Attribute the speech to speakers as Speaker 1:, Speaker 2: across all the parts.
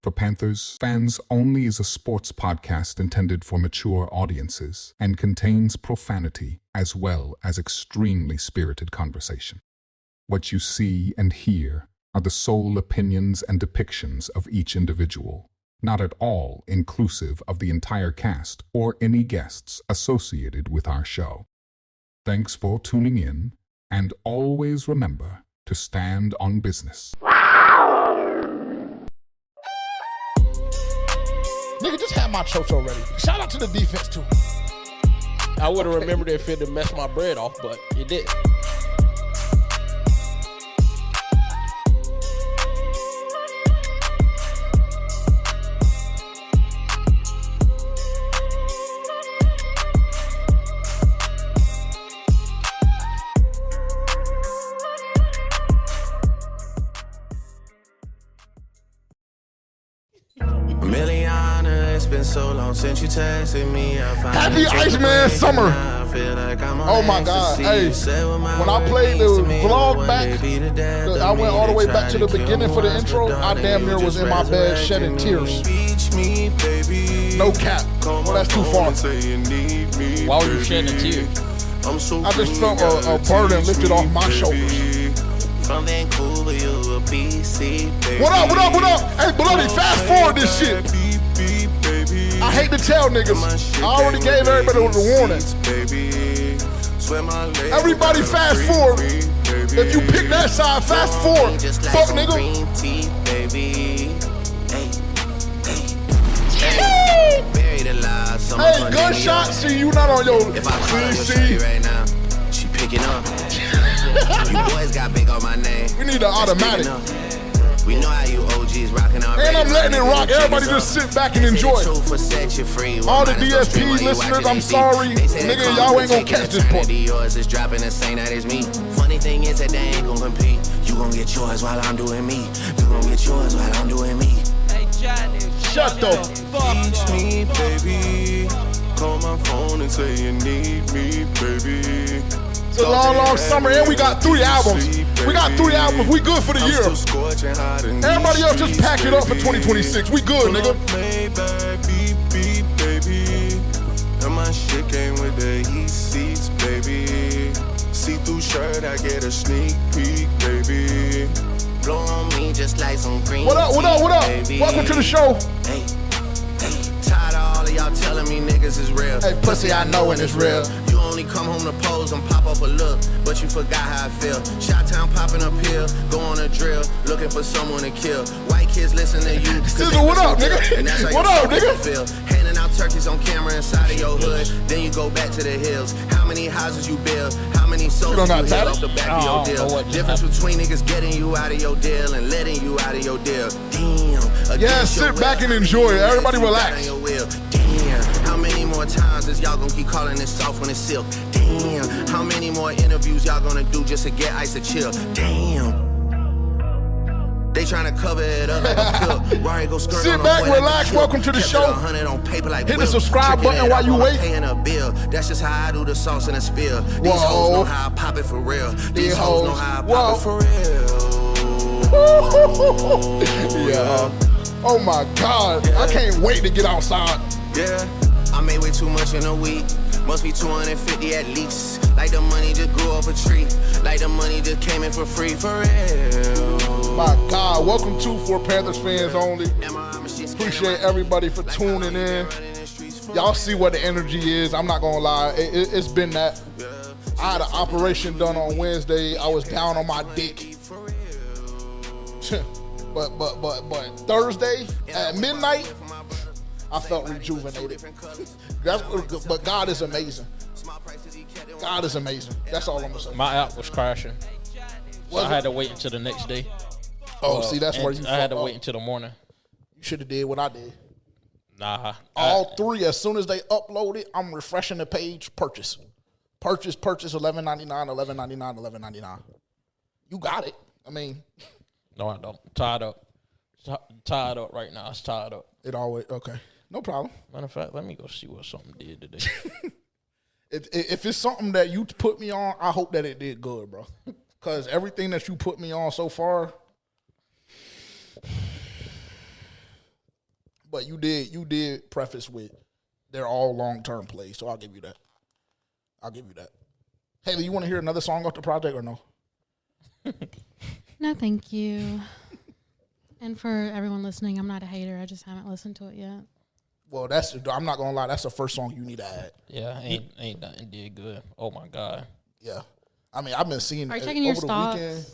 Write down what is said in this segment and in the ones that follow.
Speaker 1: for Panthers Fans Only is a sports podcast intended for mature audiences and contains profanity as well as extremely spirited conversation. What you see and hear are the sole opinions and depictions of each individual, not at all inclusive of the entire cast or any guests associated with our show. Thanks for tuning in, and always remember to stand on business.
Speaker 2: Nigga, just have my chocho ready. Shout out to the defense, too.
Speaker 3: I would have remembered if it had messed my bread off, but it didn't.
Speaker 4: So long since you texted me.
Speaker 2: Happy ICEMAN summer. Oh my God. Hey, when I played the vlog back, I went all the way back to the beginning for the intro. I damn near was in my bed shedding tears. No cap. Well, that's too far.
Speaker 3: Why were you shedding tears?
Speaker 2: I just felt a burden lifted off my shoulders.
Speaker 4: From Vancouver, you a BC, baby.
Speaker 2: What up, what up, what up? Hey, bloody, fast forward this shit. I hate to tell niggas. I already gave everybody the warning. Everybody fast forward. If you pick that side, fast forward. Fuck nigga. Hey, gunshot. See, you not on your CC.
Speaker 4: Right now, she picking up. You boys got big on my name.
Speaker 2: We need an automatic.
Speaker 4: We know how you OGs rocking out.
Speaker 2: And I'm letting it rock. Everybody just sit back and enjoy. All the DSP listeners, I'm sorry. Nigga, y'all ain't gonna catch this point.
Speaker 4: Yours is dropping the same night as me. Funny thing is that they ain't gonna compete. You gonna get yours while I'm doing me. You gonna get yours while I'm doing me.
Speaker 2: Shut the fuck
Speaker 4: up. Me, baby. Call my phone and say you need me, baby.
Speaker 2: It's a long summer, and we got 3 albums. We got 3 albums. We good for the year. Everybody else just pack it up for 2026. We good, nigga. And my shit came with the heat seats, baby. See-through shirt, I get a sneak peek, baby.
Speaker 4: Blow on me just like some green.
Speaker 2: What up, what up, what up? Welcome to the show.
Speaker 4: Hey, tired of all of y'all telling me niggas is real.
Speaker 2: Hey, pussy, I know when it's real.
Speaker 4: You only come home to pose and pop off a look, but you forgot how I feel. Shot-town popping a pill, go on a drill, looking for someone to kill. White kids listen to you.
Speaker 2: Sizzle, what up, nigga? What up, nigga?
Speaker 4: Handing out turkeys on camera inside of your hood, then you go back to the hills. How many houses you build? How many souls you heal off the back of your deal? Difference between niggas getting you out of your deal and letting you out of your deal. Damn.
Speaker 2: Yeah, sit back and enjoy it. Everybody relax.
Speaker 4: Damn. How many more times is y'all gonna keep calling it soft when it's silk? Damn. How many more interviews y'all gonna do just to get Ice to chill? Damn. They trying to cover it up like a pill. Rory go skirt
Speaker 2: sit back, relax. Welcome to the show. Hit the subscribe button while you wait.
Speaker 4: Paying a bill. That's just how I do the sauce and the spill. These hoes know how I pop it for real. These hoes know how I pop it for real.
Speaker 2: Yeah. Oh my God. Yeah. I can't wait to get outside.
Speaker 4: Yeah. I made way too much in a week. Must be 250 at least. Like the money just grew off a tree. Like the money just came in for free, for real.
Speaker 2: My God, welcome to For Panthers Fans Only. Appreciate everybody for tuning in. Y'all see what the energy is. I'm not gonna lie, it's been that. I had an operation done on Wednesday. I was down on my dick. but Thursday at midnight, I felt rejuvenated. But God is amazing. God is amazing. That's all I'm gonna say.
Speaker 3: My app was crashing, so I had to wait until the next day.
Speaker 2: Oh, see, that's where you.
Speaker 3: I had to wait until the morning.
Speaker 2: You should have did what I did.
Speaker 3: Nah.
Speaker 2: All 3, as soon as they upload it, I'm refreshing the page. Purchase. $11.99, $11.99, $11.99. You got it. I mean.
Speaker 3: No, I don't. Tied up. Tied up right now. It's tied up.
Speaker 2: It always, okay. No problem.
Speaker 3: Matter of fact, let me go see what something did today.
Speaker 2: If it's something that you put me on, I hope that it did good, bro. Because everything that you put me on so far, But you did preface with they're all long-term plays, so I'll give you that. Haley, you want to hear another song off the project or no?
Speaker 5: No, thank you. And for everyone listening, I'm not a hater. I just haven't listened to it yet.
Speaker 2: Well, I'm not gonna lie. That's the first song you need to add.
Speaker 3: Yeah, ain't nothing did good. Oh my God.
Speaker 2: Yeah, I mean, I've been seeing.
Speaker 5: Are you checking your
Speaker 2: over the
Speaker 5: stocks?
Speaker 2: weekend.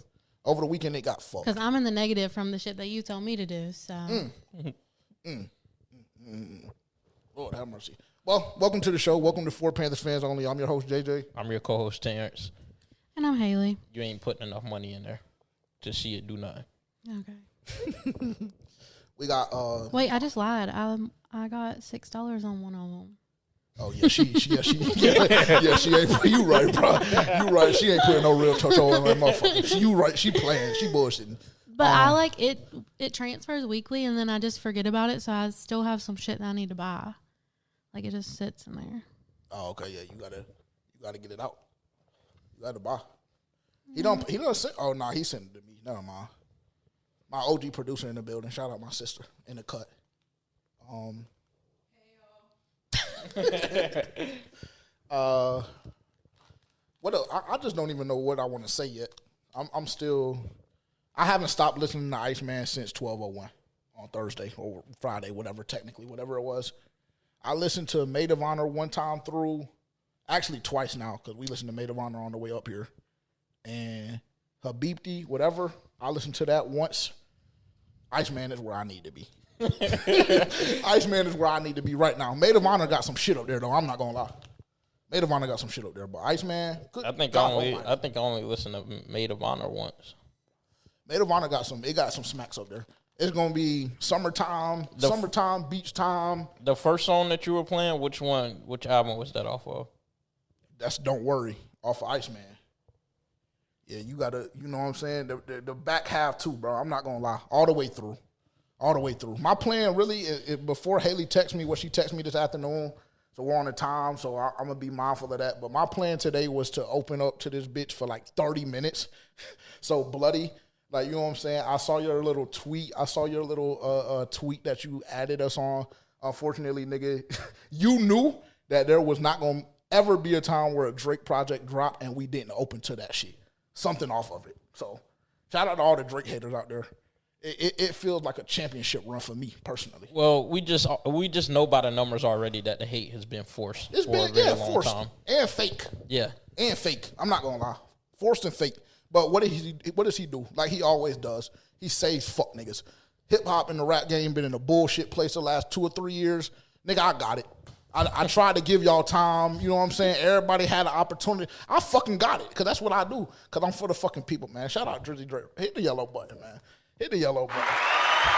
Speaker 2: Over the weekend, it got fucked.
Speaker 5: Because I'm in the negative from the shit that you told me to do. So.
Speaker 2: Lord have mercy. Well, welcome to the show. Welcome to Four Panthers Fans Only. I'm your host, JJ.
Speaker 3: I'm your co-host, Terrence.
Speaker 5: And I'm Haley.
Speaker 3: You ain't putting enough money in there to see it do nothing.
Speaker 5: Okay.
Speaker 2: We got.
Speaker 5: Wait, I just lied. I got $6 on one of them.
Speaker 2: Oh yeah, she ain't. You right, bro. You right. She ain't putting no real chocho on that motherfucker. You right. She playing. She bullshitting.
Speaker 5: But I like it. It transfers weekly, and then I just forget about it. So I still have some shit that I need to buy. Like it just sits in there.
Speaker 2: Oh, okay. Yeah, you gotta get it out. You gotta buy. He don't send. Oh no, he sent it to me. Never mind. My OG producer in the building. Shout out my sister in the cut. What else? I just don't even know what I want to say yet. I'm still. I haven't stopped listening to ICEMAN since 12:01 on Thursday or Friday, whatever it was. I listened to Maid of Honor one time through, actually twice now because we listened to Maid of Honor on the way up here, and Habibti, whatever. I listened to that once. ICEMAN is where I need to be. ICEMAN is where I need to be right now. Maid of Honor got some shit up there though. I'm not gonna lie. Maid of Honor got some shit up there, but ICEMAN.
Speaker 3: I think I only listened to Maid of Honor once.
Speaker 2: Maid of Honor got some smacks up there. It's gonna be summertime, beach time.
Speaker 3: The first song that you were playing, which album was that off of?
Speaker 2: That's Don't Worry off of ICEMAN. Yeah, you gotta, you know what I'm saying? The back half too, bro. I'm not gonna lie, all the way through. My plan really is before Haley texts me what she texted me this afternoon. So we're on the time, so I'm gonna be mindful of that. But my plan today was to open up to this bitch for like 30 minutes. So bloody. Like, you know what I'm saying? I saw your little tweet. Tweet that you added us on. Unfortunately, nigga, you knew that there was not going to ever be a time where a Drake project dropped and we didn't open to that shit. Something off of it. So, shout out to all the Drake haters out there. It feels like a championship run for me, personally.
Speaker 3: Well, we just know by the numbers already that the hate has been forced
Speaker 2: It's
Speaker 3: for
Speaker 2: been,
Speaker 3: a very long
Speaker 2: forced.
Speaker 3: time.
Speaker 2: And fake.
Speaker 3: Yeah.
Speaker 2: And fake. I'm not going to lie. Forced and fake. But what does he do? Like he always does. He saves fuck niggas. Hip-hop and the rap game been in a bullshit place the last 2 or 3 years. Nigga, I got it. I tried to give y'all time. You know what I'm saying? Everybody had an opportunity. I fucking got it because that's what I do because I'm for the fucking people, man. Shout out Drizzy Drake. Hit the yellow button, man. Hit the yellow button.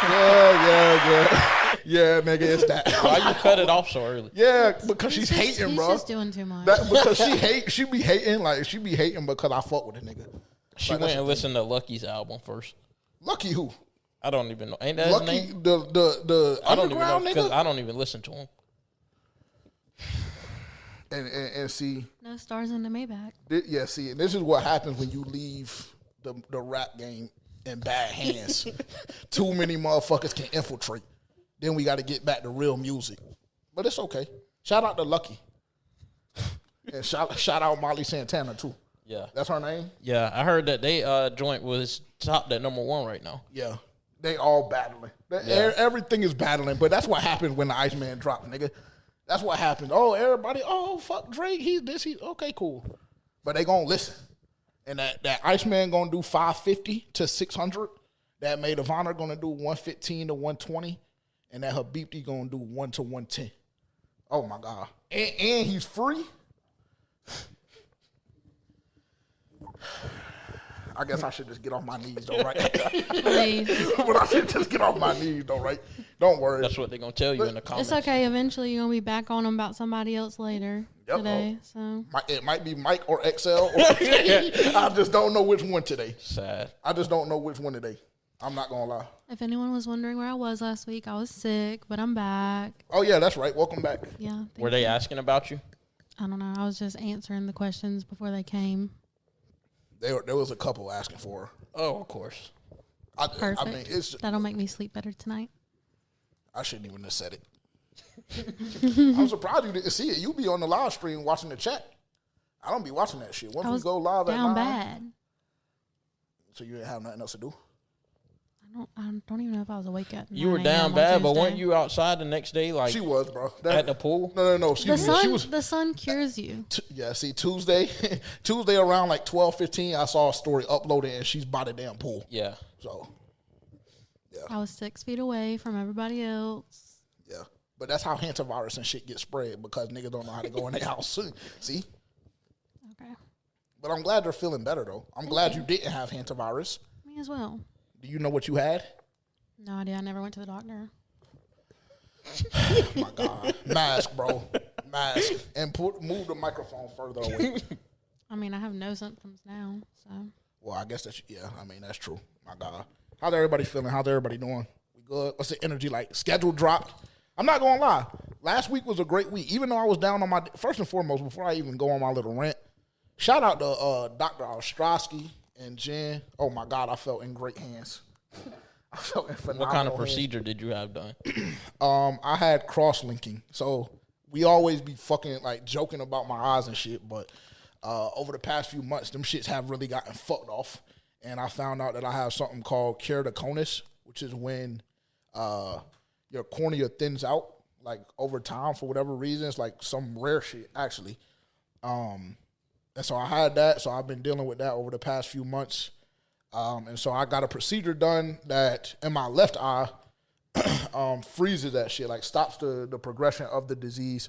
Speaker 2: Yeah. Yeah, nigga, it's that.
Speaker 3: Why you cut it off so early?
Speaker 2: Yeah, because she's hating, bro.
Speaker 5: She's just doing too much.
Speaker 2: Because she be hating because I fuck with a nigga.
Speaker 3: She went and listened to Lucky's album first.
Speaker 2: Lucky who?
Speaker 3: I don't even know. Ain't that
Speaker 2: Lucky,
Speaker 3: his name?
Speaker 2: The
Speaker 3: I don't even know
Speaker 2: underground
Speaker 3: because
Speaker 2: nigga?
Speaker 3: I don't even listen to him.
Speaker 2: And see,
Speaker 5: No stars in the Maybach.
Speaker 2: see, and this is what happens when you leave the rap game in bad hands. Too many motherfuckers can infiltrate. Then we got to get back to real music. But it's okay. Shout out to Lucky. And shout out Molly Santana, too.
Speaker 3: Yeah.
Speaker 2: That's her name?
Speaker 3: Yeah, I heard that they joint was topped at #1 right now.
Speaker 2: Yeah. They all battling. Everything is battling, but that's what happens when the ICEMAN drops, nigga. That's what happens. Oh, everybody, fuck Drake, he's okay, cool. But they gonna listen. And that ICEMAN gonna do 550 to 600. That Maid of Honor gonna do 115 to 120. And that Habibti gonna do 1 to 110. Oh my God. And he's free. I guess I should just get off my knees, though, right?
Speaker 5: Please.
Speaker 2: But I should just get off my knees, though, right? Don't worry.
Speaker 3: That's what they're going to tell you in the comments.
Speaker 5: It's okay. Eventually, you're going to be back on them about somebody else later today. So
Speaker 2: It might be Mike or XL. Or I just don't know which one today.
Speaker 3: Sad.
Speaker 2: I just don't know which one today. I'm not going to lie.
Speaker 5: if anyone was wondering where I was last week, I was sick, but I'm back.
Speaker 2: Oh, yeah, that's right. Welcome back.
Speaker 5: Yeah.
Speaker 3: Were they asking about you?
Speaker 5: I don't know. I was just answering the questions before they came.
Speaker 2: There was a couple asking for her.
Speaker 3: Oh, of course.
Speaker 5: Perfect.
Speaker 2: I mean,
Speaker 5: That'll make me sleep better tonight.
Speaker 2: I shouldn't even have said it. I'm surprised you didn't see it. You be on the live stream watching the chat. I don't be watching that shit. Once we go live at 9,
Speaker 5: bad.
Speaker 2: So you didn't have nothing else to do?
Speaker 5: I don't even know if I was awake at 9
Speaker 3: You were down bad, but weren't you outside the next day? Like
Speaker 2: she was, bro.
Speaker 3: At the pool?
Speaker 2: No.
Speaker 5: The sun cures you.
Speaker 2: Yeah, see, Tuesday around like 12:15, I saw a story uploaded, and she's by the damn pool.
Speaker 3: Yeah.
Speaker 2: So, yeah.
Speaker 5: I was 6 feet away from everybody else.
Speaker 2: Yeah. But that's how hantavirus and shit get spread because niggas don't know how to go in their house. See?
Speaker 5: Okay.
Speaker 2: But I'm glad they're feeling better, though. I'm glad you didn't have hantavirus.
Speaker 5: Me as well.
Speaker 2: Do you know what you had?
Speaker 5: No idea. I never went to the doctor.
Speaker 2: Oh my God. Mask, bro. Mask. And move the microphone further away.
Speaker 5: I mean, I have no symptoms now, so.
Speaker 2: Well, I guess that's true. My God. How's everybody feeling? How's everybody doing? We good? What's the energy like? Schedule dropped. I'm not going to lie. Last week was a great week. Even though I was down on my, first and foremost, before I even go on my little rant, shout out to Dr. Ostrowski and Jen. Oh my God, I felt in great hands. I felt in phenomenal
Speaker 3: What kind of
Speaker 2: hands.
Speaker 3: procedure did you have done?
Speaker 2: I had cross-linking. So we always be fucking like joking about my eyes and shit, but over the past few months, them shits have really gotten fucked off. And I found out that I have something called keratoconus, which is when your cornea thins out like over time for whatever reason. It's like some rare shit, actually. And so I had that. So I've been dealing with that over the past few months. And so I got a procedure done that in my left eye freezes that shit, like stops the progression of the disease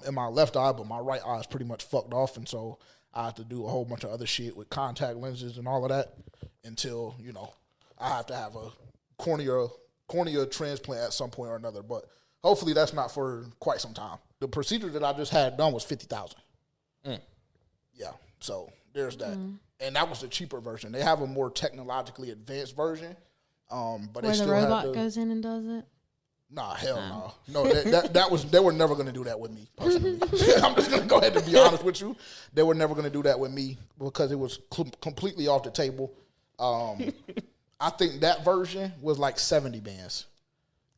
Speaker 2: in my left eye, but my right eye is pretty much fucked off. And so I have to do a whole bunch of other shit with contact lenses and all of that until, I have to have a cornea transplant at some point or another. But hopefully that's not for quite some time. The procedure that I just had done was $50,000. Yeah, so there's that. And that was the cheaper version. They have a more technologically advanced version. But
Speaker 5: where the robot goes in and does it?
Speaker 2: Nah, hell no. No, that was, they were never going to do that with me, personally. I'm just going to go ahead and be honest with you. They were never going to do that with me because it was completely off the table. I think that version was like 70 bands.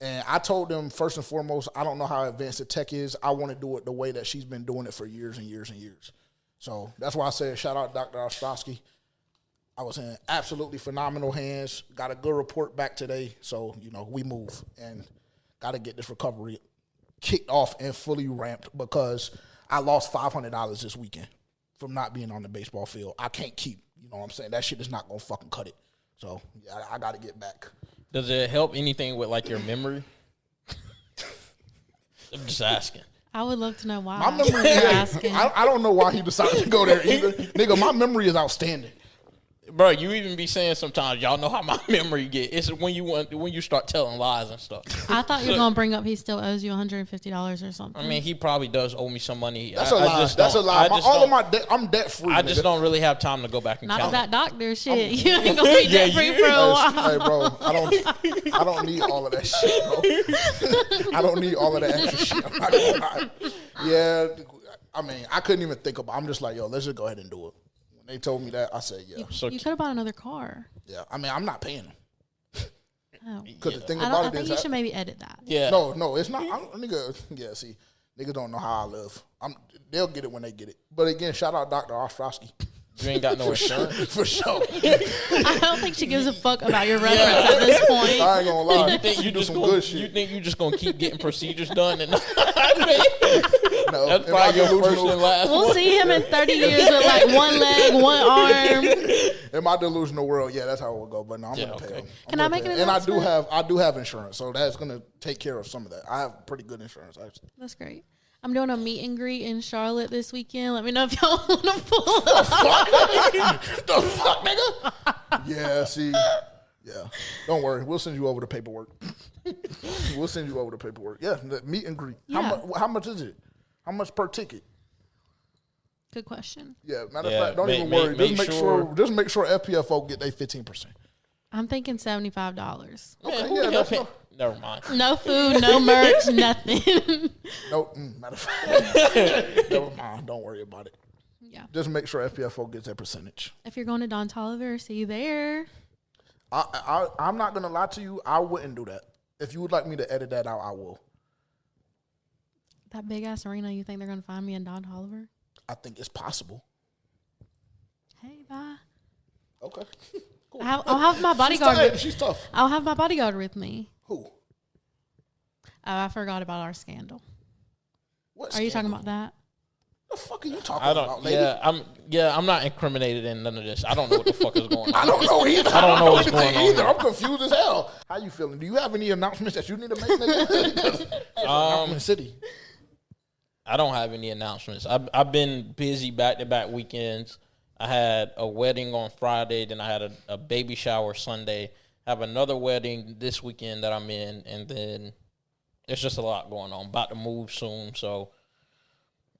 Speaker 2: And I told them, first and foremost, I don't know how advanced the tech is. I want to do it the way that she's been doing it for years and years and years. So that's why I said shout out Dr. Ostrowski. I was in absolutely phenomenal hands. Got a good report back today. So, we move and got to get this recovery kicked off and fully ramped because I lost $500 this weekend from not being on the baseball field. I can't keep, what I'm saying? That shit is not going to fucking cut it. So, yeah, I got to get back.
Speaker 3: Does it help anything with, like, your memory? I'm just asking.
Speaker 5: I would love to know why.
Speaker 2: My memory, I don't know why he decided to go there either. Nigga, my memory is outstanding.
Speaker 3: Bro, you even be saying sometimes, y'all know how my memory get. It's when you start telling lies and stuff.
Speaker 5: I thought you were going to bring up he still owes you $150 or something.
Speaker 3: I mean, he probably does owe me some money.
Speaker 2: That's a lie. That's a lie. All of my debt, I'm debt free.
Speaker 3: I just don't really have time to go back and
Speaker 5: not
Speaker 3: count.
Speaker 5: that doctor shit. You ain't going to be debt free for a while.
Speaker 2: Hey, bro, I don't need all of that shit, bro. I don't need all of that extra shit. I'm not gonna lie. Yeah, I mean, I couldn't even think about it. I'm just like, yo, let's just go ahead and do it. They told me that. I said, yeah.
Speaker 5: You could have bought another car.
Speaker 2: Yeah. I mean, I'm not paying them.
Speaker 5: Oh.
Speaker 2: Because the thing
Speaker 5: I
Speaker 2: about it
Speaker 5: think
Speaker 2: is
Speaker 5: you should maybe edit that.
Speaker 3: Yeah.
Speaker 2: No, it's not. See, niggas don't know how I live. They'll get it when they get it. But again, shout out Dr. Ostrowski.
Speaker 3: You ain't got no insurance?
Speaker 2: For sure.
Speaker 5: I don't think she gives a fuck about your reference at this point.
Speaker 2: I ain't gonna lie.
Speaker 3: You think you
Speaker 2: do
Speaker 3: just
Speaker 2: some
Speaker 3: gonna,
Speaker 2: good shit.
Speaker 3: You think you just gonna keep getting procedures done and
Speaker 2: No,
Speaker 3: that's probably your first and last
Speaker 5: We'll
Speaker 3: one.
Speaker 5: see him in 30 years with like one leg, one arm.
Speaker 2: In my delusional world, yeah, that's how it will go. But no, I'm gonna pay them.
Speaker 5: Can I make an
Speaker 2: And
Speaker 5: announcement?
Speaker 2: I do have insurance, so that's gonna take care of some of that. I have pretty good insurance, actually.
Speaker 5: That's great. I'm doing a meet and greet in Charlotte this weekend. Let me know if y'all want to pull up.
Speaker 2: The fuck, nigga? Yeah, see. Yeah. Don't worry. We'll send you over the paperwork. Yeah, the meet and greet.
Speaker 5: Yeah.
Speaker 2: How much is it? How much per ticket?
Speaker 5: Good question.
Speaker 2: Yeah, matter of fact, don't even worry. Just make sure FPFO get their 15%.
Speaker 5: I'm thinking $75.
Speaker 2: Okay, yeah, that's
Speaker 3: Never mind.
Speaker 5: No food, no merch, nothing.
Speaker 2: Nope. Matter of fact, never mind. Don't worry about it.
Speaker 5: Yeah.
Speaker 2: Just make sure FPFO gets their percentage.
Speaker 5: If you're going to Don Tolliver, see you there.
Speaker 2: I'm not gonna lie to you. I wouldn't do that. If you would like me to edit that out, I will.
Speaker 5: That big ass arena, you think they're gonna find me in Don Toliver?
Speaker 2: I think it's possible.
Speaker 5: Hey, bye.
Speaker 2: Okay. Cool.
Speaker 5: I'll have my bodyguard.
Speaker 2: She's tough.
Speaker 5: I'll have my bodyguard with me.
Speaker 2: Who?
Speaker 5: Oh, I forgot about our scandal.
Speaker 2: What
Speaker 5: Are you talking
Speaker 2: scandal?
Speaker 5: about that?
Speaker 2: What the fuck are you talking
Speaker 3: I don't.
Speaker 2: about, lady?
Speaker 3: I'm not incriminated in none of this. I don't know what the fuck is going on.
Speaker 2: I don't know either.
Speaker 3: I don't know what's going on
Speaker 2: either. I'm confused as hell. How you feeling? Do you have any announcements that you need to make? Nigga? City.
Speaker 3: I don't have any announcements. I've been busy back-to-back weekends. I had a wedding on Friday, then I had a baby shower Sunday. I have another wedding this weekend that I'm in, and then there's just a lot going on. About to move soon, so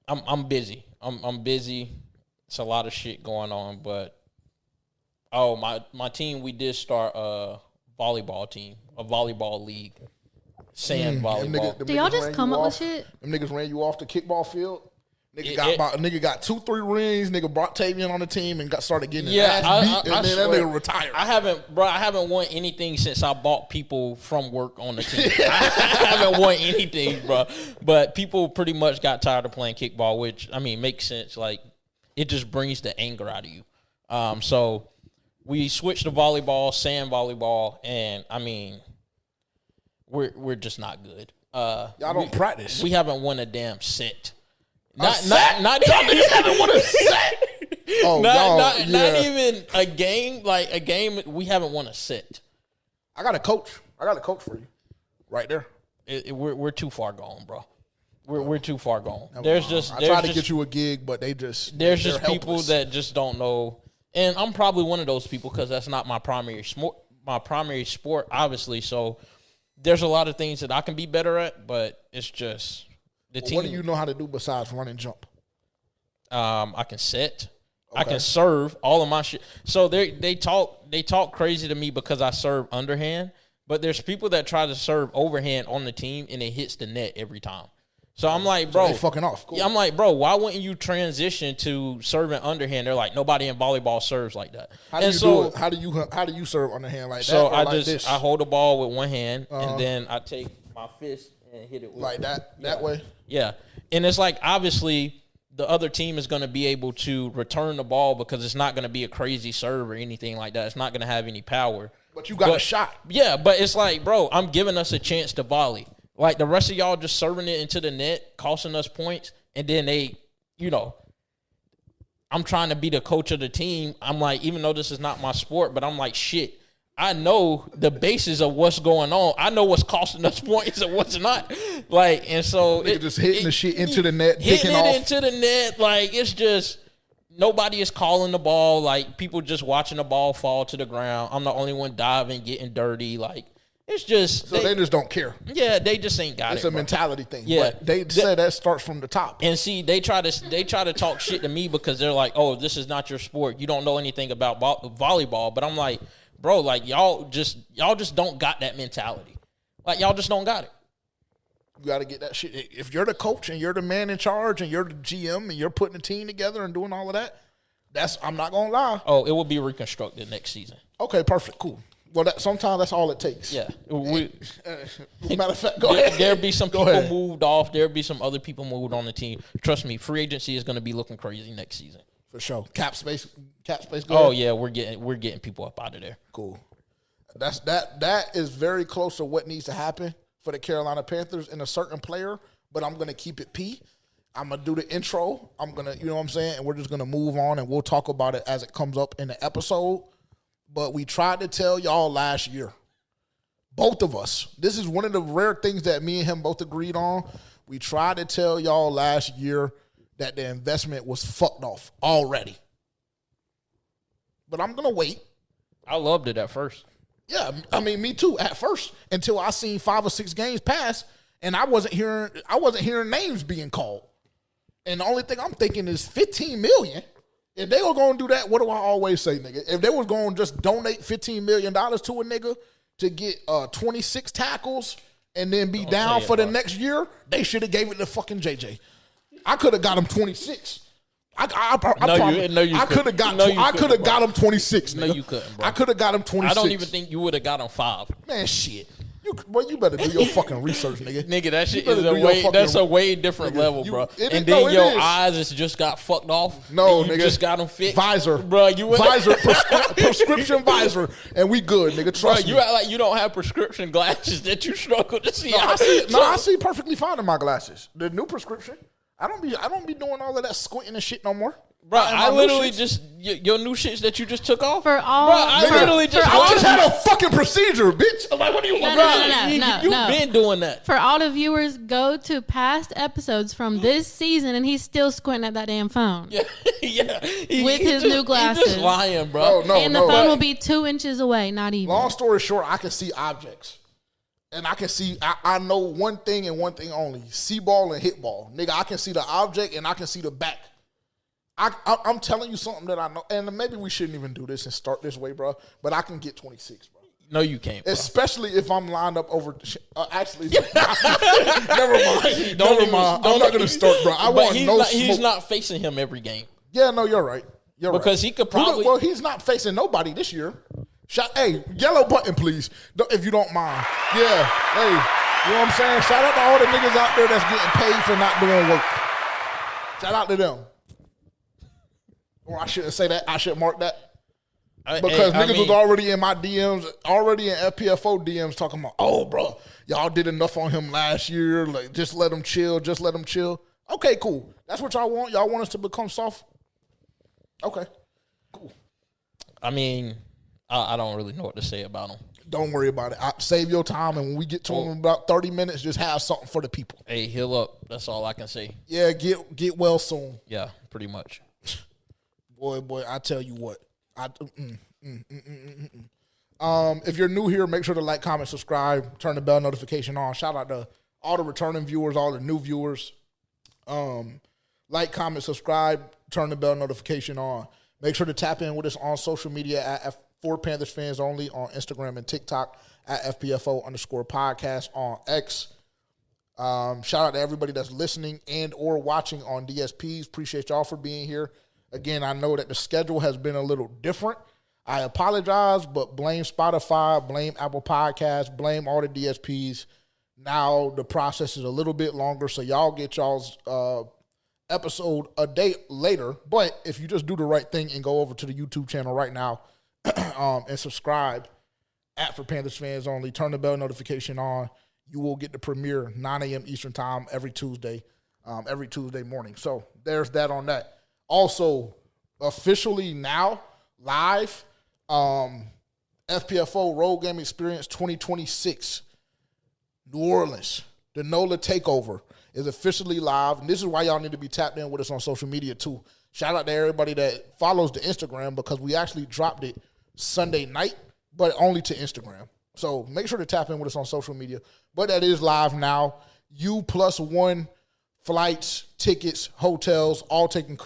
Speaker 3: I'm busy. I'm busy. It's a lot of shit going on, but my team, we did start a volleyball team, a volleyball league. Sand volleyball.
Speaker 5: Do y'all just come up with shit?
Speaker 2: Them niggas ran you off the kickball field. Nigga got 2-3 rings. Nigga brought Tavian on the team and started getting his ass beat, and then that nigga retired.
Speaker 3: I haven't won anything since I bought people from work on the team. I haven't won anything, bro. But people pretty much got tired of playing kickball, which I mean makes sense. Like it just brings the anger out of you. So we switched to volleyball, sand volleyball, and I mean we're just not good.
Speaker 2: Y'all don't practice.
Speaker 3: We haven't won a damn set.
Speaker 2: Not
Speaker 3: You haven't won a set. Not even a game. Like a game, we haven't won a set.
Speaker 2: I got a coach for you, right there.
Speaker 3: We're too far gone, bro. We're too far gone.
Speaker 2: I tried to get you a gig, but they're
Speaker 3: people that just don't know. And I'm probably one of those people because that's not my primary sport. My primary sport, obviously. So there's a lot of things that I can be better at, but it's just.
Speaker 2: What do you know how to do besides run and jump?
Speaker 3: I can set. Okay. I can serve all of my shit. So they talk crazy to me because I serve underhand, but there's people that try to serve overhand on the team and it hits the net every time. So I'm like, bro,
Speaker 2: so they fucking off. Cool.
Speaker 3: I'm like, bro, why wouldn't you transition to serving underhand? They're like, nobody in volleyball serves like that.
Speaker 2: How do you serve underhand like that?
Speaker 3: So I hold the ball with one hand and then I take my fist and hit it with
Speaker 2: like that way.
Speaker 3: Yeah. And it's like, obviously, the other team is going to be able to return the ball because it's not going to be a crazy serve or anything like that. It's not going to have any power.
Speaker 2: But you got a shot. Yeah,
Speaker 3: but it's like, bro, I'm giving us a chance to volley. Like, the rest of y'all just serving it into the net, costing us points, and then they, I'm trying to be the coach of the team. I'm like, even though this is not my sport, but I'm like, shit. I know the basis of what's going on. I know what's costing us points and what's not. Like, and so
Speaker 2: just hitting the shit into the net,
Speaker 3: hitting it into the net. Like, it's just nobody is calling the ball. Like, people just watching the ball fall to the ground. I'm the only one diving, getting dirty. Like, it's just
Speaker 2: they just don't care.
Speaker 3: Yeah, they just ain't got it.
Speaker 2: It's a mentality thing.
Speaker 3: Yeah,
Speaker 2: but they say that starts from the top.
Speaker 3: And see, they try to talk shit to me because they're like, "Oh, this is not your sport. You don't know anything about volleyball." But I'm like, bro, like y'all just don't got that mentality. Like y'all just don't got it.
Speaker 2: You got to get that shit. If you're the coach and you're the man in charge and you're the GM and you're putting a team together and doing all of that, I'm not gonna lie.
Speaker 3: Oh, it will be reconstructed next season.
Speaker 2: Okay, perfect, cool. Well, sometimes that's all it takes.
Speaker 3: Yeah.
Speaker 2: Matter of fact, go ahead.
Speaker 3: There'll be some people moved off. There'll be some other people moved on the team. Trust me, free agency is going to be looking crazy next season.
Speaker 2: For sure. Cap space. Go
Speaker 3: oh
Speaker 2: ahead.
Speaker 3: yeah, we're getting people up out of there.
Speaker 2: Cool. That is very close to what needs to happen for the Carolina Panthers in a certain player. But I'm gonna keep it P. I'm gonna do the intro. I'm gonna, you know what I'm saying, and we're just gonna move on and we'll talk about it as it comes up in the episode. But we tried to tell y'all last year, both of us. This is one of the rare things that me and him both agreed on. We tried to tell y'all last year that the investment was fucked off already. But I'm going to wait.
Speaker 3: I loved it at first.
Speaker 2: Yeah, I mean, me too at first until I seen 5 or 6 games pass and I wasn't hearing names being called. And the only thing I'm thinking is $15 million. If they were going to do that, what do I always say, nigga? If they was going to just donate $15 million to a nigga to get 26 tackles and then be down for the next year, they should have gave it to fucking JJ. I could have got him 26. I could have got him 26.
Speaker 3: No, you couldn't, bro.
Speaker 2: I could have got him 26.
Speaker 3: I don't even think you would have got him 5.
Speaker 2: Man, shit. You better do your fucking research, nigga.
Speaker 3: Nigga, that shit is that's a way different level, bro. And then your eyes just got fucked off.
Speaker 2: No,
Speaker 3: nigga. You just got them fixed.
Speaker 2: Visor.
Speaker 3: Bro,
Speaker 2: prescription visor, and we good, nigga. Trust me.
Speaker 3: You act like you don't have prescription glasses that you struggle to see.
Speaker 2: I see perfectly fine in my glasses. The new prescription. I don't be doing all of that squinting and shit no more.
Speaker 3: Bro, I literally just your new shits that you just took off.
Speaker 5: For all,
Speaker 3: bro, I just
Speaker 2: had a fucking procedure, bitch. I'm like, what do you want?
Speaker 5: No.
Speaker 3: You've been doing that.
Speaker 5: For all the viewers, go to past episodes from this season, and he's still squinting at that damn phone.
Speaker 3: Yeah.
Speaker 5: With his new glasses.
Speaker 3: He's just lying, bro.
Speaker 5: And the phone will be 2 inches away, not even.
Speaker 2: Long story short, I can see objects. And I can see, I know one thing and one thing only. See ball and hit ball. Nigga, I can see the object and I can see the back. I'm telling you something that I know. And maybe we shouldn't even do this and start this way, bro. But I can get 26, bro.
Speaker 3: No, you can't, bro.
Speaker 2: Especially if I'm lined up over... actually, never mind. Never mind. I'm not going to start, bro. I want no smoke.
Speaker 3: He's not facing him every game.
Speaker 2: Yeah, no, you're right.
Speaker 3: Because he could probably...
Speaker 2: Well, he's not facing nobody this year. Hey, yellow button, please, if you don't mind. Yeah, hey, you know what I'm saying? Shout out to all the niggas out there that's getting paid for not doing work. Shout out to them. Or I shouldn't say that. I should mark that. Because niggas was already in my DMs, already in FPFO DMs talking about, oh, bro, y'all did enough on him last year. Like, just let him chill. Just let him chill. Okay, cool. That's what y'all want? Y'all want us to become soft? Okay, cool.
Speaker 3: I mean... I don't really know what to say about him.
Speaker 2: Don't worry about it. Save your time, and when we get to him in about 30 minutes, just have something for the people.
Speaker 3: Hey, heal up. That's all I can say.
Speaker 2: Yeah, get well soon.
Speaker 3: Yeah, pretty much.
Speaker 2: Boy, I tell you what. If you're new here, make sure to like, comment, subscribe, turn the bell notification on. Shout out to all the returning viewers, all the new viewers. Like, comment, subscribe, turn the bell notification on. Make sure to tap in with us on social media at For Panthers Fans Only on Instagram and TikTok at FPFO_podcast on X. Shout out to everybody that's listening and or watching on DSPs. Appreciate y'all for being here. Again, I know that the schedule has been a little different. I apologize, but blame Spotify, blame Apple Podcasts, blame all the DSPs. Now the process is a little bit longer, so y'all get y'all's episode a day later. But if you just do the right thing and go over to the YouTube channel right now and subscribe at For Panthers Fans Only, turn the bell notification on, you will get the premiere 9 a.m. Eastern time every Tuesday morning. So there's that on that. Also, officially now, live, FPFO Road Game Experience 2026, New Orleans, the NOLA Takeover is officially live. And this is why y'all need to be tapped in with us on social media too. Shout out to everybody that follows the Instagram, because we actually dropped it Sunday night, but only to Instagram. So make sure to tap in with us on social media. But that is live now. U+1 flights, tickets, hotels, all taken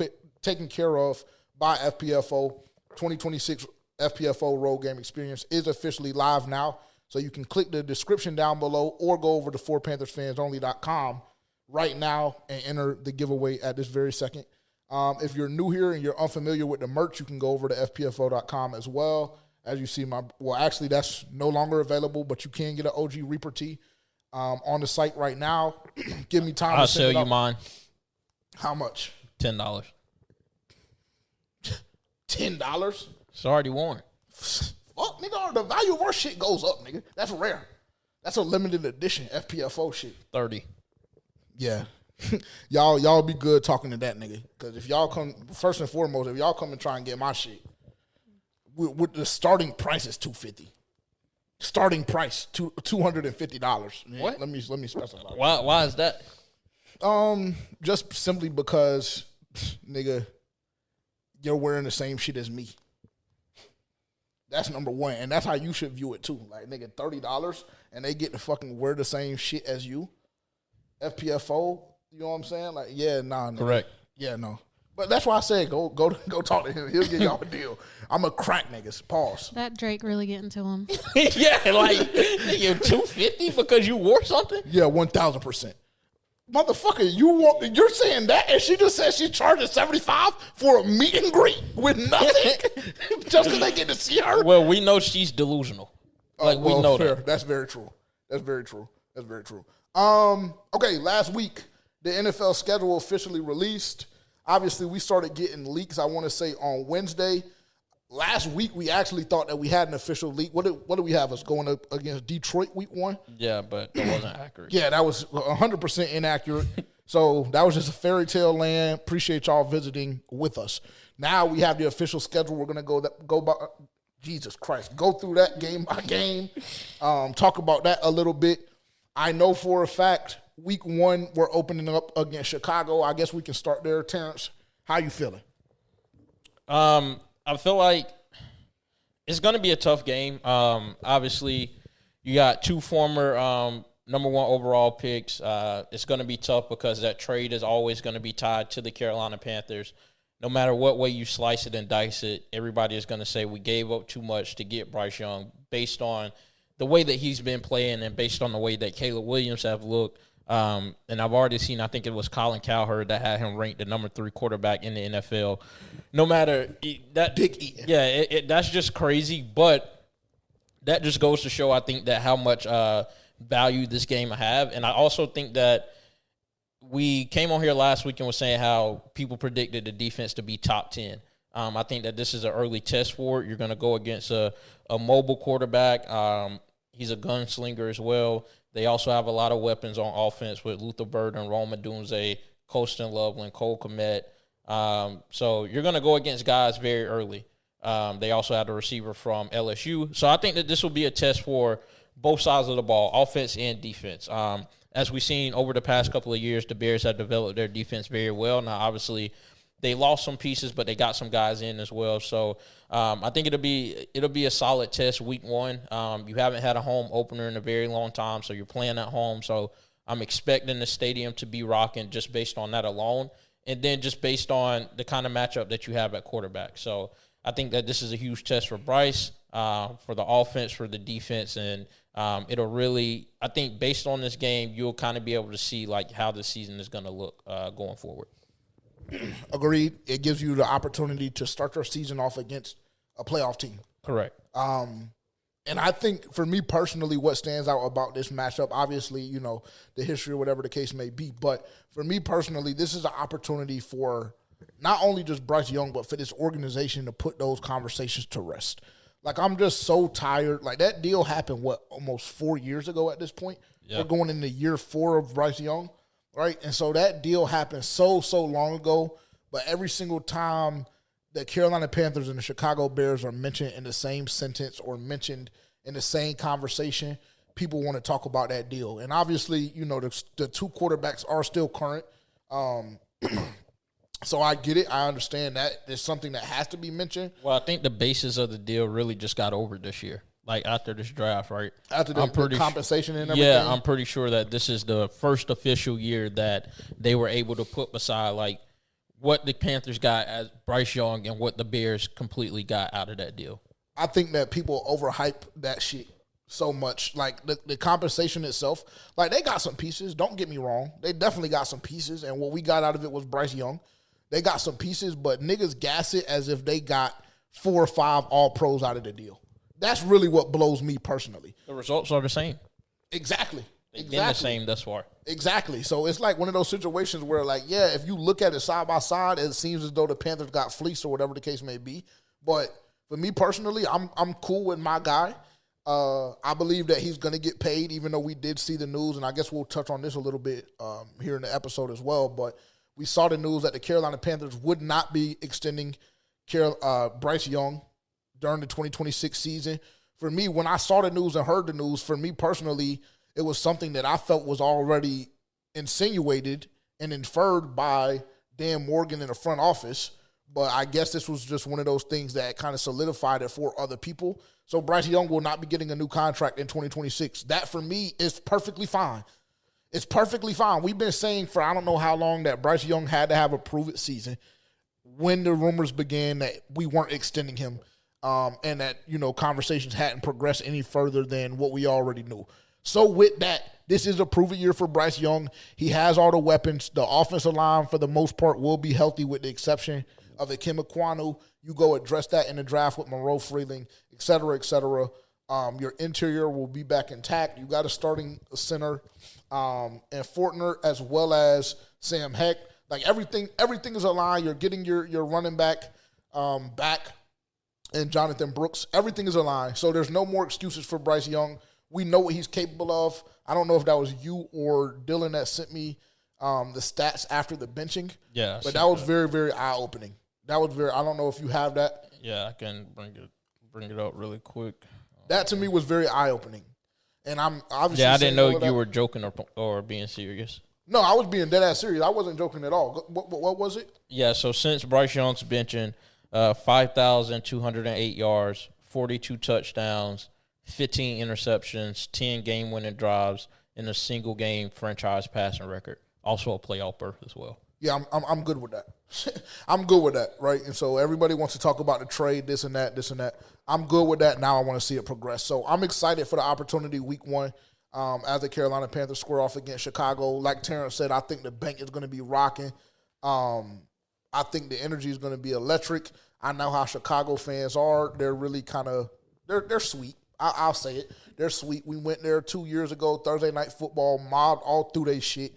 Speaker 2: care of by FPFO. 2026 FPFO Road Game Experience is officially live now. So you can click the description down below or go over to 4PanthersFansOnly.com right now and enter the giveaway at this very second. If you're new here and you're unfamiliar with the merch, you can go over to FPFO.com as well. As you see, actually that's no longer available, but you can get an OG Reaper tee on the site right now. Give me time.
Speaker 3: I'll sell you mine.
Speaker 2: How much?
Speaker 3: $10.
Speaker 2: $10?
Speaker 3: It's already worn.
Speaker 2: Fuck, nigga, the value of our shit goes up, nigga. That's rare. That's a limited edition FPFO shit.
Speaker 3: 30.
Speaker 2: Yeah. y'all be good talking to that nigga. Because if y'all come, first and foremost, if y'all come and try and get my shit, with the starting price is $250. Starting price $250.
Speaker 3: What?
Speaker 2: Let me specify.
Speaker 3: Why is that?
Speaker 2: Just simply because, nigga, you're wearing the same shit as me. That's number one, and that's how you should view it too. Like, nigga, $30 and they get to fucking wear the same shit as you. FPFO, you know what I'm saying? Like, yeah, nah, nigga.
Speaker 3: Correct.
Speaker 2: Yeah, no. But that's why I said go talk to him. He'll give y'all a deal. I'm a crack niggas. Pause.
Speaker 5: That Drake really getting to him.
Speaker 3: Yeah, like you're $250 because you wore something?
Speaker 2: Yeah, 1,000%. Motherfucker, you're saying that, and she just said she charges $75 for a meet and greet with nothing, just because they get to see her.
Speaker 3: Well, we know she's delusional. Like we know
Speaker 2: fair.
Speaker 3: that.
Speaker 2: That's very true. That's very true. That's very true. Okay, last week, the NFL schedule officially released. Obviously, we started getting leaks, I want to say, on Wednesday. Last week, we actually thought that we had an official leak. What do we have us going up against Detroit week 1?
Speaker 3: Yeah, but it wasn't accurate.
Speaker 2: Yeah, that was 100% inaccurate. So that was just a fairy tale land. Appreciate y'all visiting with us. Now we have the official schedule. We're going to go by, Jesus Christ, go through that game by game, talk about that a little bit. I know for a fact, week 1, we're opening up against Chicago. I guess we can start there. Terrence, how you feeling?
Speaker 3: I feel like it's going to be a tough game. Obviously, you got 2 former number 1 overall picks. It's going to be tough because that trade is always going to be tied to the Carolina Panthers. No matter what way you slice it and dice it, everybody is going to say we gave up too much to get Bryce Young based on the way that he's been playing and based on the way that Caleb Williams have looked. And I've already seen, I think it was Colin Cowherd that had him ranked the number 3 quarterback in the NFL. No matter that, that's just crazy. But that just goes to show, I think, that how much value this game have. And I also think that we came on here last week and was saying how people predicted the defense to be top 10. I think that this is an early test for it. You're going to go against a mobile quarterback. He's a gunslinger as well. They also have a lot of weapons on offense with Luther Burden, Rome Odunze, Colston Loveland, Cole Kmet. So you're going to go against guys very early. They also have a receiver from LSU. So I think that this will be a test for both sides of the ball, offense and defense. As we've seen over the past couple of years, the Bears have developed their defense very well. Now, obviously, they lost some pieces, but they got some guys in as well. So I think it'll be a solid test week 1. You haven't had a home opener in a very long time, so you're playing at home. So I'm expecting the stadium to be rocking just based on that alone, and then just based on the kind of matchup that you have at quarterback. So I think that this is a huge test for Bryce, for the offense, for the defense, and it'll really, I think based on this game, you'll kind of be able to see like how the season is going to look going forward.
Speaker 2: Agreed. It gives you the opportunity to start your season off against a playoff team.
Speaker 3: Correct.
Speaker 2: And I think for me personally, what stands out about this matchup, obviously, you know, the history or whatever the case may be, but for me personally, this is an opportunity for not only just Bryce Young, but for this organization to put those conversations to rest. Like, I'm just so tired. Like, that deal happened, almost 4 years ago at this point? Yep. We're going into year 4 of Bryce Young. Right, and so that deal happened so long ago, but every single time the Carolina Panthers and the Chicago Bears are mentioned in the same sentence or mentioned in the same conversation, people want to talk about that deal. And obviously, you know, the 2 quarterbacks are still current. So I get it. I understand that. It's something that has to be mentioned.
Speaker 3: Well, I think the basis of the deal really just got over this year. Like, after this draft, right?
Speaker 2: After the compensation and everything?
Speaker 3: Yeah, I'm pretty sure that this is the first official year that they were able to put beside, like, what the Panthers got as Bryce Young and what the Bears completely got out of that deal.
Speaker 2: I think that people overhype that shit so much. Like, the compensation itself, like, they got some pieces. Don't get me wrong. They definitely got some pieces, and what we got out of it was Bryce Young. They got some pieces, but niggas gas it as if they got 4 or 5 all-pros out of the deal. That's really what blows me personally.
Speaker 3: The results are the same.
Speaker 2: Exactly.
Speaker 3: They've been the same thus far.
Speaker 2: Exactly. So it's like one of those situations where, like, yeah, if you look at it side by side, it seems as though the Panthers got fleeced or whatever the case may be. But for me personally, I'm cool with my guy. I believe that he's going to get paid, even though we did see the news, and I guess we'll touch on this a little bit here in the episode as well. But we saw the news that the Carolina Panthers would not be extending Bryce Young during the 2026 season. For me, when I saw the news and heard the news, for me personally, it was something that I felt was already insinuated and inferred by Dan Morgan in the front office. But I guess this was just one of those things that kind of solidified it for other people. So Bryce Young will not be getting a new contract in 2026. That, for me, is perfectly fine. It's perfectly fine. We've been saying for I don't know how long that Bryce Young had to have a prove-it season when the rumors began that we weren't extending him. And that, you know, conversations hadn't progressed any further than what we already knew. So with that, this is a prove-it year for Bryce Young. He has all the weapons. The offensive line, for the most part, will be healthy with the exception of Ikem Ekwonu. You go address that in the draft with Monroe Freeling, et cetera, et cetera. Your interior will be back intact. You got a starting center, and Fortner as well as Sam Heck. Like everything is aligned. You're getting your running back back, and Jonathan Brooks. Everything is aligned. So there's no more excuses for Bryce Young. We know what he's capable of. I don't know if that was you or Dylan that sent me the stats after the benching.
Speaker 3: Yeah,
Speaker 2: but that was very, very eye-opening. That was very. I don't know if you have that.
Speaker 3: Yeah, I can bring it up really quick.
Speaker 2: That to me was very eye-opening, and I'm obviously.
Speaker 3: Yeah, I didn't know you were joking or being serious.
Speaker 2: No, I was being dead ass serious. I wasn't joking at all. What was it?
Speaker 3: Yeah, so since Bryce Young's benching, 5,208 yards, 42 touchdowns, 15 interceptions, 10 game-winning drives, and a single-game franchise passing record. Also a playoff berth as well.
Speaker 2: Yeah, I'm good with that. I'm good with that, right? And so everybody wants to talk about the trade, this and that. I'm good with that. Now I want to see it progress. So I'm excited for the opportunity week 1 as the Carolina Panthers square off against Chicago. Like Terrence said, I think the bank is going to be rocking. I think the energy is going to be electric. I know how Chicago fans are. They're really kind of they're sweet. I'll say it. They're sweet. We went there 2 years ago, Thursday Night Football, mobbed all through their shit.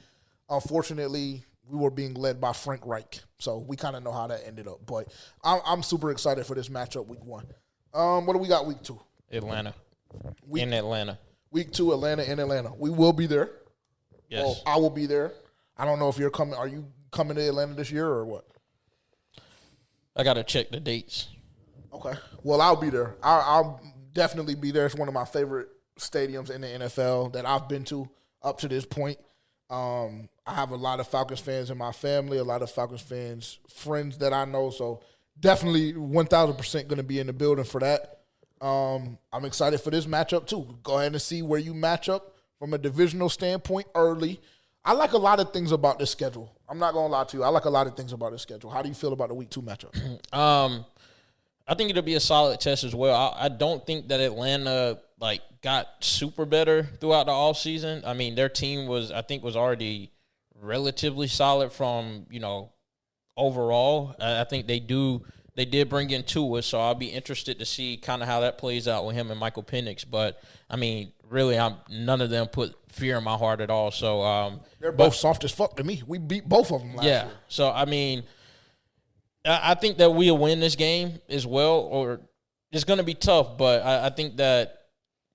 Speaker 2: Unfortunately, we were being led by Frank Reich, so we kind of know how that ended up. But I'm super excited for this matchup week 1. What do we got week 2?
Speaker 3: Atlanta. In Atlanta.
Speaker 2: Week 2, Atlanta in Atlanta. We will be there.
Speaker 3: Yes.
Speaker 2: Well, I will be there. I don't know if you're coming. Are you coming to Atlanta this year or what?
Speaker 3: I got to check the dates.
Speaker 2: Okay. Well, I'll be there. I'll definitely be there. It's one of my favorite stadiums in the NFL that I've been to up to this point. I have a lot of Falcons fans in my family, a lot of Falcons fans, friends that I know. So definitely 1,000% going to be in the building for that. I'm excited for this matchup too. Go ahead and see where you match up from a divisional standpoint early. I like a lot of things about this schedule. I'm not going to lie to you. I like a lot of things about this schedule. How do you feel about the week 2 matchup?
Speaker 3: I think it'll be a solid test as well. I don't think that Atlanta got super better throughout the offseason. I mean, their team was already relatively solid from, overall. I think they did bring in Tua, so I'll be interested to see kind of how that plays out with him and Michael Penix. But I mean, really, none of them put fear in my heart at all. So
Speaker 2: they're both soft as fuck to me. We beat both of them last year.
Speaker 3: So I mean, I think that we'll win this game as well, or it's going to be tough, but I think that,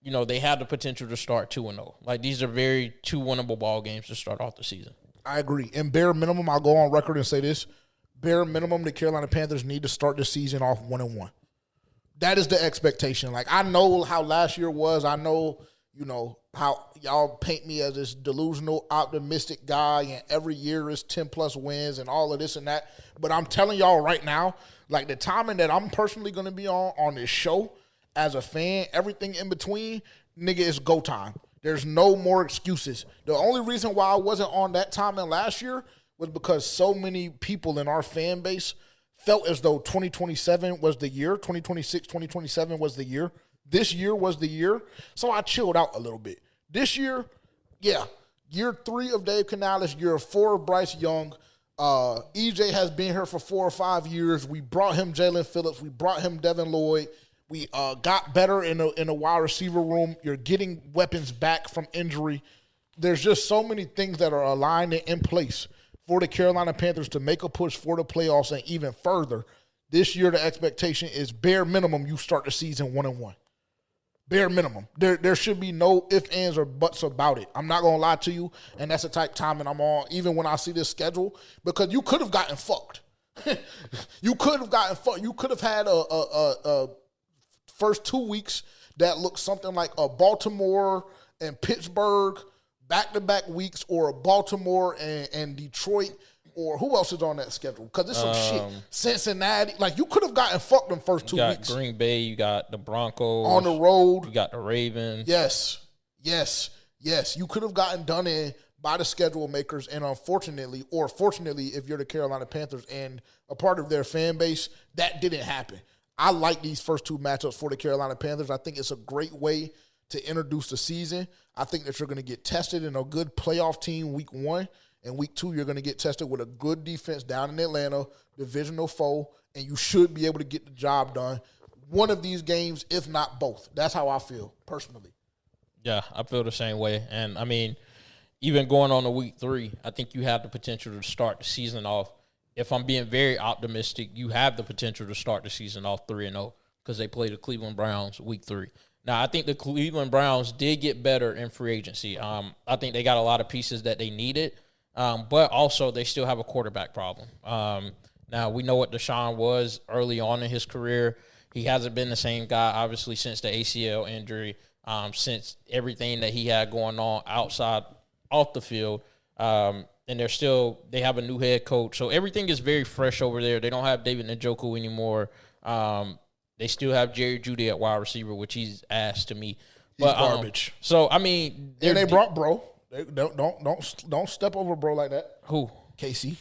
Speaker 3: they have the potential to start 2-0. Like, these are very 2 winnable ball games to start off the season.
Speaker 2: I agree. And bare minimum, I'll go on record and say this, bare minimum, the Carolina Panthers need to start the season off 1-1. That is the expectation. Like, I know how last year was. I know, how y'all paint me as this delusional, optimistic guy, and every year is 10-plus wins and all of this and that. But I'm telling y'all right now, like, the timing that I'm personally going to be on this show as a fan, everything in between, nigga, it's go time. There's no more excuses. The only reason why I wasn't on that timing last year was because so many people in our fan base felt as though 2027 was the year, 2026, 2027 was the year. This year was the year, so I chilled out a little bit. This year, yeah, year 3 of Dave Canales, year 4 of Bryce Young. EJ has been here for 4 or 5 years. We brought him Jalen Phillips. We brought him Devin Lloyd. We got better in a wide receiver room. You're getting weapons back from injury. There's just so many things that are aligned and in place for the Carolina Panthers to make a push for the playoffs and even further. This year, the expectation is bare minimum you start the season 1-1. Bare minimum. There should be no ifs, ands, or buts about it. I'm not going to lie to you, and that's the type of timing I'm on, even when I see this schedule, because you could have gotten fucked. You could have gotten fucked. You could have had a first 2 weeks that looked something like a Baltimore and Pittsburgh back-to-back weeks, or a Baltimore and Detroit, or who else is on that schedule? Because it's some shit. Cincinnati. Like, you could have gotten fucked them first 2 weeks.
Speaker 3: You got Green Bay. You got the Broncos.
Speaker 2: On the road.
Speaker 3: You got the Ravens.
Speaker 2: Yes. You could have gotten done in by the schedule makers, and unfortunately, or fortunately, if you're the Carolina Panthers and a part of their fan base, that didn't happen. I like these first 2 matchups for the Carolina Panthers. I think it's a great way to introduce the season. I think that you're going to get tested in a good playoff team week 1. And week 2, you're going to get tested with a good defense down in Atlanta, divisional foe, and you should be able to get the job done. one of these games, if not both. That's how I feel personally.
Speaker 3: Yeah, I feel the same way. And, I mean, even going on to week 3, I think you have the potential to start the season off. If I'm being very optimistic, you have the potential to start the season off 3-0 because they play the Cleveland Browns week 3. Now, I think the Cleveland Browns did get better in free agency. I think they got a lot of pieces that they needed, but also they still have a quarterback problem. Now, we know what Deshaun was early on in his career. He hasn't been the same guy, obviously, since the ACL injury, since everything that he had going on off the field. And they have a new head coach. So everything is very fresh over there. They don't have David Njoku anymore. They still have Jerry Jeudy at wide receiver, which he's ass to me.
Speaker 2: He's garbage.
Speaker 3: So, I mean.
Speaker 2: And they brought Bro. Don't step over Bro like that.
Speaker 3: Who?
Speaker 2: KC.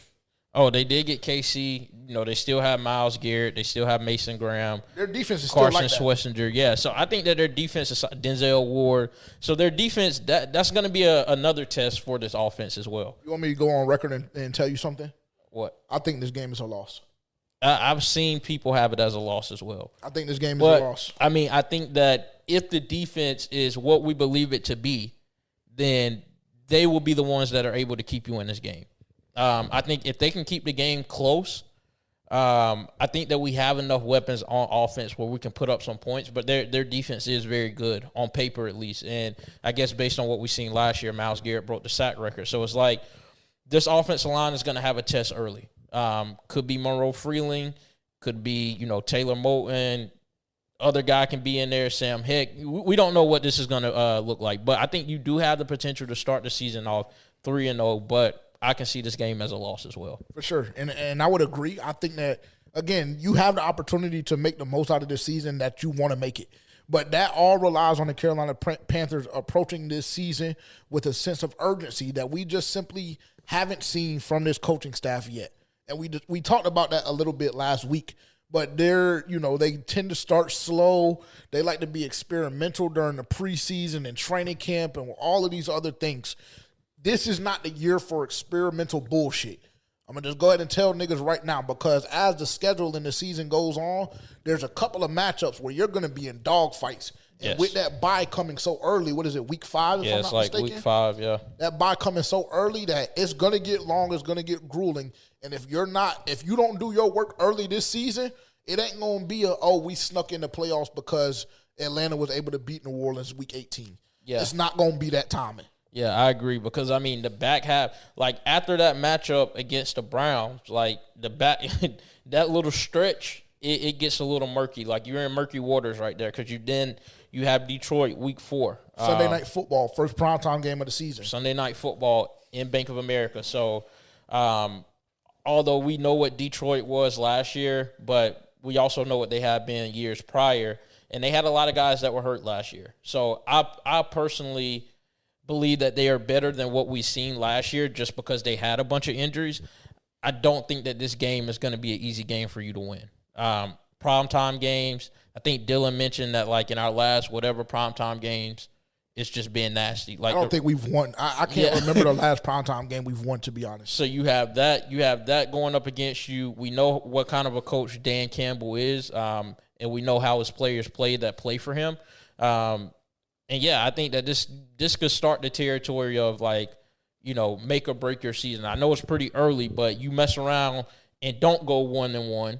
Speaker 3: Oh, they did get KC. You know, they still have Myles Garrett. They still have Mason Graham.
Speaker 2: Their defense is still like that.
Speaker 3: Carson Schwarzenegger. Yeah, so I think that their defense is Denzel Ward. So their defense, that's going to be another test for this offense as well.
Speaker 2: You want me to go on record and tell you something?
Speaker 3: What?
Speaker 2: I think this game is a loss.
Speaker 3: I've seen people have it as a loss as well.
Speaker 2: I think this game is a loss.
Speaker 3: I mean, I think that if the defense is what we believe it to be, then they will be the ones that are able to keep you in this game. I think if they can keep the game close, I think that we have enough weapons on offense where we can put up some points, but their defense is very good, on paper at least. And I guess based on what we've seen last year, Myles Garrett broke the sack record. So it's like this offensive line is going to have a test early. Could be Monroe Freeling, could be, Taylor Moton. Other guy can be in there, Sam Heck. We don't know what this is going to look like, but I think you do have the potential to start the season off 3-0, but I can see this game as a loss as well.
Speaker 2: For sure. And I would agree. I think that, again, you have the opportunity to make the most out of this season that you want to make it. But that all relies on the Carolina Panthers approaching this season with a sense of urgency that we just simply haven't seen from this coaching staff yet. And we talked about that a little bit last week. But they tend to start slow. They like to be experimental during the preseason and training camp and all of these other things. This is not the year for experimental bullshit. I'm going to just go ahead and tell niggas right now, because as the schedule in the season goes on, there's a couple of matchups where you're going to be in dogfights. And
Speaker 3: Yes.
Speaker 2: with that bye coming so early, what is it, week 5?
Speaker 3: Yeah, it's like week 5, yeah.
Speaker 2: That bye coming so early that it's going to get long, it's going to get grueling. And if you don't do your work early this season, it ain't going to be we snuck in the playoffs because Atlanta was able to beat New Orleans week 18.
Speaker 3: Yeah.
Speaker 2: It's not going to be that timing.
Speaker 3: Yeah, I agree, because, I mean, the back half, like, after that matchup against the Browns, like, the back, that little stretch, it gets a little murky. Like, you're in murky waters right there, because you have Detroit week 4.
Speaker 2: Sunday Night Football, first primetime game of the season.
Speaker 3: Sunday Night Football in Bank of America. So, although we know what Detroit was last year, but we also know what they have been years prior, and they had a lot of guys that were hurt last year. So, I personally believe that they are better than what we've seen last year just because they had a bunch of injuries. I don't think that this game is going to be an easy game for you to win. Primetime games, I think Dylan mentioned that, like, in our last whatever primetime games, it's just been nasty. Like,
Speaker 2: I don't think we've won. I can't remember the last primetime game we've won, to be honest.
Speaker 3: So you have that going up against you. We know what kind of a coach Dan Campbell is, and we know how his players play for him. And yeah, I think that this could start the territory of, like, make or break your season. I know it's pretty early, but you mess around and don't go 1-1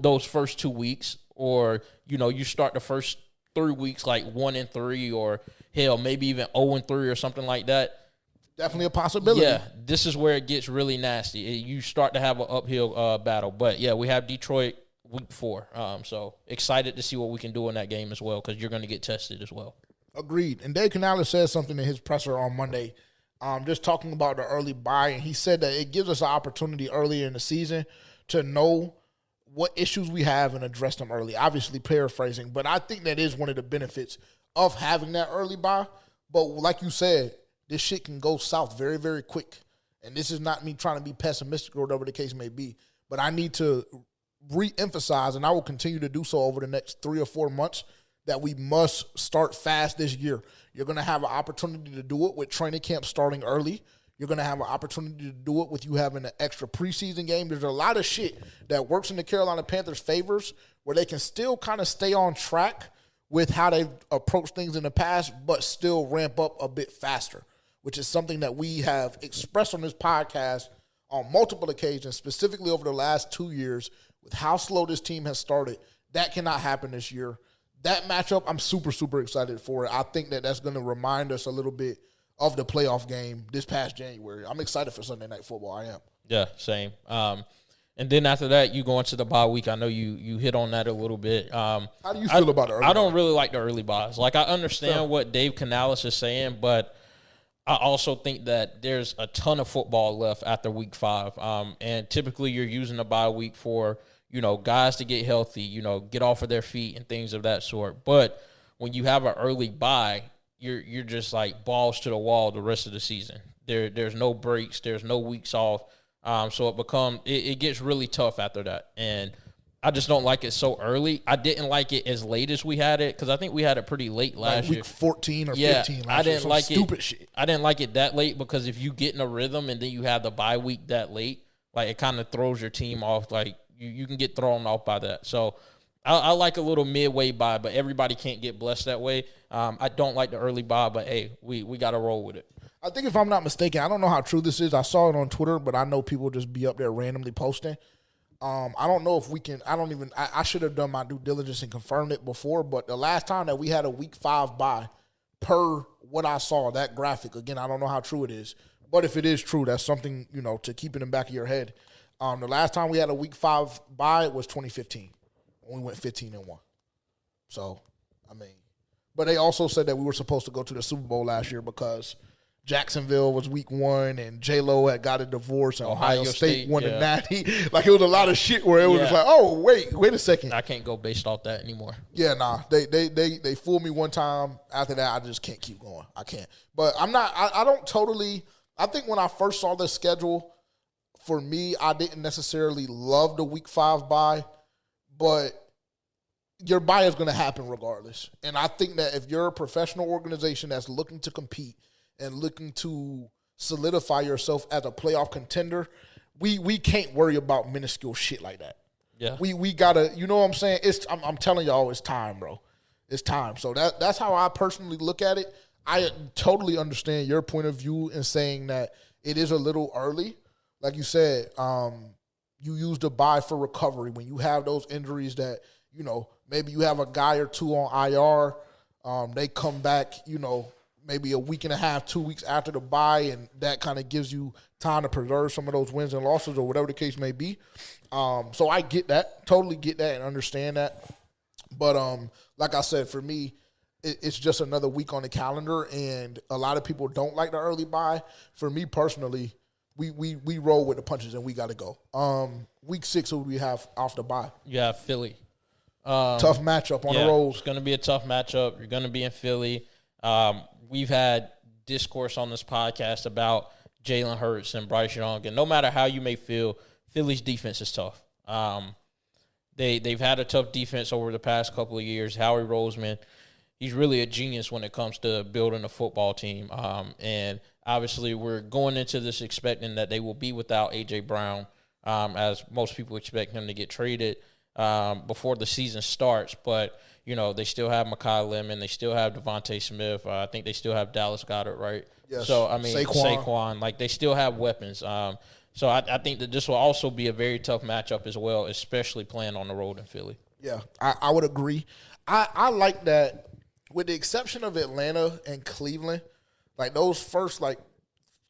Speaker 3: those first 2 weeks, or you start the first 3 weeks like 1-3, or hell, maybe even 0-3 or something like that.
Speaker 2: Definitely a possibility.
Speaker 3: Yeah, this is where it gets really nasty. You start to have an uphill battle. But yeah, we have Detroit week 4. So excited to see what we can do in that game as well, because you're going to get tested as well.
Speaker 2: Agreed. And Dave Canales said something in his presser on Monday, just talking about the early bye, and he said that it gives us an opportunity earlier in the season to know what issues we have and address them early. Obviously paraphrasing, but I think that is one of the benefits of having that early bye. But like you said, this shit can go south very, very quick. And this is not me trying to be pessimistic or whatever the case may be, but I need to re-emphasize, and I will continue to do so over the next 3 or 4 months, that we must start fast this year. You're going to have an opportunity to do it with training camp starting early. You're going to have an opportunity to do it with you having an extra preseason game. There's a lot of shit that works in the Carolina Panthers' favors where they can still kind of stay on track with how they've approached things in the past, but still ramp up a bit faster, which is something that we have expressed on this podcast on multiple occasions, specifically over the last 2 years, with how slow this team has started. That cannot happen this year. That matchup, I'm super, super excited for it. I think that that's going to remind us a little bit of the playoff game this past January. I'm excited for Sunday Night Football. I am.
Speaker 3: Yeah, same. And then after that, you go into the bye week. I know you hit on that a little bit.
Speaker 2: How do you feel about the early
Speaker 3: I don't really like the early buys. Like, I understand what Dave Canales is saying, but I also think that there's a ton of football left after week 5. And typically you're using the bye week for, guys to get healthy, get off of their feet and things of that sort. But when you have an early bye, you're just like balls to the wall the rest of the season. There's no breaks, there's no weeks off. So it gets really tough after that. And I just don't like it so early. I didn't like it as late as we had it because I think we had it pretty late last year.
Speaker 2: Week 14 or 15 last
Speaker 3: I didn't
Speaker 2: year.
Speaker 3: like
Speaker 2: Stupid shit.
Speaker 3: I didn't like it that late because if you get in a rhythm and then you have the bye week that late, like it kind of throws your team off. Like you can get thrown off by that. So I like a little midway bye, but everybody can't get blessed that way. I don't like the early bye, but hey, we got to roll with it.
Speaker 2: I think if I'm not mistaken, I don't know how true this is. I saw it on Twitter, but I know people just be up there randomly posting. I don't know if we can. I should have done my due diligence and confirmed it before, but the last time that we had a week 5 bye, per what I saw, that graphic, again, I don't know how true it is, but if it is true, that's something, to keep in the back of your head. The last time we had a week 5 bye was 2015 when we went 15-1. So, but they also said that we were supposed to go to the Super Bowl last year because Jacksonville was week 1 and J-Lo had got a divorce and Ohio State won the Natty. Like, it was a lot of shit where it was just like, oh, wait a second.
Speaker 3: I can't go based off that anymore.
Speaker 2: Yeah, nah. They fooled me one time. After that, I just can't keep going. I can't. But I don't totally – I think when I first saw the schedule, for me, I didn't necessarily love the week 5 bye, but your bye is going to happen regardless. And I think that if you're a professional organization that's looking to compete and looking to solidify yourself as a playoff contender, we can't worry about minuscule shit like that.
Speaker 3: Yeah.
Speaker 2: We gotta, you know what I'm saying? I'm telling y'all, it's time, bro. It's time. So that's how I personally look at it. I totally understand your point of view in saying that it is a little early. Like you said, you use the bye for recovery when you have those injuries that, maybe you have a guy or two on IR. They come back, maybe a week and a half, 2 weeks after the bye, and that kind of gives you time to preserve some of those wins and losses or whatever the case may be. So I get that, totally get that and understand that. But like I said, for me, it's just another week on the calendar, and a lot of people don't like the early bye. For me personally, we roll with the punches and we got to go. Week 6, who do we have off the bye?
Speaker 3: You have Philly.
Speaker 2: Tough matchup on the road.
Speaker 3: It's going to be a tough matchup. You're going to be in Philly. We've had discourse on this podcast about Jalen Hurts and Bryce Young, and no matter how you may feel, Philly's defense is tough. They've had a tough defense over the past couple of years. Howie Roseman, he's really a genius when it comes to building a football team. And obviously we're going into this expecting that they will be without A.J. Brown, as most people expect him to get traded before the season starts. But, they still have Mekhi Lemon. They still have Devontae Smith. I think they still have Dallas Goedert, right?
Speaker 2: Yes.
Speaker 3: So,
Speaker 2: Saquon.
Speaker 3: Like, they still have weapons. So I think that this will also be a very tough matchup as well, especially playing on the road in Philly.
Speaker 2: Yeah, I would agree. I like that, with the exception of Atlanta and Cleveland, like those first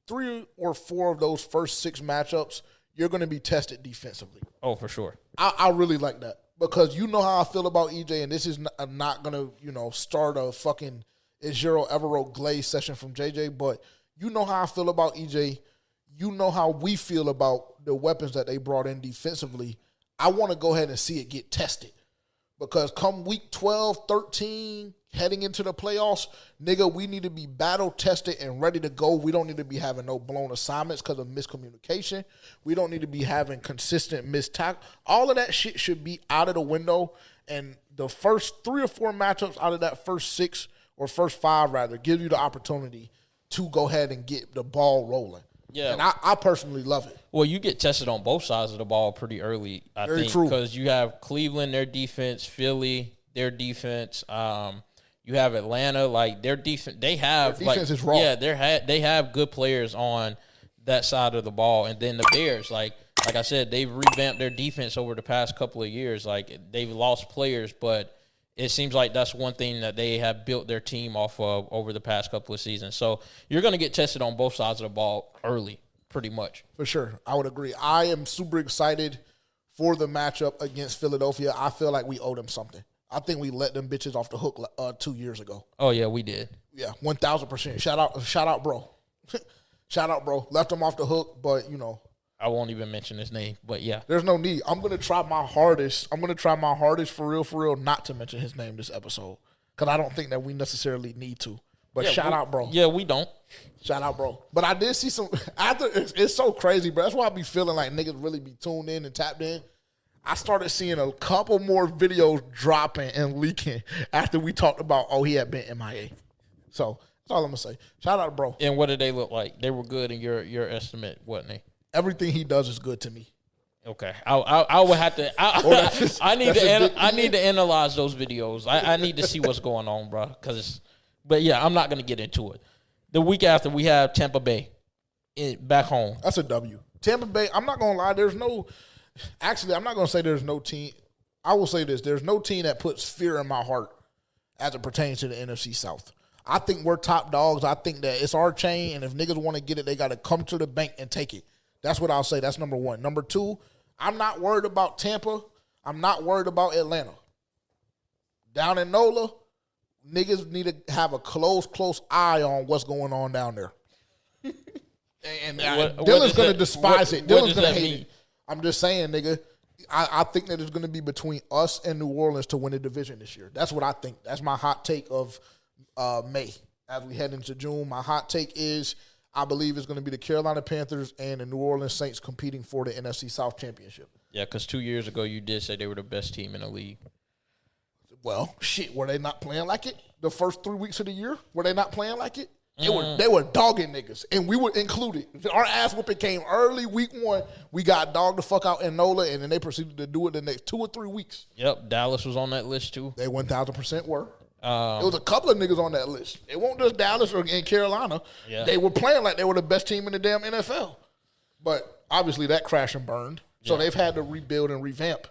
Speaker 2: 3 or 4 of those first 6 matchups, you're going to be tested defensively.
Speaker 3: Oh, for sure.
Speaker 2: I really like that because you know how I feel about EJ, and this is not going to, start a fucking Ejiro Evero Glaze session from JJ, but you know how I feel about EJ. You know how we feel about the weapons that they brought in defensively. I want to go ahead and see it get tested because come week 12, 13, heading into the playoffs, nigga, we need to be battle-tested and ready to go. We don't need to be having no blown assignments because of miscommunication. We don't need to be having consistent missed tackle. All of that shit should be out of the window, and the first 3 or 4 matchups out of that first 6 or first 5, rather, give you the opportunity to go ahead and get the ball rolling.
Speaker 3: Yeah.
Speaker 2: And I personally love it.
Speaker 3: Well, you get tested on both sides of the ball pretty early, I
Speaker 2: Very
Speaker 3: think.
Speaker 2: true.
Speaker 3: Because you have Cleveland, their defense, Philly, their defense. You have Atlanta, like their defense. They have
Speaker 2: Their defense is raw.
Speaker 3: Yeah, they have good players on that side of the ball, and then the Bears, like I said, they've revamped their defense over the past couple of years. Like they've lost players, but it seems like that's one thing that they have built their team off of over the past couple of seasons. So you're going to get tested on both sides of the ball early, pretty much.
Speaker 2: For sure. I would agree. I am super excited for the matchup against Philadelphia. I feel like we owe them something. I think we let them bitches off the hook 2 years ago.
Speaker 3: Oh, yeah, we did.
Speaker 2: Yeah, 1,000%. Shout out, bro. Shout out, bro. Left him off the hook, but, you know.
Speaker 3: I won't even mention his name, but yeah.
Speaker 2: There's no need. I'm going to try my hardest. For real, not to mention his name this episode. Because I don't think that we necessarily need to. But shout out, bro.
Speaker 3: Yeah, we don't.
Speaker 2: Shout out, bro. But I did see some – after it's so crazy, bro. That's why I be feeling like niggas really be tuned in and tapped in. I started seeing a couple more videos dropping and leaking after we talked about, he had been MIA. So that's all I'm going to say. Shout out, bro.
Speaker 3: And what did they look like? They were good in your estimate, wasn't they?
Speaker 2: Everything he does is good to me.
Speaker 3: Okay, I would have to. I need to analyze those videos. I need to see what's going on, bro. But yeah, I'm not gonna get into it. The week after we have Tampa Bay, back home.
Speaker 2: That's a W. Tampa Bay. I'm not gonna lie. I'm not gonna say there's no team. I will say this: there's no team that puts fear in my heart as it pertains to the NFC South. I think we're top dogs. I think that it's our chain, and if niggas want to get it, they got to come to the bank and take it. That's what I'll say. That's number one. Number two, I'm not worried about Tampa. I'm not worried about Atlanta. Down in NOLA, niggas need to have a close eye on what's going on down there. And Dylan's going to despise it. Dylan's going to hate it. I'm just saying, nigga, I think that it's going to be between us and New Orleans to win the division this year. That's what I think. That's my hot take of May. As we head into June, my hot take is I believe it's going to be the Carolina Panthers and the New Orleans Saints competing for the NFC South Championship.
Speaker 3: Yeah, because 2 years ago you did say they were the best team in the league.
Speaker 2: Well, shit, were they not playing like it? The first 3 weeks of the year, were they not playing like it? They were dogging niggas, and we were included. Our ass whooping came early week 1. We got dogged the fuck out in NOLA, and then they proceeded to do it the next 2 or 3 weeks.
Speaker 3: Yep, Dallas was on that list too.
Speaker 2: They 1,000% were. There was a couple of niggas on that list. It wasn't just Dallas or in Carolina. Yeah. They were playing like they were the best team in the damn NFL. But obviously that crashed and burned. So they've had to rebuild and revamp.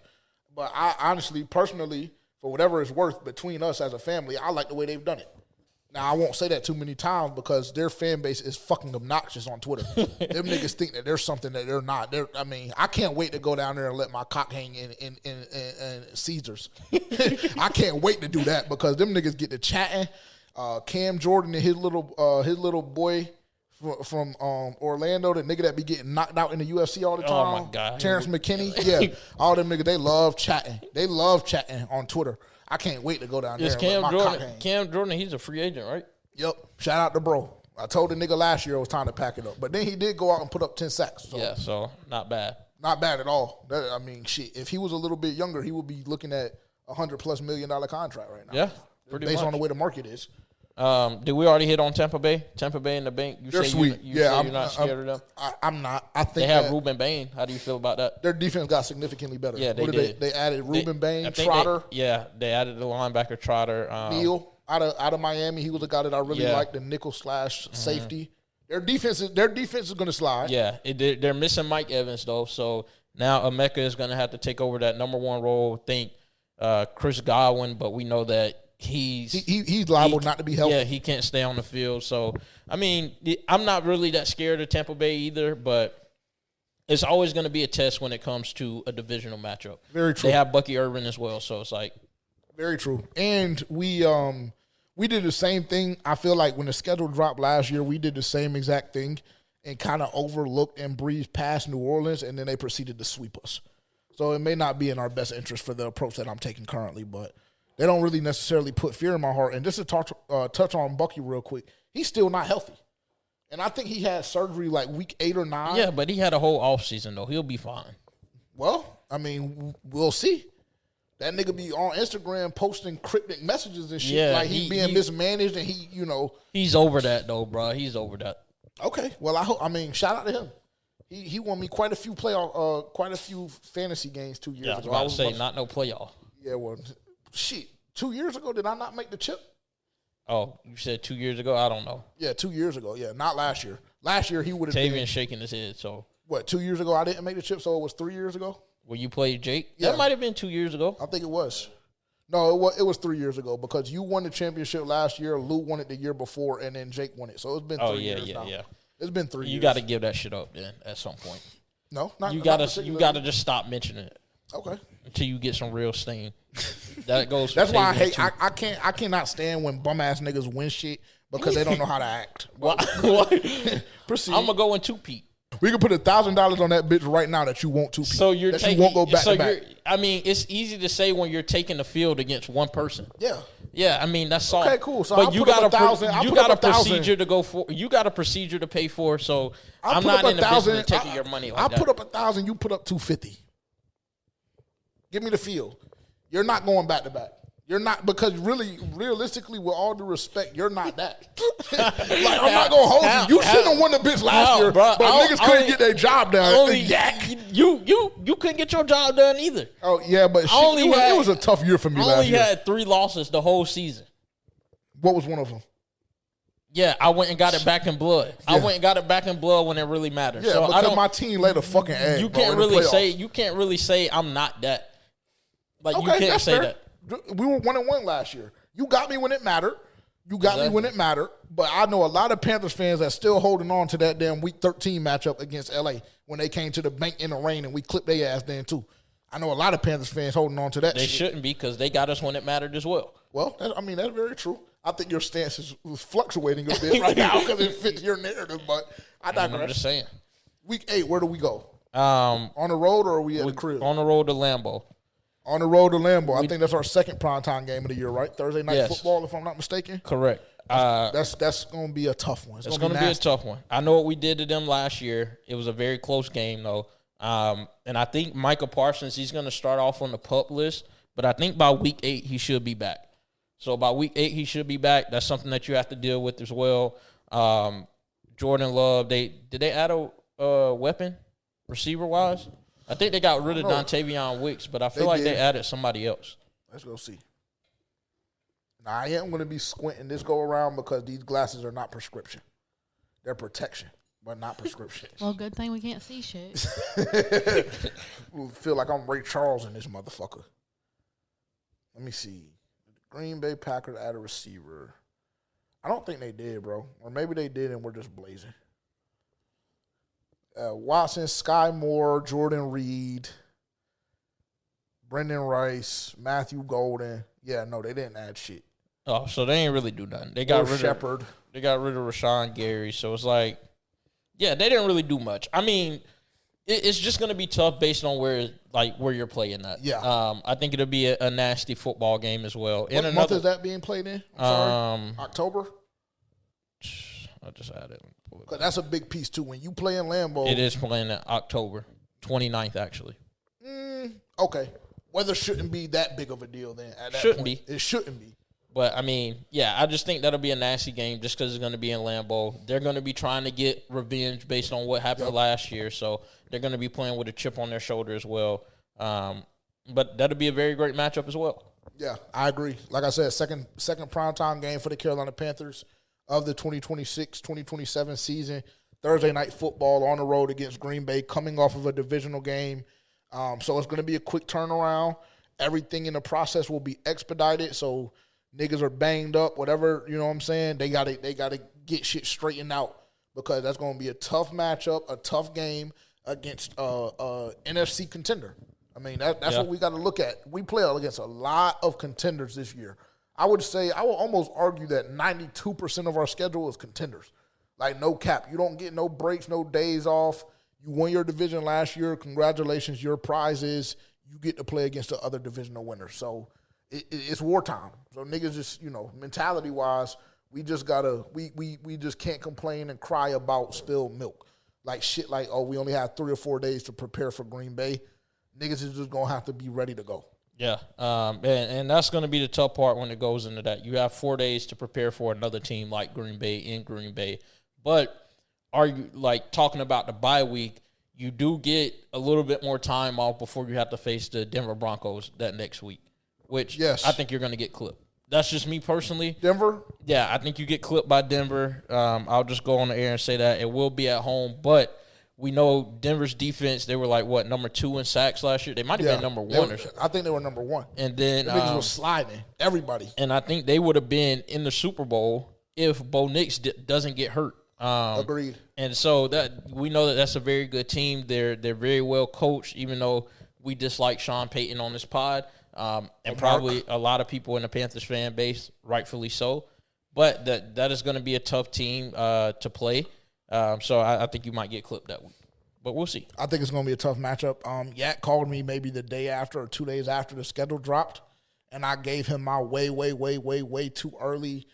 Speaker 2: But I honestly, personally, for whatever it's worth, between us as a family, I like the way they've done it. Now, I won't say that too many times because their fan base is fucking obnoxious on Twitter. Them niggas think that there's something that they're not. I can't wait to go down there and let my cock hang in Caesars. I can't wait to do that because them niggas get to chatting. Cam Jordan and his little boy from Orlando, the nigga that be getting knocked out in the UFC all the time.
Speaker 3: Oh, my God.
Speaker 2: Terrence McKinney. Yeah, all them niggas, they love chatting. They love chatting on Twitter. I can't wait to go down there.
Speaker 3: Cam Jordan, he's a free agent, right?
Speaker 2: Yep. Shout out to bro. I told the nigga last year it was time to pack it up. But then he did go out and put up 10 sacks. So.
Speaker 3: Yeah, so not bad.
Speaker 2: Not bad at all. Shit. If he was a little bit younger, he would be looking at $100+ million contract right now.
Speaker 3: Yeah, pretty
Speaker 2: based
Speaker 3: much.
Speaker 2: on the way the market is.
Speaker 3: Did we already hit on Tampa Bay? Tampa Bay in the bank.
Speaker 2: They're sweet.
Speaker 3: You're not scared of them.
Speaker 2: I'm not. I think
Speaker 3: they have Ruben Bain. How do you feel about that?
Speaker 2: Their defense got significantly better.
Speaker 3: Yeah, they did.
Speaker 2: They added Ruben Bain, Trotter.
Speaker 3: They added the linebacker Trotter.
Speaker 2: Neal out of Miami. He was a guy that I really liked, the nickel / safety. Their defense is going to slide.
Speaker 3: Yeah, they're missing Mike Evans though, so now Emeka is going to have to take over that number 1 role. Think Chris Godwin, but we know that. He's
Speaker 2: liable not to be healthy.
Speaker 3: Yeah, he can't stay on the field. So, I mean, I'm not really that scared of Tampa Bay either, but it's always going to be a test when it comes to a divisional matchup.
Speaker 2: Very true.
Speaker 3: They have Bucky Irvin as well, so it's like.
Speaker 2: Very true. And we did the same thing. I feel like when the schedule dropped last year, we did the same exact thing and kind of overlooked and breezed past New Orleans, and then they proceeded to sweep us. So it may not be in our best interest for the approach that I'm taking currently, but they don't really necessarily put fear in my heart. And just to touch on Bucky real quick, he's still not healthy. And I think he had surgery like week 8 or 9.
Speaker 3: Yeah, but he had a whole offseason, though. He'll be fine.
Speaker 2: Well, I mean, we'll see. That nigga be on Instagram posting cryptic messages and shit.
Speaker 3: Yeah,
Speaker 2: like he being mismanaged and he.
Speaker 3: He's over that, though, bro. He's over that.
Speaker 2: Okay. Well, I mean, shout out to him. He won me quite a few fantasy games 2 years
Speaker 3: Yeah, I was
Speaker 2: ago.
Speaker 3: about to say, not no playoff.
Speaker 2: Yeah, well, shit. 2 years ago, did I not make the chip?
Speaker 3: Oh, you said 2 years ago? I don't know.
Speaker 2: Yeah, 2 years ago. Yeah, not last year. Last year, he would have been.
Speaker 3: Tavian's shaking his head, so.
Speaker 2: What, 2 years ago I didn't make the chip, so it was 3 years ago?
Speaker 3: When you played Jake?
Speaker 2: Yeah.
Speaker 3: That might have been 2 years ago.
Speaker 2: I think it was. No, it was 3 years ago because you won the championship last year, Lou won it the year before, and then Jake won it. So it's been 3 years now.
Speaker 3: Yeah.
Speaker 2: It's been 3 years.
Speaker 3: You got to give that shit up then at some point.
Speaker 2: No, not
Speaker 3: You
Speaker 2: not
Speaker 3: got to just stop mentioning it.
Speaker 2: Okay.
Speaker 3: Until you get some real steam. That goes.
Speaker 2: That's why I
Speaker 3: Tavian
Speaker 2: hate.
Speaker 3: too.
Speaker 2: I cannot stand when bum ass niggas win shit because they don't know how to act.
Speaker 3: What?
Speaker 2: Proceed.
Speaker 3: I'm gonna go in two-peat.
Speaker 2: We can put $1,000 on that bitch right now that you want to.
Speaker 3: So you're
Speaker 2: that
Speaker 3: taking.
Speaker 2: you won't go back
Speaker 3: so
Speaker 2: to back.
Speaker 3: I mean, it's easy to say when you're taking the field against one person.
Speaker 2: Yeah.
Speaker 3: Yeah, I mean that's all.
Speaker 2: Okay, cool. So
Speaker 3: but
Speaker 2: I'll
Speaker 3: you
Speaker 2: put up
Speaker 3: got
Speaker 2: $1,000.
Speaker 3: you got a procedure to go for. You got a procedure to pay for. So I'm not in the business of taking your money like that.
Speaker 2: I put up 1,000. You put up 250. Give me the field. You're not going back to back. You're not, because really, realistically, with all due respect, you're not that. Like, I'm not gonna hold you. You shouldn't have won the bitch last year,
Speaker 3: bro,
Speaker 2: but niggas couldn't get their job done.
Speaker 3: You couldn't get your job done either.
Speaker 2: Oh yeah, but shit, it was a tough year for me
Speaker 3: I
Speaker 2: last
Speaker 3: only
Speaker 2: year.
Speaker 3: had 3 losses the whole season.
Speaker 2: What was one of them?
Speaker 3: Yeah, I went and got it back in blood. I
Speaker 2: Yeah.
Speaker 3: went and got it back in blood when it really mattered.
Speaker 2: Yeah,
Speaker 3: so I
Speaker 2: because
Speaker 3: don't.
Speaker 2: my team laid a fucking egg.
Speaker 3: You
Speaker 2: bro,
Speaker 3: can't
Speaker 2: in the
Speaker 3: really
Speaker 2: playoffs.
Speaker 3: say. You can't really say I'm not that. Like
Speaker 2: Okay,
Speaker 3: you can't
Speaker 2: that's
Speaker 3: say
Speaker 2: fair.
Speaker 3: that.
Speaker 2: We were 1-1 last year. You got me when it mattered. You got me when it mattered. But I know a lot of Panthers fans that still holding on to that damn Week 13 matchup against LA when they came to the bank in the rain and we clipped their ass then too. I know a lot of Panthers fans holding on to that.
Speaker 3: They
Speaker 2: shit.
Speaker 3: shouldn't be because they got us when it mattered as well.
Speaker 2: Well, that's very true. I think your stance is fluctuating a bit right now because it fits your narrative. But I
Speaker 3: I'm
Speaker 2: digress.
Speaker 3: just saying.
Speaker 2: Week 8, where do we go?
Speaker 3: On
Speaker 2: On the road or are we at the crib?
Speaker 3: the road to Lambeau.
Speaker 2: On the road to Lambeau. I think that's our second primetime game of the year, right? Thursday night
Speaker 3: Yes.
Speaker 2: football, if I'm not mistaken.
Speaker 3: Correct.
Speaker 2: That's going to be a tough one.
Speaker 3: It's going to be a tough one. I know what we did to them last year. It was a very close game, though. And I think Micah Parsons, he's going to start off on the PUP list, but I think by week 8 he should be back. So by week 8 he should be back. That's something that you have to deal with as well. Jordan Love, did they add a weapon receiver wise? I think they got rid of Dontavion Wicks, but I feel like they added somebody else.
Speaker 2: Let's go see. Now, I am going to be squinting this go around because these glasses are not prescription. They're protection, but not prescription.
Speaker 5: Well, good thing we can't see shit.
Speaker 2: Feel like I'm Ray Charles in this motherfucker. Let me see. Green Bay Packers add a receiver. I don't think they did, bro. Or maybe they did and we're just blazing. Watson, Sky Moore, Jordan Reed, Brendan Rice, Matthew Golden. Yeah, no, they didn't add shit.
Speaker 3: Oh, so they ain't really do nothing. They got rid
Speaker 2: Shepard.
Speaker 3: They got rid of Rashawn Gary, so it's like, yeah, they didn't really do much. I mean, it's just going to be tough based on where you're playing at.
Speaker 2: Yeah.
Speaker 3: I think it'll be a nasty football game as well.
Speaker 2: What month is that being played in? I'm sorry. October?
Speaker 3: I just added.
Speaker 2: Because that's a big piece, too. When you play in Lambeau.
Speaker 3: It is playing in October 29th, actually.
Speaker 2: Okay. Weather shouldn't be that big of a deal then. At that
Speaker 3: Shouldn't
Speaker 2: point.
Speaker 3: be.
Speaker 2: It shouldn't be.
Speaker 3: But, I mean, yeah, I just think that'll be a nasty game just because it's going to be in Lambeau. They're going to be trying to get revenge based on what happened last year, so they're going to be playing with a chip on their shoulder as well. But that'll be a very great matchup as well.
Speaker 2: Yeah, I agree. Like I said, second primetime game for the Carolina Panthers of the 2026-2027 season. Thursday night football on the road against Green Bay, coming off of a divisional game. So it's going to be a quick turnaround. Everything in the process will be expedited, so niggas are banged up, whatever, you know what I'm saying? They gotta get shit straightened out because that's going to be a tough matchup, a tough game against NFC contender. I mean, that's what we got to look at. We play against a lot of contenders this year. I would almost argue that 92% of our schedule is contenders. Like, no cap. You don't get no breaks, no days off. You won your division last year. Congratulations. Your prize is you get to play against the other divisional winners. So it's wartime. So niggas just, mentality-wise, we just gotta we just can't complain and cry about spilled milk. Like shit like, oh, we only have 3 or 4 days to prepare for Green Bay. Niggas is just gonna have to be ready to go.
Speaker 3: Yeah, and that's going to be the tough part when it goes into that. You have 4 days to prepare for another team like Green Bay in Green Bay. But talking about the bye week, you do get a little bit more time off before you have to face the Denver Broncos that next week, which I think you're going to get clipped. That's just me personally.
Speaker 2: Denver?
Speaker 3: Yeah, I think you get clipped by Denver. I'll just go on the air and say that. It will be at home, but we know Denver's defense, they were number 2 in sacks last year. They might have been number 1 or something.
Speaker 2: I think they were number 1.
Speaker 3: And then
Speaker 2: the niggas was sliding. Everybody.
Speaker 3: And I think they would have been in the Super Bowl if Bo Nix doesn't get hurt.
Speaker 2: Agreed.
Speaker 3: And so that we know that that's a very good team. They're very well coached, even though we dislike Sean Payton on this pod. And probably a lot of people in the Panthers fan base, rightfully so. But that is going to be a tough team to play. So I think you might get clipped that week. But we'll see.
Speaker 2: I think it's going to be a tough matchup. Yak called me maybe the day after or 2 days after the schedule dropped, and I gave him my way too early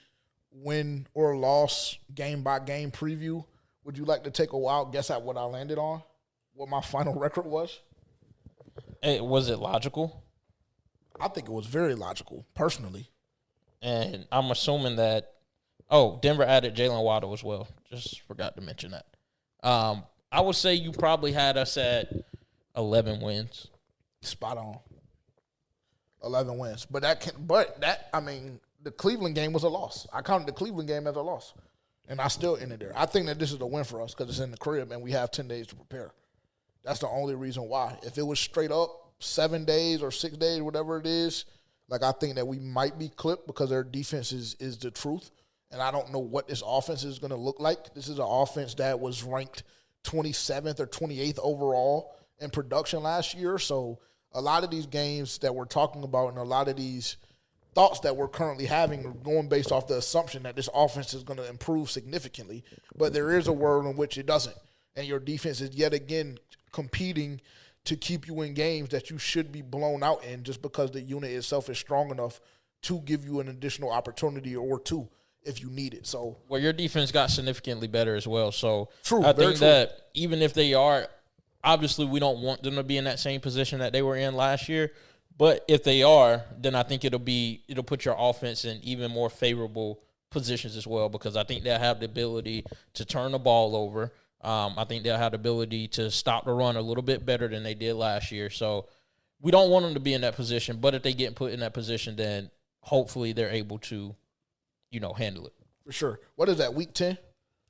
Speaker 2: win or loss game-by-game preview. Would you like to take a wild guess at what I landed on? What my final record was?
Speaker 3: Hey, was it logical?
Speaker 2: I think it was very logical, personally.
Speaker 3: And I'm assuming that Denver added Jalen Waddle as well. Just forgot to mention that. I would say you probably had us at 11 wins.
Speaker 2: Spot on. 11 wins. The Cleveland game was a loss. I counted the Cleveland game as a loss, and I still ended there. I think that this is a win for us because it's in the crib and we have 10 days to prepare. That's the only reason why. If it was straight up 7 days or 6 days, whatever it is, I think that we might be clipped because their defense is the truth, and I don't know what this offense is going to look like. This is an offense that was ranked 27th or 28th overall in production last year, so a lot of these games that we're talking about and a lot of these thoughts that we're currently having are going based off the assumption that this offense is going to improve significantly, but there is a world in which it doesn't, and your defense is yet again competing to keep you in games that you should be blown out in just because the unit itself is strong enough to give you an additional opportunity or two if you need it. So,
Speaker 3: well, your defense got significantly better as well. So
Speaker 2: true,
Speaker 3: I think that even if they are, obviously we don't want them to be in that same position that they were in last year. But if they are, then I think it'll put your offense in even more favorable positions as well, because I think they'll have the ability to turn the ball over. I think they'll have the ability to stop the run a little bit better than they did last year. So we don't want them to be in that position. But if they get put in that position, then hopefully they're able to, handle it.
Speaker 2: For sure. What is that, week 10?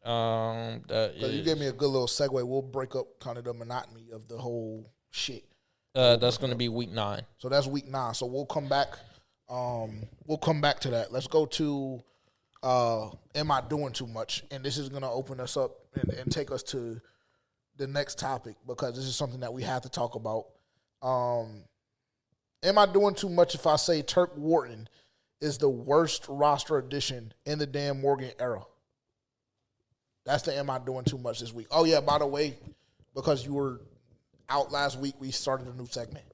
Speaker 3: You
Speaker 2: gave me a good little segue. We'll break up kind of the monotony of the whole shit.
Speaker 3: That's going to be week 9.
Speaker 2: So that's week 9. So we'll come back. We'll come back to that. Let's go to am I doing too much? And this is going to open us up and take us to the next topic because this is something that we have to talk about. Am I doing too much if I say Turq Wharton is the worst roster addition in the Dan Morgan era? That's the am I doing too much this week. Oh, yeah, by the way, because you were out last week, we started a new segment.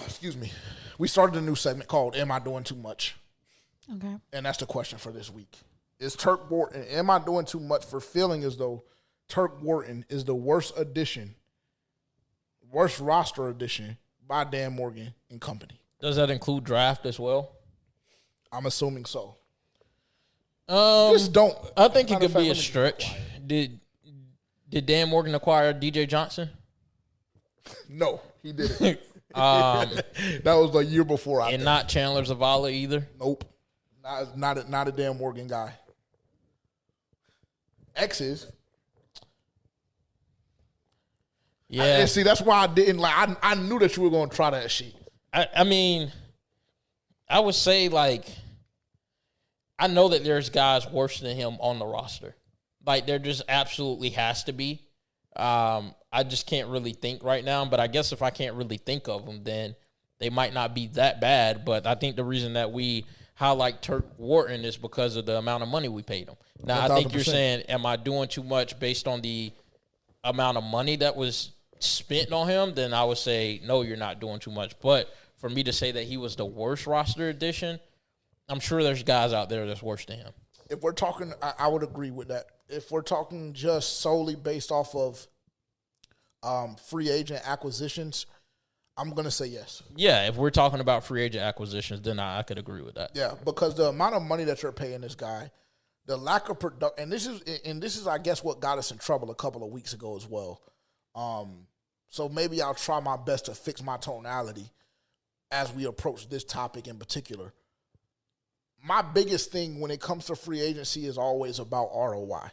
Speaker 2: Excuse me. We started a new segment called Am I Doing Too Much?
Speaker 5: Okay.
Speaker 2: And that's the question for this week. Is Turq Wharton, am I doing too much for feeling as though Turq Wharton is the worst roster addition by Dan Morgan and company?
Speaker 3: Does that include draft as well?
Speaker 2: I'm assuming so.
Speaker 3: Just
Speaker 2: don't.
Speaker 3: I think it could be a stretch. Did Dan Morgan acquire DJ Johnson?
Speaker 2: No, he didn't. That was the year before.
Speaker 3: And not Chandler Zavala either?
Speaker 2: Nope. Not a Dan Morgan guy. X's.
Speaker 3: Yeah.
Speaker 2: See, that's why I didn't like. I knew that you were going to try that shit.
Speaker 3: I mean, I would say, I know that there's guys worse than him on the roster. There just absolutely has to be. I just can't really think right now. But I guess if I can't really think of them, then they might not be that bad. But I think the reason that we highlight Turq Wharton is because of the amount of money we paid him. Now, 1,000%. I think you're saying, am I doing too much based on the amount of money that was spent on him? Then I would say, no, you're not doing too much. But for me to say that he was the worst roster addition, I'm sure there's guys out there that's worse than him.
Speaker 2: If we're talking, I would agree with that. If we're talking just solely based off of free agent acquisitions, I'm going to say yes.
Speaker 3: Yeah, if we're talking about free agent acquisitions, then I could agree with that.
Speaker 2: Yeah, because the amount of money that you're paying this guy the lack of production, and this is I guess what got us in trouble a couple of weeks ago as well. So maybe I'll try my best to fix my tonality as we approach this topic in particular. My biggest thing when it comes to free agency is always about ROI.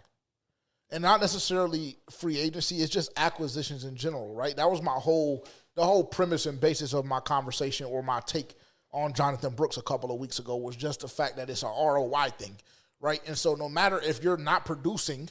Speaker 2: And not necessarily free agency, it's just acquisitions in general, right? That was the whole premise and basis of my conversation or my take on Jonathan Brooks a couple of weeks ago was just the fact that it's an ROI thing, right? And so no matter if you're not producing,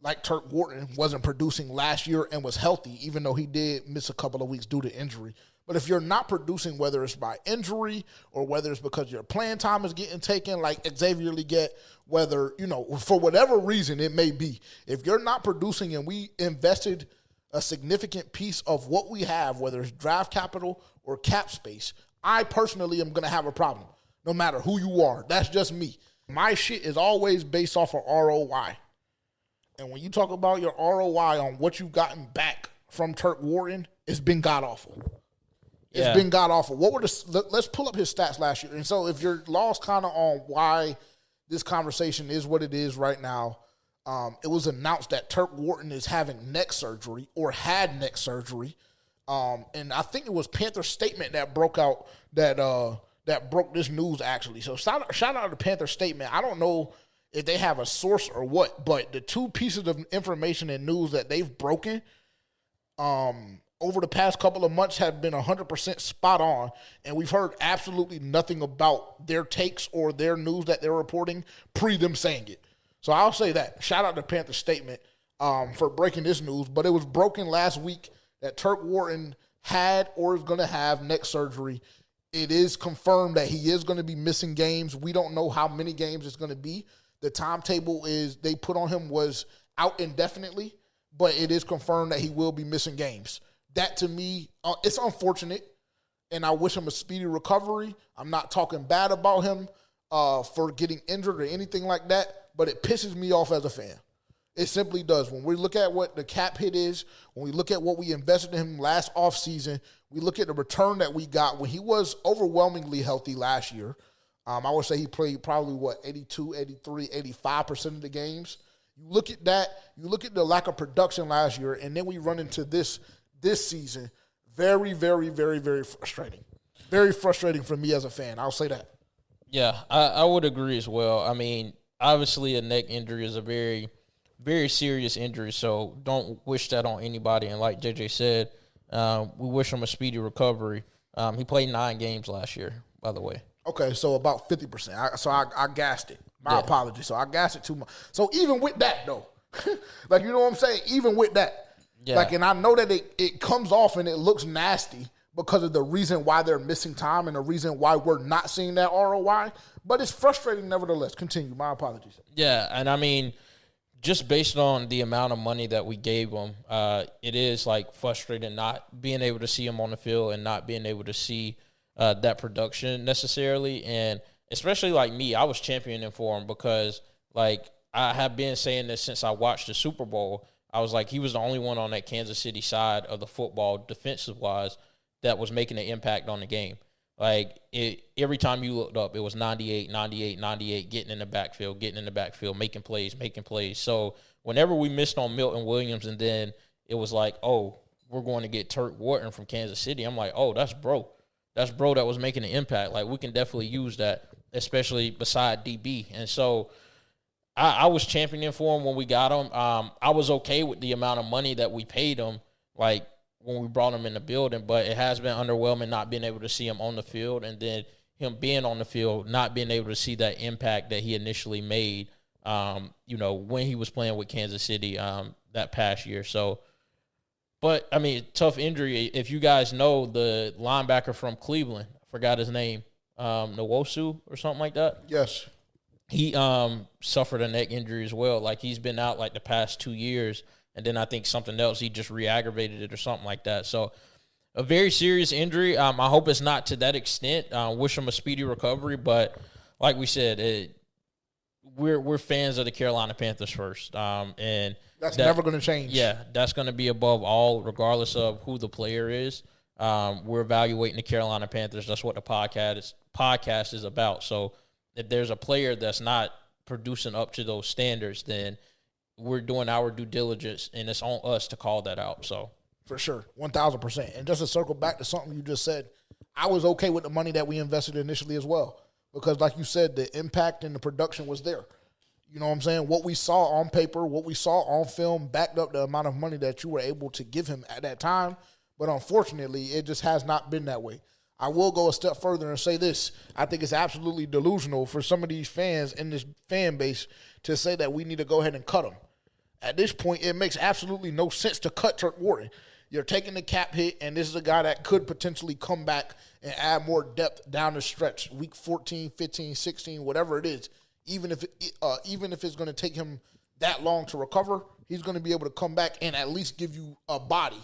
Speaker 2: like Turq Wharton wasn't producing last year and was healthy, even though he did miss a couple of weeks due to injury. But if you're not producing, whether it's by injury or whether it's because your playing time is getting taken, like Xavier Leggett, whether, for whatever reason it may be, if you're not producing and we invested a significant piece of what we have, whether it's draft capital or cap space, I personally am going to have a problem, no matter who you are. That's just me. My shit is always based off of ROI. And when you talk about your ROI on what you've gotten back from Turq Wharton, it's been god-awful. It's been god-awful. Let's pull up his stats last year. And so if you're lost kind of on why this conversation is what it is right now, it was announced that Turq Wharton is having neck surgery or had neck surgery. And I think it was Panther's statement that broke out that broke this news, actually. So shout out to Panther's statement. I don't know if they have a source or what, but the two pieces of information and news that they've broken over the past couple of months have been 100% spot on, and we've heard absolutely nothing about their takes or their news that they're reporting pre them saying it. So I'll say that. Shout out to Panther's statement for breaking this news, but it was broken last week that Turq Wharton had or is going to have neck surgery. It is confirmed that he is going to be missing games. We don't know how many games it's going to be. The timetable they put on him was out indefinitely, but it is confirmed that he will be missing games. That, to me, it's unfortunate, and I wish him a speedy recovery. I'm not talking bad about him for getting injured or anything like that, but it pisses me off as a fan. It simply does. When we look at what the cap hit is, when we look at what we invested in him last offseason, we look at the return that we got when he was overwhelmingly healthy last year. I would say he played probably, 82, 83, 85% of the games. You look at that, you look at the lack of production last year, and then we run into this season. Very, very, very, very frustrating. Very frustrating for me as a fan. I'll say that.
Speaker 3: Yeah, I would agree as well. I mean, obviously a neck injury is a very, very serious injury, so don't wish that on anybody. And like JJ said, we wish him a speedy recovery. He played 9 games last year, by the way.
Speaker 2: Okay, so about 50%. I gassed it. My apologies. So I gassed it too much. So even with that, though, like, you know what I'm saying? Even with that, like, and I know that it comes off and it looks nasty because of the reason why they're missing time and the reason why we're not seeing that ROI, but it's frustrating nevertheless. Continue. My apologies.
Speaker 3: Yeah, and I mean, just based on the amount of money that we gave him, it is, like, frustrating not being able to see him on the field and not being able to see that production necessarily. And especially like me, I was championing for him because, like, I have been saying this since I watched the Super Bowl. I was like, he was the only one on that Kansas City side of the football, defensive-wise, that was making an impact on the game. Like, every time you looked up, it was 98, 98, 98, getting in the backfield, making plays. So whenever we missed on Milton Williams and then it was like, oh, we're going to get Turq Wharton from Kansas City, I'm like, oh, that's bro. That's bro that was making an impact. Like, we can definitely use that, especially beside DB. And so I was championing for him when we got him. I was okay with the amount of money that we paid him, like, when we brought him in the building, but it has been underwhelming not being able to see him on the field, and then him being on the field, not being able to see that impact that he initially made, when he was playing with Kansas City that past year. So, but, I mean, tough injury. If you guys know the linebacker from Cleveland, I forgot his name, Nwosu or something like that.
Speaker 2: Yes.
Speaker 3: He suffered a neck injury as well. Like, he's been out, like, the past 2 years, and then I think something else, he just re-aggravated it or something like that. So, a very serious injury. I hope it's not to that extent. Wish him a speedy recovery, but like we said, we're fans of the Carolina Panthers first. And
Speaker 2: that's never going to change.
Speaker 3: Yeah, that's going to be above all, regardless of who the player is. We're evaluating the Carolina Panthers. That's what the podcast is about. So if there's a player that's not producing up to those standards, then we're doing our due diligence, and it's on us to call that out. So
Speaker 2: for sure, 1,000%. And just to circle back to something you just said, I was okay with the money that we invested initially as well, because like you said, the impact and the production was there. You know what I'm saying? What we saw on paper, what we saw on film backed up the amount of money that you were able to give him at that time. But unfortunately, it just has not been that way. I will go a step further and say this. I think it's absolutely delusional for some of these fans in this fan base to say that we need to go ahead and cut him. At this point, it makes absolutely no sense to cut Turq Wharton. You're taking the cap hit, and this is a guy that could potentially come back and add more depth down the stretch, week 14, 15, 16, whatever it is. Even if it's going to take him that long to recover, he's going to be able to come back and at least give you a body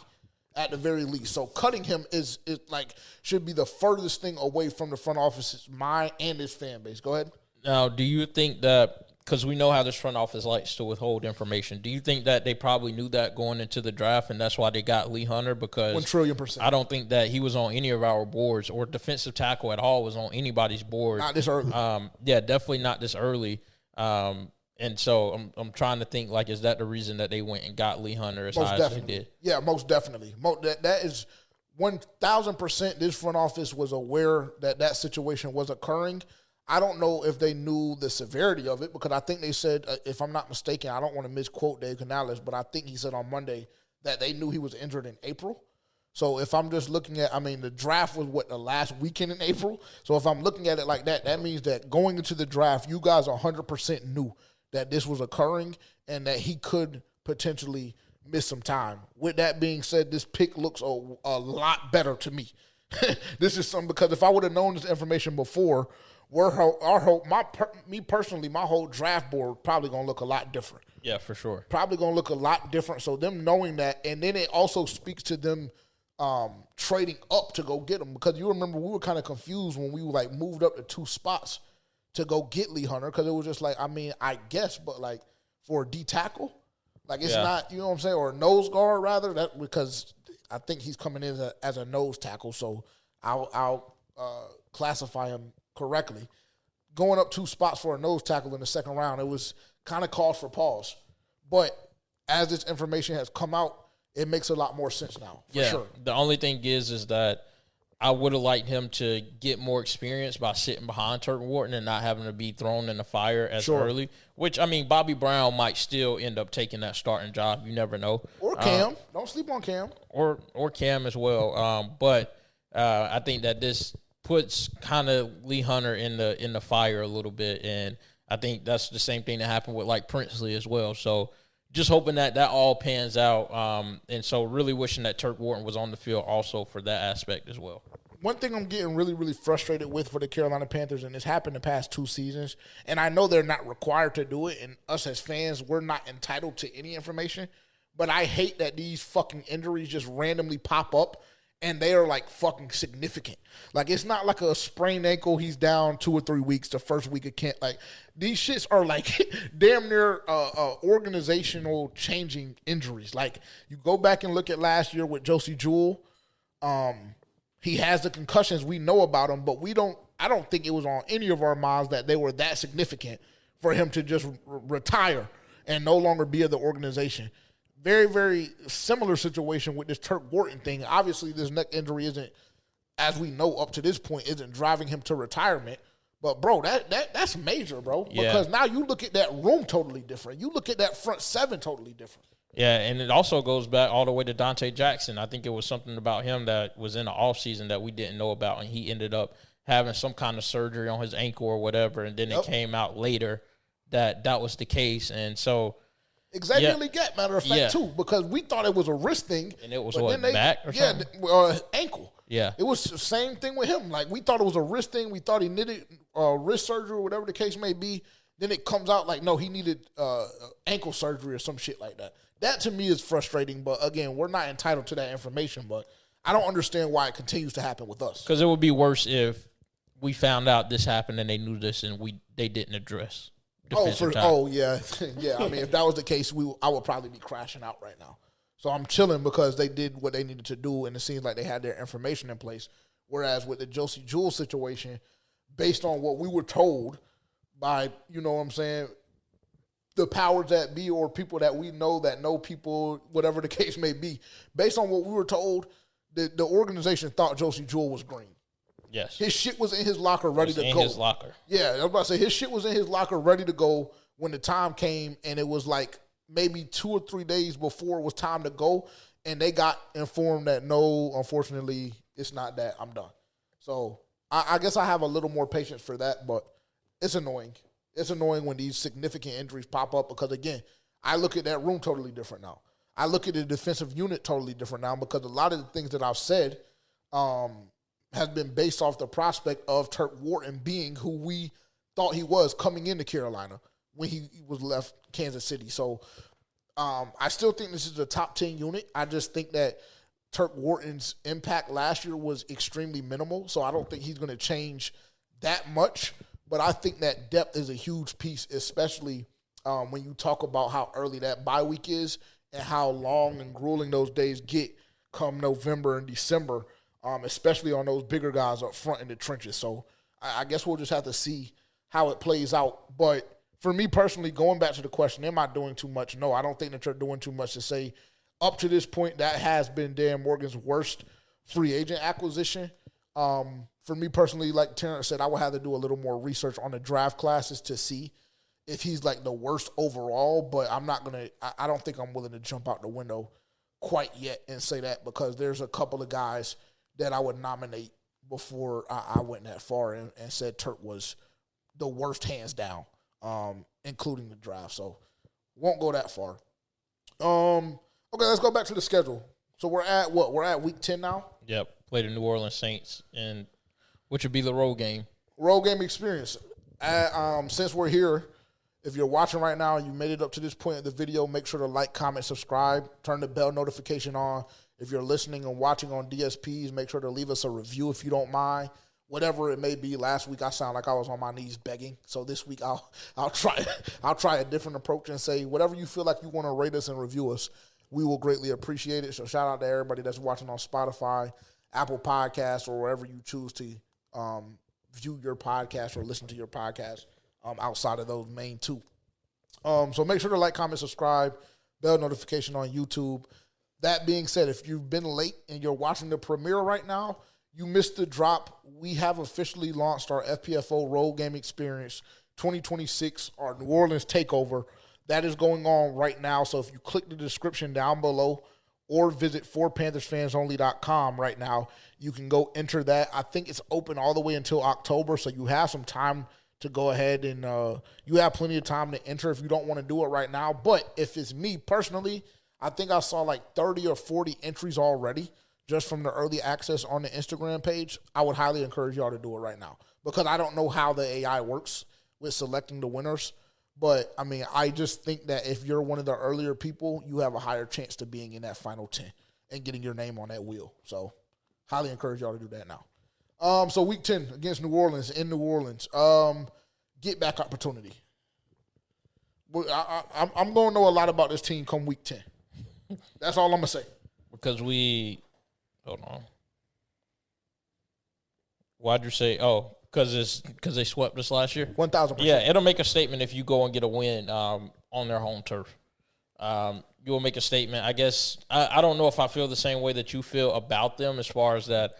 Speaker 2: at the very least. So cutting him is like should be the furthest thing away from the front office's mind and his fan base. Go ahead.
Speaker 3: Now, do you think that, because we know how this front office likes to withhold information, do you think that they probably knew that going into the draft, and that's why they got Lee Hunter? Because
Speaker 2: 1,000,000,000%.
Speaker 3: I don't think that he was on any of our boards, or defensive tackle at all was on anybody's board.
Speaker 2: Not this early.
Speaker 3: Yeah, definitely not this early. And so I'm trying to think, like, is that the reason that they went and got Lee Hunter as high as they did?
Speaker 2: Yeah, most definitely. That is 1,000%. This front office was aware that situation was occurring. I don't know if they knew the severity of it, because I think they said, if I'm not mistaken, I don't want to misquote Dave Canales, but I think he said on Monday that they knew he was injured in April. So if I'm just looking at, the draft was the last weekend in April. So if I'm looking at it like that, that means that going into the draft, you guys 100% knew that this was occurring and that he could potentially miss some time. With that being said, this pick looks a lot better to me. This is something, because if I would have known this information before, me personally, my whole draft board probably going to look a lot different.
Speaker 3: Yeah, for sure.
Speaker 2: Probably going to look a lot different. So them knowing that, and then it also speaks to them trading up to go get him, because you remember we were kind of confused when we moved up to 2 spots to go get Lee Hunter, because it was just I guess, but for a D tackle, it's not, you know what I'm saying, or a nose guard rather, that because I think he's coming in as a nose tackle, so I'll classify him correctly. Going up 2 spots for a nose tackle in the second round, it was kind of cause for pause. But as this information has come out, it makes a lot more sense now, for sure.
Speaker 3: The only thing is that I would have liked him to get more experience by sitting behind Turq Wharton and not having to be thrown in the fire as early, which, Bobby Brown might still end up taking that starting job. You never know.
Speaker 2: Or Cam. Don't sleep on Cam.
Speaker 3: Or Cam as well. But I think that this puts kind of Lee Hunter in the fire a little bit, and I think that's the same thing that happened with Princely as well. So just hoping that all pans out, and so really wishing that Turq Wharton was on the field also for that aspect as well.
Speaker 2: One thing I'm getting really, really frustrated with for the Carolina Panthers, and it's happened the past 2 seasons, and I know they're not required to do it, and us as fans, we're not entitled to any information, but I hate that these fucking injuries just randomly pop up, and they are fucking significant. It's not like a sprained ankle, he's down 2 or 3 weeks, the first week of camp. These shits are damn near organizational changing injuries. You go back and look at last year with Josie Jewell. He has the concussions, we know about him, but I don't think it was on any of our minds that they were that significant for him to just retire and no longer be of the organization. Very, very similar situation with this Turq Wharton thing. Obviously, this neck injury isn't, as we know up to this point, isn't driving him to retirement. But, bro, that's major, bro.
Speaker 3: Yeah.
Speaker 2: Because now you look at that room totally different. You look at that front 7 totally different.
Speaker 3: Yeah, and it also goes back all the way to Dante Jackson. I think it was something about him that was in the offseason that we didn't know about, and he ended up having some kind of surgery on his ankle or whatever, and then it came out later that was the case. And so
Speaker 2: Xavier Legette, matter of fact, too, because we thought it was a wrist thing.
Speaker 3: And it was back or something?
Speaker 2: Ankle.
Speaker 3: Yeah.
Speaker 2: It was the same thing with him. We thought it was a wrist thing. We thought he needed wrist surgery or whatever the case may be. Then it comes out no, he needed ankle surgery or some shit like that. That, to me, is frustrating. But, again, we're not entitled to that information. But I don't understand why it continues to happen with us.
Speaker 3: Because it would be worse if we found out this happened and they knew this and they didn't address.
Speaker 2: Yeah. Yeah, if that was the case, I would probably be crashing out right now. So I'm chilling because they did what they needed to do, and it seems like they had their information in place. Whereas with the Josie Jewell situation, based on what we were told by, you know what I'm saying, the powers that be or people that we know that know people, whatever the case may be. Based on what we were told, the organization thought Josie Jewell was green.
Speaker 3: Yes.
Speaker 2: His shit was in his locker ready to go.
Speaker 3: In his locker.
Speaker 2: Yeah, I was about to say, his shit was in his locker ready to go when the time came, and it was like maybe 2 or 3 days before it was time to go, and they got informed that, no, unfortunately, it's not that, I'm done. So I guess I have a little more patience for that, but it's annoying. It's annoying when these significant injuries pop up because, again, I look at that room totally different now. I look at the defensive unit totally different now because a lot of the things that I've said has been based off the prospect of Turq Wharton being who we thought he was coming into Carolina when he was left Kansas City. So I still think this is a top 10 unit. I just think that Turq Wharton's impact last year was extremely minimal, so I don't think he's going to change that much. But I think that depth is a huge piece, especially when you talk about how early that bye week is and how long and grueling those days get come November and December, especially on those bigger guys up front in the trenches. So I guess we'll just have to see how it plays out. But for me personally, going back to the question, am I doing too much? No, I don't think that you're doing too much to say. Up to this point, that has been Dan Morgan's worst free agent acquisition. For me personally, like Terrence said, I would have to do a little more research on the draft classes to see if he's like the worst overall, but I don't think I'm willing to jump out the window quite yet and say that because there's a couple of guys that I would nominate before I went that far and said Turq was the worst hands down, including the draft. So won't go that far. Okay, let's go back to the schedule. So we're at what? We're at week 10 now?
Speaker 3: Yep. Play the New Orleans Saints, and which would be the road game.
Speaker 2: Road game experience. Since we're here, if you're watching right now and you made it up to this point of the video, make sure to like, comment, subscribe, turn the bell notification on. If you're listening and watching on DSPs, make sure to leave us a review if you don't mind. Whatever it may be. Last week I sound like I was on my knees begging. So this week I'll try a different approach and say whatever you feel like you want to rate us and review us, we will greatly appreciate it. So shout out to everybody that's watching on Spotify, Apple Podcasts, or wherever you choose to view your podcast or listen to your podcast outside of those main two. So make sure to like, comment, subscribe, bell notification on YouTube. That being said, if you've been late and you're watching the premiere right now, you missed the drop. We have officially launched our FPFO Road Game Experience 2026, our New Orleans takeover. That is going on right now. So if you click the description down below or visit forPanthersFansOnly.com right now, you can go enter that. I think it's open all the way until October, so you have some time to go ahead and you have plenty of time to enter if you don't want to do it right now. But if it's me personally, I think I saw like 30 or 40 entries already just from the early access on the Instagram page. I would highly encourage y'all to do it right now because I don't know how the AI works with selecting the winners. But, I mean, I just think that if you're one of the earlier people, you have a higher chance to being in that final 10 and getting your name on that wheel. So, highly encourage y'all to do that now. So, week 10 against New Orleans, in New Orleans. Get back opportunity. I'm going to know a lot about this team come week 10. That's all I'm going to say.
Speaker 3: Because hold on. Why'd you say, because they swept us last year?
Speaker 2: 1,000%.
Speaker 3: Yeah, it'll make a statement if you go and get a win on their home turf. You will make a statement. I guess I don't know if I feel the same way that you feel about them as far as that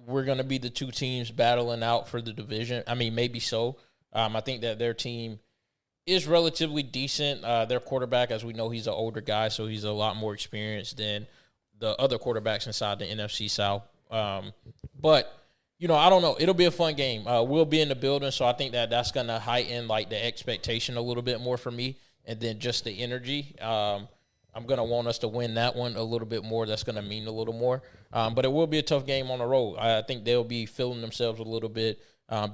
Speaker 3: we're going to be the two teams battling out for the division. I mean, maybe so. I think that their team is relatively decent. Their quarterback, as we know, he's an older guy, so he's a lot more experienced than the other quarterbacks inside the NFC South. But you know, I don't know. It'll be a fun game. We'll be in the building, so I think that that's going to heighten, like, the expectation a little bit more for me, and then just the energy. I'm going to want us to win that one a little bit more. That's going to mean a little more. But it will be a tough game on the road. I think they'll be feeling themselves a little bit,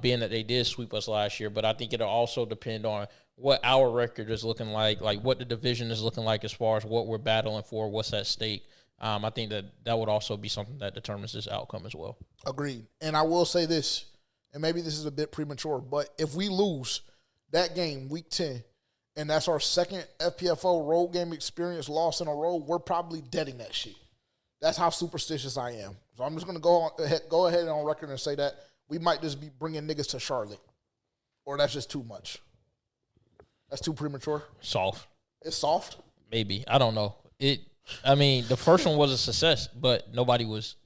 Speaker 3: being that they did sweep us last year. But I think it'll also depend on what our record is looking like what the division is looking like as far as what we're battling for, what's at stake. I think that would also be something that determines this outcome as well.
Speaker 2: Agreed. And I will say this, and maybe this is a bit premature, but if we lose that game, week 10, and that's our second FPFO road game experience loss in a row, we're probably deading that shit. That's how superstitious I am. So I'm just going to go ahead and on record and say that we might just be bringing niggas to Charlotte. Or that's just too much? That's too premature?
Speaker 3: Soft.
Speaker 2: It's soft?
Speaker 3: Maybe. I don't know. The first one was a success, but nobody was.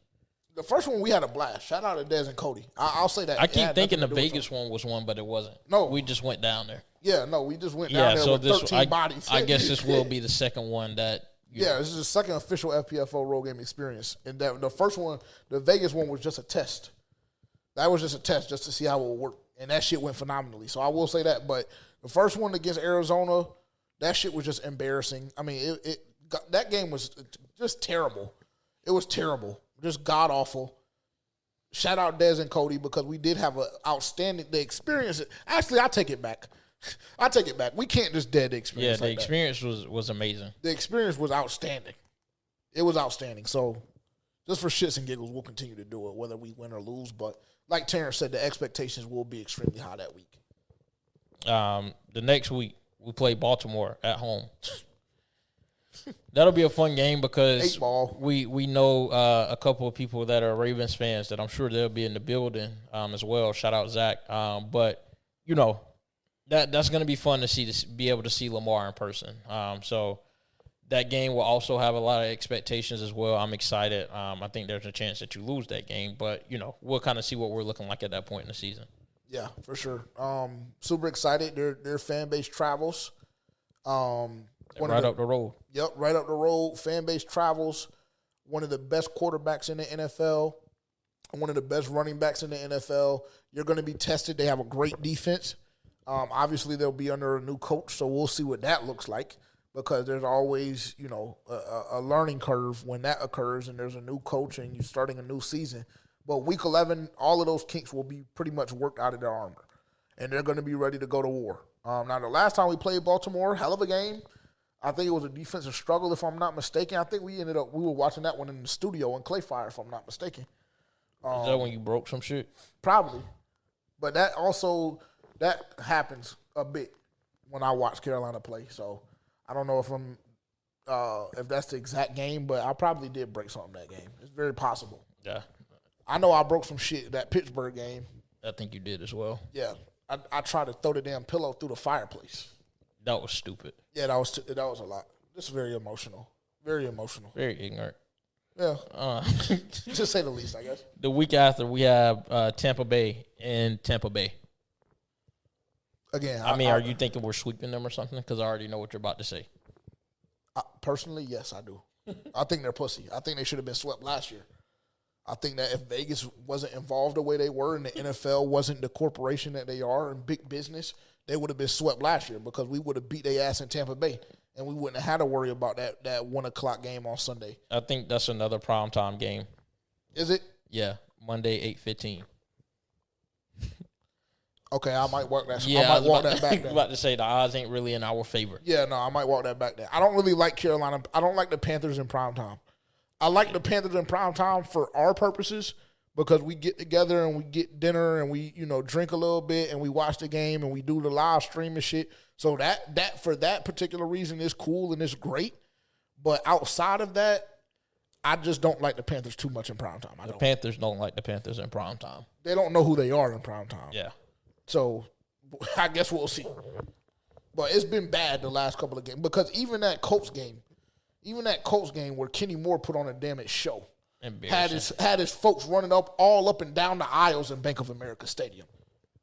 Speaker 2: The first one, we had a blast. Shout out to Dez and Cody. I'll say that.
Speaker 3: I keep thinking the Vegas one was one, but it wasn't.
Speaker 2: No.
Speaker 3: We just went down there.
Speaker 2: Yeah, no, we just went down there with 13 bodies.
Speaker 3: I guess this will be the second one that.
Speaker 2: This is the second official FPFO road game experience. And that the first one, the Vegas one, was just a test. That was just a test just to see how it would work. And that shit went phenomenally. So I will say that. But the first one against Arizona, that shit was just embarrassing. I mean, that game was just terrible. It was terrible. Just god-awful. Shout out Dez and Cody because we did have an outstanding experience. Actually, I take it back. We can't just dead the experience.
Speaker 3: Yeah, the experience was amazing.
Speaker 2: The experience was outstanding. It was outstanding. So just for shits and giggles, we'll continue to do it, whether we win or lose. But like Terrence said, the expectations will be extremely high that week.
Speaker 3: The next week, we play Baltimore at home. That'll be a fun game because we know a couple of people that are Ravens fans that I'm sure they'll be in the building as well. Shout out Zach. But that's going to be fun to be able to see Lamar in person. So that game will also have a lot of expectations as well. I'm excited. I think there's a chance that you lose that game, but we'll kind of see what we're looking like at that point in the season. Yeah,
Speaker 2: for sure. Super excited. Their fan base travels.
Speaker 3: Right up the road.
Speaker 2: Yep, right up the road. Fan base travels. One of the best quarterbacks in the NFL. One of the best running backs in the NFL. You're going to be tested. They have a great defense. Obviously, they'll be under a new coach, so we'll see what that looks like because there's always, a learning curve when that occurs and there's a new coach and you're starting a new season. But Week 11, all of those kinks will be pretty much worked out of their armor, and they're going to be ready to go to war. Now, the last time we played Baltimore, hell of a game. I think it was a defensive struggle, if I'm not mistaken. I think we were watching that one in the studio in Clayfire, if I'm not mistaken.
Speaker 3: Is that when you broke some shit?
Speaker 2: Probably. But that happens a bit when I watch Carolina play. So I don't know if that's the exact game, but I probably did break something that game. It's very possible.
Speaker 3: Yeah.
Speaker 2: I know I broke some shit that Pittsburgh game.
Speaker 3: I think you did as well.
Speaker 2: Yeah. I tried to throw the damn pillow through the fireplace.
Speaker 3: That was stupid.
Speaker 2: Yeah, that was a lot. Just very emotional. Very emotional.
Speaker 3: Very ignorant.
Speaker 2: Yeah. To say the least, I guess.
Speaker 3: The week after, we have Tampa Bay in Tampa Bay.
Speaker 2: Again,
Speaker 3: are you thinking we're sweeping them or something? Because I already know what you're about to say.
Speaker 2: Personally, yes, I do. I think they're pussy. I think they should have been swept last year. I think that if Vegas wasn't involved the way they were and the NFL wasn't the corporation that they are and big business, they would have been swept last year because we would have beat their ass in Tampa Bay, and we wouldn't have had to worry about that 1 o'clock game on Sunday.
Speaker 3: I think that's another primetime game.
Speaker 2: Is it?
Speaker 3: Yeah, Monday, 8:15.
Speaker 2: Okay, I might walk that.
Speaker 3: Yeah,
Speaker 2: I might walk that back.
Speaker 3: I was about to say the odds ain't really in our favor.
Speaker 2: Yeah, no, I might walk that back there. I don't really like Carolina. I don't like the Panthers in primetime. I like the Panthers in primetime for our purposes because we get together and we get dinner and we, drink a little bit and we watch the game and we do the live stream and shit. So that for that particular reason is cool and it's great. But outside of that, I just don't like the Panthers too much in primetime.
Speaker 3: The Panthers don't like the Panthers in primetime.
Speaker 2: They don't know who they are in primetime.
Speaker 3: Yeah.
Speaker 2: So I guess we'll see. But it's been bad the last couple of games because even that Colts game where Kenny Moore put on a damn show. Had his folks running all up and down the aisles in Bank of America Stadium.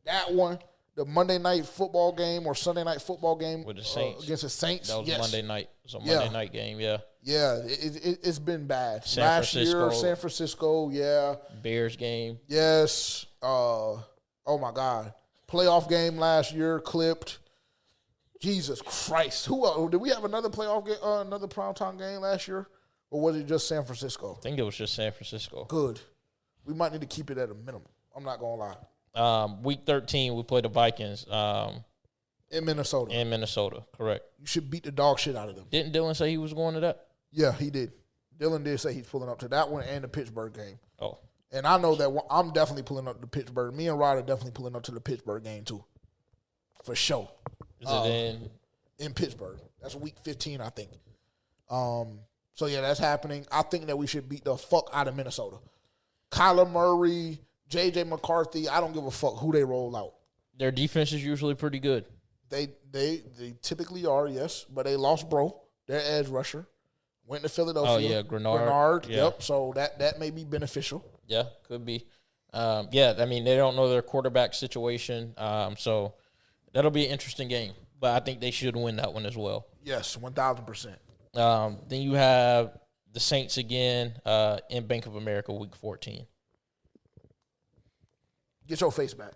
Speaker 2: That one, the Monday night football game or Sunday night football game
Speaker 3: with the Saints
Speaker 2: against the Saints.
Speaker 3: That was Monday night. It was a Monday night game. Yeah.
Speaker 2: Yeah, it's been bad.
Speaker 3: Last year,
Speaker 2: San Francisco. Yeah.
Speaker 3: Bears game.
Speaker 2: Yes. Oh my God. Playoff game last year clipped. Jesus Christ. Did we have another playoff game, another primetime game last year? Or was it just San Francisco?
Speaker 3: I think it was just San Francisco.
Speaker 2: Good. We might need to keep it at a minimum. I'm not going to lie.
Speaker 3: Week 13, we play the Vikings.
Speaker 2: In Minnesota.
Speaker 3: In Minnesota, correct.
Speaker 2: You should beat the dog shit out of them.
Speaker 3: Didn't Dylan say he was going to that?
Speaker 2: Yeah, he did. Dylan did say he's pulling up to that one and the Pittsburgh game.
Speaker 3: Oh.
Speaker 2: And I know that I'm definitely pulling up to Pittsburgh. Me and Rod are definitely pulling up to the Pittsburgh game, too. For sure.
Speaker 3: Is it
Speaker 2: in Pittsburgh? That's week 15, I think. So, yeah, that's happening. I think that we should beat the fuck out of Minnesota. Kyler Murray, J.J. McCarthy, I don't give a fuck who they roll out.
Speaker 3: Their defense is usually pretty good.
Speaker 2: They typically are, yes, but they lost Bro, their edge rusher, went to Philadelphia.
Speaker 3: Oh yeah, Grenard. Yeah.
Speaker 2: Yep. So that may be beneficial.
Speaker 3: Yeah, could be. Yeah, I mean they don't know their quarterback situation, so that'll be an interesting game. But I think they should win that one as well.
Speaker 2: Yes, 1,000%.
Speaker 3: Then you have the Saints again in Bank of America Week 14.
Speaker 2: Get your face back.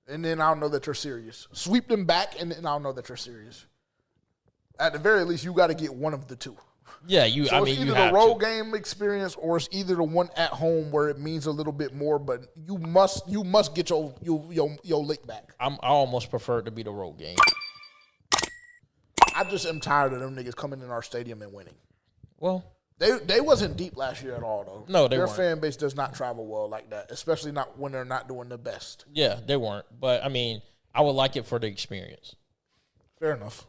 Speaker 2: And then I'll know that you're serious. Sweep them back, and then I'll know that you're serious. At the very least, you got to get one of the two.
Speaker 3: Yeah,
Speaker 2: So it's either the road game experience or it's either the one at home where it means a little bit more, but you must get your lick back.
Speaker 3: I almost prefer it to be the road game.
Speaker 2: I just am tired of them niggas coming in our stadium and winning.
Speaker 3: Well,
Speaker 2: they wasn't deep last year at all, though.
Speaker 3: No, they
Speaker 2: Their
Speaker 3: weren't.
Speaker 2: fan base does not travel well like that, especially not when they're not doing the best.
Speaker 3: yeah, they weren't. But, I mean, I would like it for the experience.
Speaker 2: Fair enough.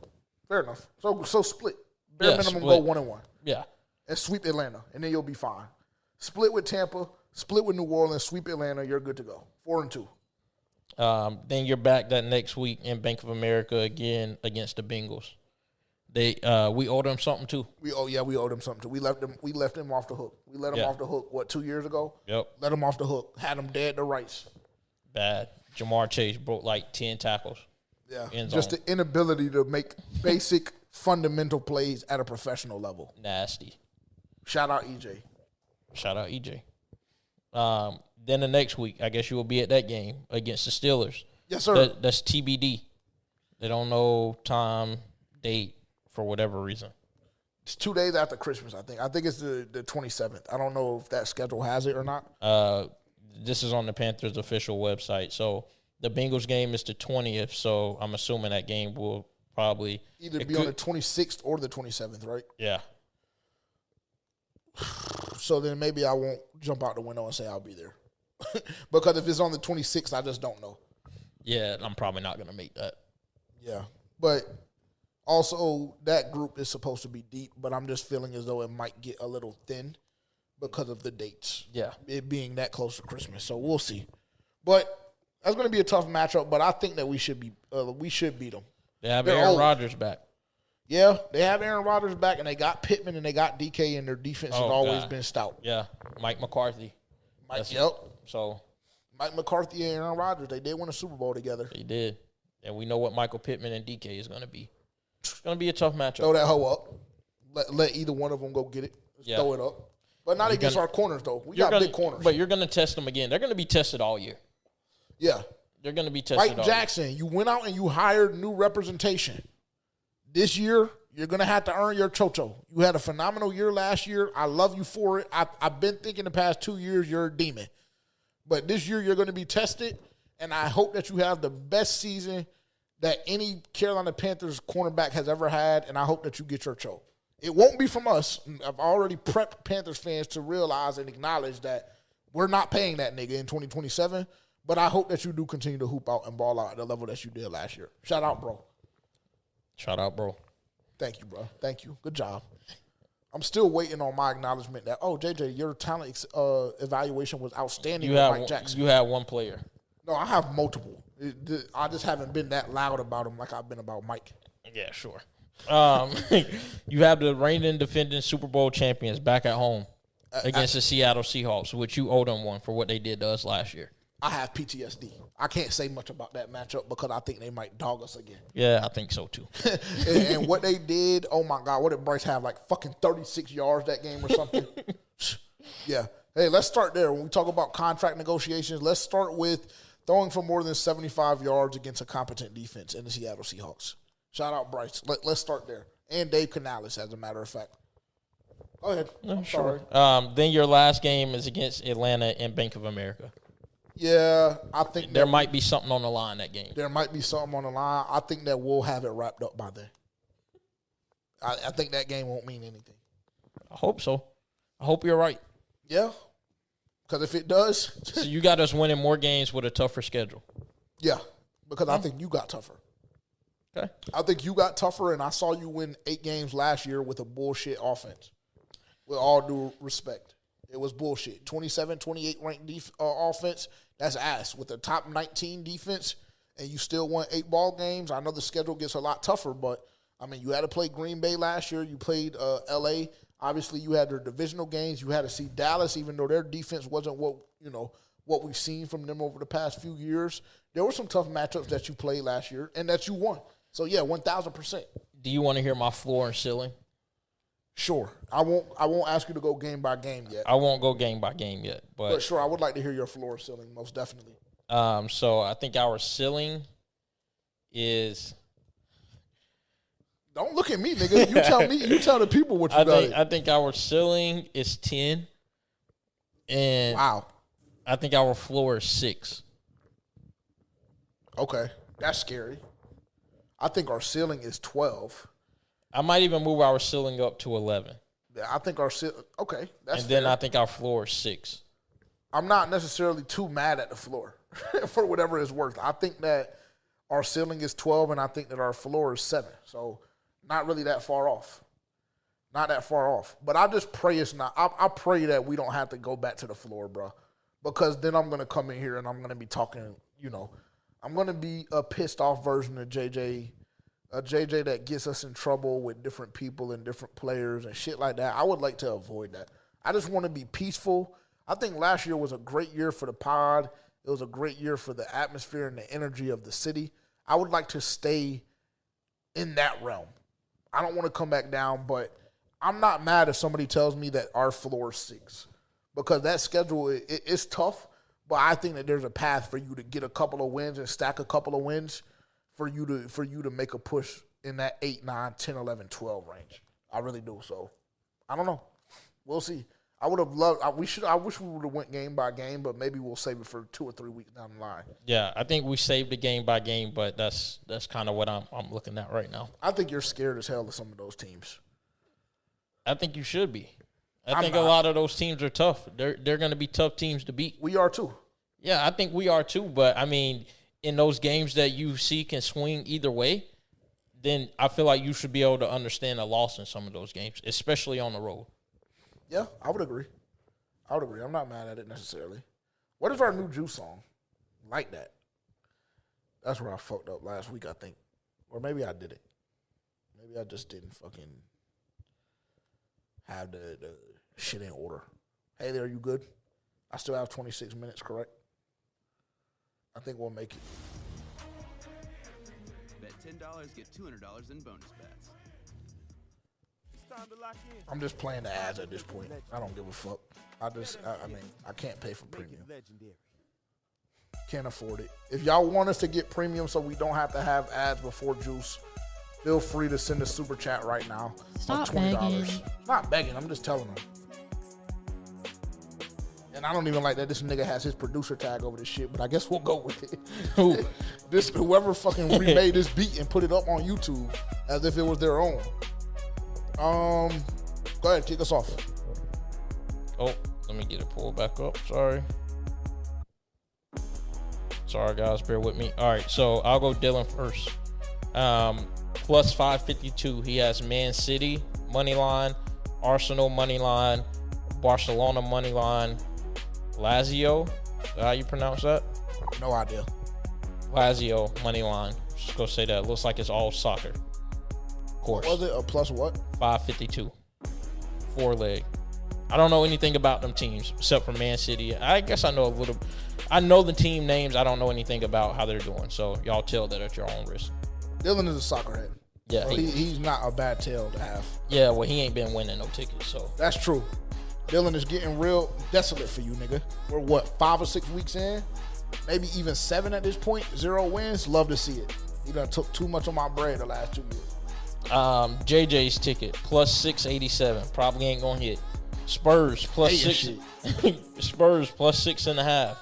Speaker 2: So split. Bare minimum,
Speaker 3: split.
Speaker 2: go 1-1.
Speaker 3: Yeah.
Speaker 2: And sweep Atlanta, and then you'll be fine. Split with Tampa, split with New Orleans, sweep Atlanta, you're good to go. 4-2.
Speaker 3: Then you're back that next week in Bank of America again against the Bengals. We owe them something too.
Speaker 2: We owe them something too. We left them off the hook. We let them off the hook, 2 years ago?
Speaker 3: Yep.
Speaker 2: Let them off the hook. Had them dead to rights.
Speaker 3: Bad. Jamar Chase broke like 10 tackles.
Speaker 2: Yeah.
Speaker 3: End
Speaker 2: Just
Speaker 3: zone.
Speaker 2: the inability to make basic fundamental plays at a professional level.
Speaker 3: Nasty.
Speaker 2: Shout out EJ.
Speaker 3: Shout out EJ. Then the next week, I guess you will be at that game against the Steelers.
Speaker 2: Yes, sir.
Speaker 3: That's TBD. They don't know time, date, for whatever reason.
Speaker 2: It's 2 days after Christmas, I think. I think it's the 27th. I don't know if that schedule has it or not.
Speaker 3: This is on the Panthers official website. So the Bengals game is the 20th, so I'm assuming that game will probably
Speaker 2: Either be on the 26th or the 27th, right?
Speaker 3: Yeah.
Speaker 2: So then maybe I won't jump out the window and say I'll be there. Because if it's on the 26th, I just don't know.
Speaker 3: Yeah, I'm probably not going to make that.
Speaker 2: Yeah. But also, that group is supposed to be deep, but I'm just feeling as though it might get a little thin because of the dates.
Speaker 3: Yeah.
Speaker 2: It being that close to Christmas. So we'll see. But that's going to be a tough matchup, but I think that we should beat them.
Speaker 3: They have
Speaker 2: They're
Speaker 3: Aaron
Speaker 2: old.
Speaker 3: Rodgers back.
Speaker 2: Yeah, they have Aaron Rodgers back, and they got Pittman, and they got DK, and their defense has always been stout.
Speaker 3: Yeah, Mike McCarthy. So
Speaker 2: Mike McCarthy and Aaron Rodgers, they did win a Super Bowl together.
Speaker 3: they did. And we know what Michael Pittman and DK is going to be. It's going to be a tough matchup.
Speaker 2: Throw that hoe up. Let either one of them go get it. Just throw it up. But not against our corners, though. We got big corners.
Speaker 3: But you're going to test them again. They're going to be tested all year.
Speaker 2: Yeah.
Speaker 3: They're going to be tested
Speaker 2: Mike
Speaker 3: all
Speaker 2: Jackson, you went out and you hired new representation. This year, you're going to have to earn your chocho. You had a phenomenal year last year. I love you for it. I've been thinking the past 2 years you're a demon. But this year, you're going to be tested, and I hope that you have the best season that any Carolina Panthers cornerback has ever had, and I hope that you get your cho. It won't be from us. I've already prepped Panthers fans to realize and acknowledge that we're not paying that nigga in 2027, but I hope that you do continue to hoop out and ball out at the level that you did last year. Shout out, bro.
Speaker 3: Shout out, bro.
Speaker 2: Thank you, bro. Thank you. Good job. I'm still waiting on my acknowledgement that, JJ, your talent evaluation was outstanding with Mike Jackson.
Speaker 3: You have one player.
Speaker 2: No, I have multiple. I just haven't been that loud about him like I've been about Mike.
Speaker 3: Yeah, sure. You have the reigning defending Super Bowl champions back at home against the Seattle Seahawks, which you owe them one for what they did to us last year.
Speaker 2: I have PTSD. I can't say much about that matchup because I think they might dog us again.
Speaker 3: Yeah, I think so too.
Speaker 2: and what they did, oh my God, what did Bryce have, like fucking 36 yards that game or something? Yeah. Hey, let's start there. When we talk about contract negotiations, let's start with throwing for more than 75 yards against a competent defense in the Seattle Seahawks. Shout out Bryce. Let's start there. And Dave Canales, as a matter of fact. Go ahead. I'm sorry.
Speaker 3: Then your last game is against Atlanta in Bank of America.
Speaker 2: Yeah, I think
Speaker 3: there might be something on the line that game.
Speaker 2: There might be something on the line. I think that we'll have it wrapped up by then. I think that game won't mean anything.
Speaker 3: I hope so. I hope you're right.
Speaker 2: Yeah, because if it does.
Speaker 3: So you got us winning more games with a tougher schedule.
Speaker 2: Yeah, because I think you got tougher.
Speaker 3: Okay.
Speaker 2: I think you got tougher, and I saw you win 8 games last year with a bullshit offense. With all due respect. It was bullshit. 27, 28 ranked offense. That's ass. With the top 19 defense and you still won 8 ball games, I know the schedule gets a lot tougher, but, I mean, you had to play Green Bay last year. You played L.A. Obviously, you had their divisional games. You had to see Dallas, even though their defense wasn't what we've seen from them over the past few years. There were some tough matchups that you played last year and that you won. So, yeah, 1,000%.
Speaker 3: Do you want to hear my floor and ceiling?
Speaker 2: Sure. I won't ask you to go game by game yet.
Speaker 3: I won't go game by game yet. But
Speaker 2: sure, I would like to hear your floor and ceiling, most definitely.
Speaker 3: So I think our ceiling is...
Speaker 2: Don't look at me, nigga. You tell me. You tell the people what you got.
Speaker 3: I think our ceiling is 10. And
Speaker 2: wow.
Speaker 3: I think our floor is 6.
Speaker 2: Okay. That's scary. I think our ceiling is 12.
Speaker 3: I might even move our ceiling up to 11.
Speaker 2: Yeah, I think our ceiling. Okay, that's
Speaker 3: and then
Speaker 2: fair.
Speaker 3: I think our floor is 6.
Speaker 2: I'm not necessarily too mad at the floor for whatever it's worth. I think that our ceiling is 12, and I think that our floor is 7. So not really that far off. Not that far off. But I just pray it's not. I pray that we don't have to go back to the floor, bro. Because then I'm going to come in here and I'm going to be talking, I'm going to be a pissed off version of JJ. A JJ that gets us in trouble with different people and different players and shit like that. I would like to avoid that. I just want to be peaceful. I think last year was a great year for the pod. It was a great year for the atmosphere and the energy of the city. I would like to stay in that realm. I don't want to come back down, but I'm not mad if somebody tells me that our floor is 6. Because that schedule is tough, but I think that there's a path for you to get a couple of wins and stack a couple of wins for you to make a push in that 8, 9, 10, 11, 12 range. I really do. So, I don't know. We'll see. I would have loved. I wish we would have went game by game, but maybe we'll save it for 2 or 3 weeks down the line.
Speaker 3: Yeah, I think we saved the game by game, but that's kind of what I'm looking at right now.
Speaker 2: I think you're scared as hell of some of those teams.
Speaker 3: I think you should be. I think a lot of those teams are tough. They're going to be tough teams to beat.
Speaker 2: We are too.
Speaker 3: Yeah, I think we are too. But I mean, in those games that you see can swing either way, then I feel like you should be able to understand a loss in some of those games, especially on the road.
Speaker 2: Yeah, I would agree. I'm not mad at it necessarily. What is our new Juice song? Like that. That's where I fucked up last week, I think. Or maybe I did it. Maybe I just didn't fucking have the shit in order. Hey there, you good? I still have 26 minutes, correct? I think we'll make it.
Speaker 6: Bet $10, get $200 in bonus bets.
Speaker 2: I'm just playing the ads at this point. I don't give a fuck. I mean, I can't pay for premium. Can't afford it. If y'all want us to get premium so we don't have to have ads before Juice, feel free to send a super chat right now.
Speaker 5: Stop
Speaker 2: of $20.
Speaker 5: begging.
Speaker 2: Not begging. I'm just telling them. And I don't even like that this nigga has his producer tag over this shit, but I guess we'll go with it. Whoever fucking remade this beat and put it up on YouTube as if it was their own. Go ahead, kick us off.
Speaker 3: Oh, let me get it pulled back up. Sorry, guys, bear with me. All right, so I'll go Dylan first. Plus 552. He has Man City money line, Arsenal money line, Barcelona money line, Lazio. Is that how you pronounce that?
Speaker 2: No idea.
Speaker 3: Lazio money line. Just go say that. It looks like it's all soccer. Of course.
Speaker 2: Was it a plus what?
Speaker 3: 552. 4-leg. I don't know anything about them teams except for Man City. I guess I know a little. I know the team names. I don't know anything about how they're doing. So y'all tell that at your own risk.
Speaker 2: Dylan is a soccer head.
Speaker 3: Yeah,
Speaker 2: so he's not a bad tail to have.
Speaker 3: Yeah, well, he ain't been winning no tickets, so.
Speaker 2: That's true. Dylan is getting real desolate for you, nigga. We're what, 5 or 6 weeks in? Maybe even 7 at this point. 0 wins. Love to see it. He done took too much of my bread the last 2 years.
Speaker 3: JJ's ticket plus 687. Probably ain't gonna hit. Spurs plus 6. Spurs plus 6.5.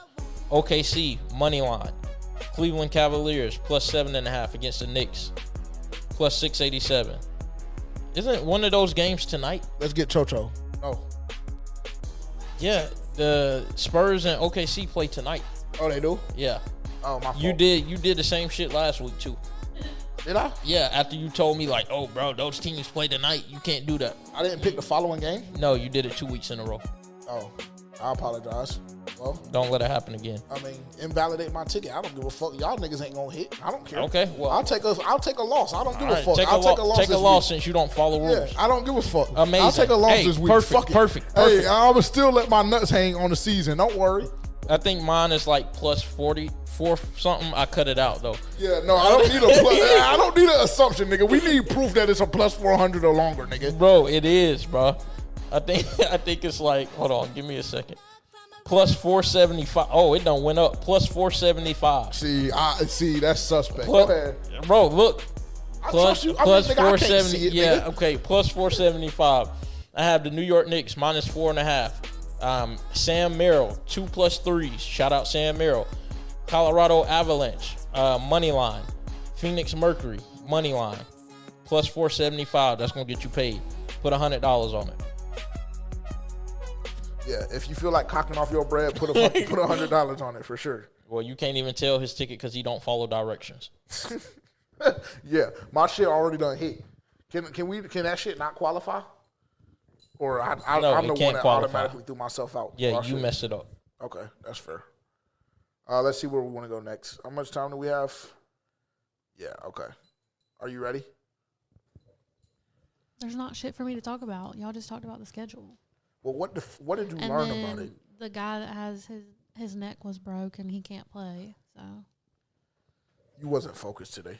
Speaker 3: OKC money line. Cleveland Cavaliers plus 7.5 against the Knicks. Plus 687. Isn't one of those games tonight?
Speaker 2: Let's get Chocho. Oh.
Speaker 3: Yeah, the Spurs and OKC play tonight.
Speaker 2: Oh, they do?
Speaker 3: Yeah.
Speaker 2: Oh, my fault.
Speaker 3: You did the same shit last week too.
Speaker 2: Did I?
Speaker 3: Yeah, after you told me like, oh bro, those teams play tonight. You can't do that.
Speaker 2: I didn't pick the following game?
Speaker 3: No, you did it 2 weeks in a row.
Speaker 2: Oh, I apologize. Well,
Speaker 3: Don't let it happen again.
Speaker 2: I mean, invalidate my ticket. I don't give a fuck. Y'all niggas ain't gonna hit. I don't care.
Speaker 3: Okay, well,
Speaker 2: I'll take a loss. I don't give a
Speaker 3: right,
Speaker 2: fuck. I'll take a loss.
Speaker 3: Take a
Speaker 2: this
Speaker 3: loss
Speaker 2: week.
Speaker 3: since you don't follow rules.
Speaker 2: Yeah, I don't give a fuck.
Speaker 3: Amazing.
Speaker 2: I'll take a loss
Speaker 3: Hey,
Speaker 2: this week.
Speaker 3: perfect,
Speaker 2: Fuck it.
Speaker 3: perfect.
Speaker 2: Hey, I will still let my nuts hang on the season. Don't worry.
Speaker 3: I think mine is like plus 44 something. I cut it out though.
Speaker 2: Yeah, no, I don't need a plus. I don't need an assumption, nigga. We need proof that it's a plus 400 or longer, nigga.
Speaker 3: Bro, it is, bro. I think it's like, hold on, give me a second. Plus 475. Oh, it done went up. Plus 475.
Speaker 2: See, that's suspect.
Speaker 3: Plus,
Speaker 2: Go ahead.
Speaker 3: bro, look.
Speaker 2: I
Speaker 3: Plus,
Speaker 2: trust you. I
Speaker 3: plus
Speaker 2: mean, nigga, I can't
Speaker 3: 470.
Speaker 2: see it,
Speaker 3: Yeah,
Speaker 2: nigga.
Speaker 3: okay. Plus 475. I have the New York Knicks minus 4.5. Sam Merrill 2+3s. Shout out Sam Merrill. Colorado Avalanche money line. Phoenix Mercury money line. Plus 475. That's gonna get you paid. Put $100 on it.
Speaker 2: Yeah, if you feel like cocking off your bread, put $100 on it for sure.
Speaker 3: Well, you can't even tell his ticket because he don't follow directions.
Speaker 2: Yeah, my shit already done hit. Can that shit not qualify? Or
Speaker 3: No,
Speaker 2: I'm
Speaker 3: it
Speaker 2: the one
Speaker 3: can't
Speaker 2: that
Speaker 3: qualify.
Speaker 2: automatically threw myself out.
Speaker 3: Yeah,
Speaker 2: My
Speaker 3: you
Speaker 2: shit.
Speaker 3: messed it up.
Speaker 2: Okay, that's fair. Let's see where we want to go next. How much time do we have? Yeah, okay. Are you ready?
Speaker 5: There's not shit for me to talk about. Y'all just talked about the schedule.
Speaker 2: Well, what did you
Speaker 5: And
Speaker 2: learn
Speaker 5: then
Speaker 2: about it?
Speaker 5: the guy that has his neck was broke and he can't play. So
Speaker 2: You wasn't focused today.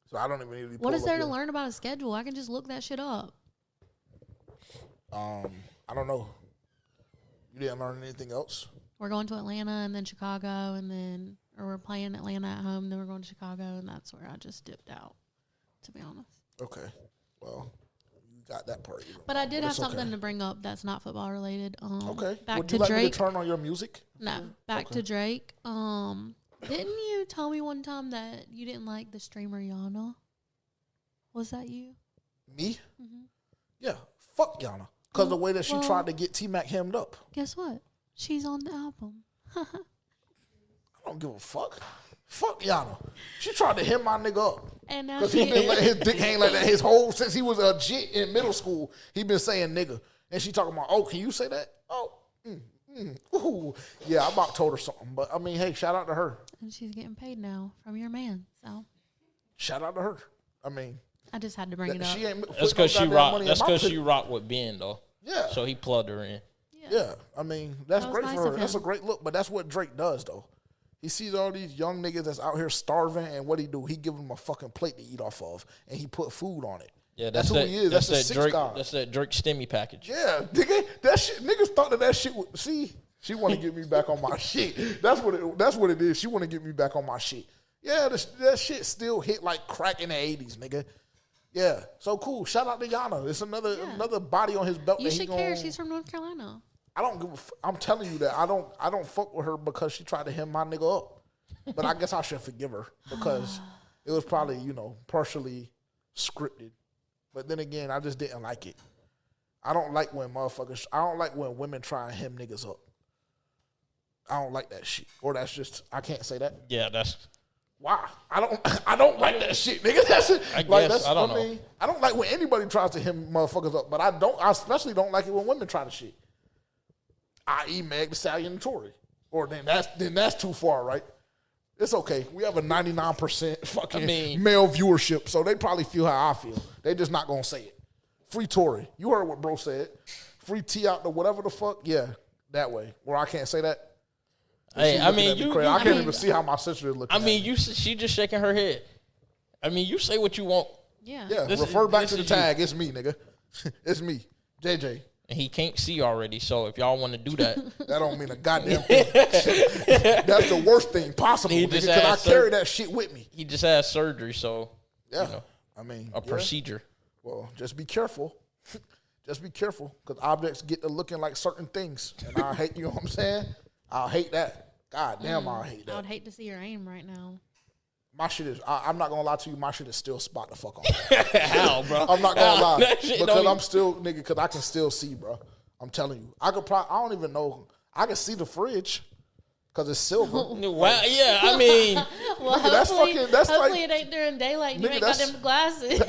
Speaker 2: So I don't even need to
Speaker 5: what is there to learn about a schedule? I can just look that shit up.
Speaker 2: I don't know. You didn't learn anything else?
Speaker 5: We're going to Atlanta and then Chicago or we're playing Atlanta at home, then we're going to Chicago, and that's where I just dipped out, to be honest.
Speaker 2: Okay. Well, you got that part.
Speaker 5: But I did have
Speaker 2: it's
Speaker 5: something
Speaker 2: okay.
Speaker 5: to bring up that's not football related.
Speaker 2: Okay.
Speaker 5: Back
Speaker 2: Would
Speaker 5: to
Speaker 2: you like
Speaker 5: Drake.
Speaker 2: me to turn on your music?
Speaker 5: No, back to Drake. Didn't you tell me one time that you didn't like the streamer Yana? Was that you?
Speaker 2: Me?
Speaker 5: Mm-hmm.
Speaker 2: Yeah. Fuck Yana. Because the way that she tried to get T-Mac hemmed up.
Speaker 5: Guess what? She's on the album.
Speaker 2: I don't give a fuck. Fuck Yana. She tried to hem my nigga up.
Speaker 5: And now
Speaker 2: Because
Speaker 5: she
Speaker 2: he been letting his dick hang like that his whole, since he was a jit in middle school, he been saying nigga. And she talking about, oh, can you say that? Oh, ooh. Yeah, I about told her something. But, I mean, hey, shout out to her.
Speaker 5: and she's getting paid now from your man. So
Speaker 2: Shout out to her. I mean,
Speaker 5: I just had to bring it up.
Speaker 2: she ain't
Speaker 3: That's because she rocked. That's because she
Speaker 2: rocked.
Speaker 3: rocked with Ben though.
Speaker 2: Yeah.
Speaker 3: So he plugged her in.
Speaker 2: Yeah, I mean, that's
Speaker 5: That was
Speaker 2: great
Speaker 5: nice
Speaker 2: for
Speaker 5: of
Speaker 2: her. That's a
Speaker 5: him.
Speaker 2: great look, but that's what Drake does, though. He sees all these young niggas that's out here starving, and what he do? He give them a fucking plate to eat off of, and he put food on it.
Speaker 3: Yeah,
Speaker 2: that's who
Speaker 3: that,
Speaker 2: he is. That's the
Speaker 3: that
Speaker 2: six
Speaker 3: Drake.
Speaker 2: guy.
Speaker 3: That's that Drake stimmy package.
Speaker 2: Yeah, nigga, that shit. Niggas thought that shit would. See, she want to get me back on my shit. That's what it is. She want to get me back on my shit. Yeah, that shit still hit like crack in the 80s, nigga. Yeah, so cool. Shout out to Yana. It's another body on his belt.
Speaker 5: You
Speaker 2: that
Speaker 5: should care. She's from North Carolina.
Speaker 2: I don't give a I'm telling you that I don't fuck with her because she tried to hem my nigga up. But I guess I should forgive her because it was probably, partially scripted. But then again, I just didn't like it. I don't like when women try and hem niggas up. I don't like that shit. Or that's just, I can't say that.
Speaker 3: Yeah, that's.
Speaker 2: Why? I don't like that shit, nigga. That's it.
Speaker 3: I guess, I don't know.
Speaker 2: I don't like when anybody tries to hem motherfuckers up, but I especially don't like it when women try to shit. I.e. Meg Thee Stallion and Tory. Or then that's too far, right? It's okay. We have a 99% fucking male viewership, so they probably feel how I feel. They just not gonna say it. Free Tory. You heard what bro said. Free T out to whatever the fuck. Yeah, that way. Where I can't say that.
Speaker 3: Hey, I mean,
Speaker 2: I can't even see how my sister is looking.
Speaker 3: I mean, she just shaking her head. I mean, you say what you want.
Speaker 5: Yeah.
Speaker 2: Yeah,
Speaker 3: This
Speaker 2: refer
Speaker 3: is-
Speaker 2: back
Speaker 3: this
Speaker 2: to the
Speaker 3: is you.
Speaker 2: tag. It's me, nigga. It's me, JJ.
Speaker 3: And he can't see already. So if y'all want to do that,
Speaker 2: That don't mean a goddamn thing. That's the worst thing possible,
Speaker 3: He
Speaker 2: nigga,
Speaker 3: just
Speaker 2: because I
Speaker 3: asked
Speaker 2: carry
Speaker 3: her-
Speaker 2: that shit with me.
Speaker 3: he just had surgery. So
Speaker 2: Yeah,
Speaker 3: you know,
Speaker 2: I mean,
Speaker 3: a procedure.
Speaker 2: Well, just be careful. Just be careful, because objects get to looking like certain things, and I hate. You know what I'm saying? I'll hate that. God damn, I'll hate
Speaker 5: I
Speaker 2: that.
Speaker 5: would hate to see your aim right now.
Speaker 2: My shit is. I'm not gonna lie to you. My shit is still spot the fuck on.
Speaker 3: How, bro?
Speaker 2: I'm not gonna lie
Speaker 3: That shit
Speaker 2: because
Speaker 3: don't
Speaker 2: I'm still nigga. Because I can still see, bro. I'm telling you. I don't even know. I can see the fridge because it's silver.
Speaker 3: Wow, yeah, I mean,
Speaker 5: Well,
Speaker 2: Nigga, that's
Speaker 5: hopefully,
Speaker 2: fucking- that's
Speaker 5: hopefully
Speaker 2: like-
Speaker 5: it ain't during daylight and you
Speaker 2: Nigga,
Speaker 5: ain't got
Speaker 2: that's-
Speaker 5: them glasses.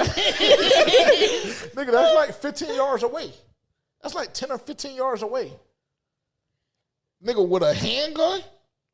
Speaker 2: Nigga, that's like 15 yards away. That's like 10 or 15 yards away. Nigga with a handgun,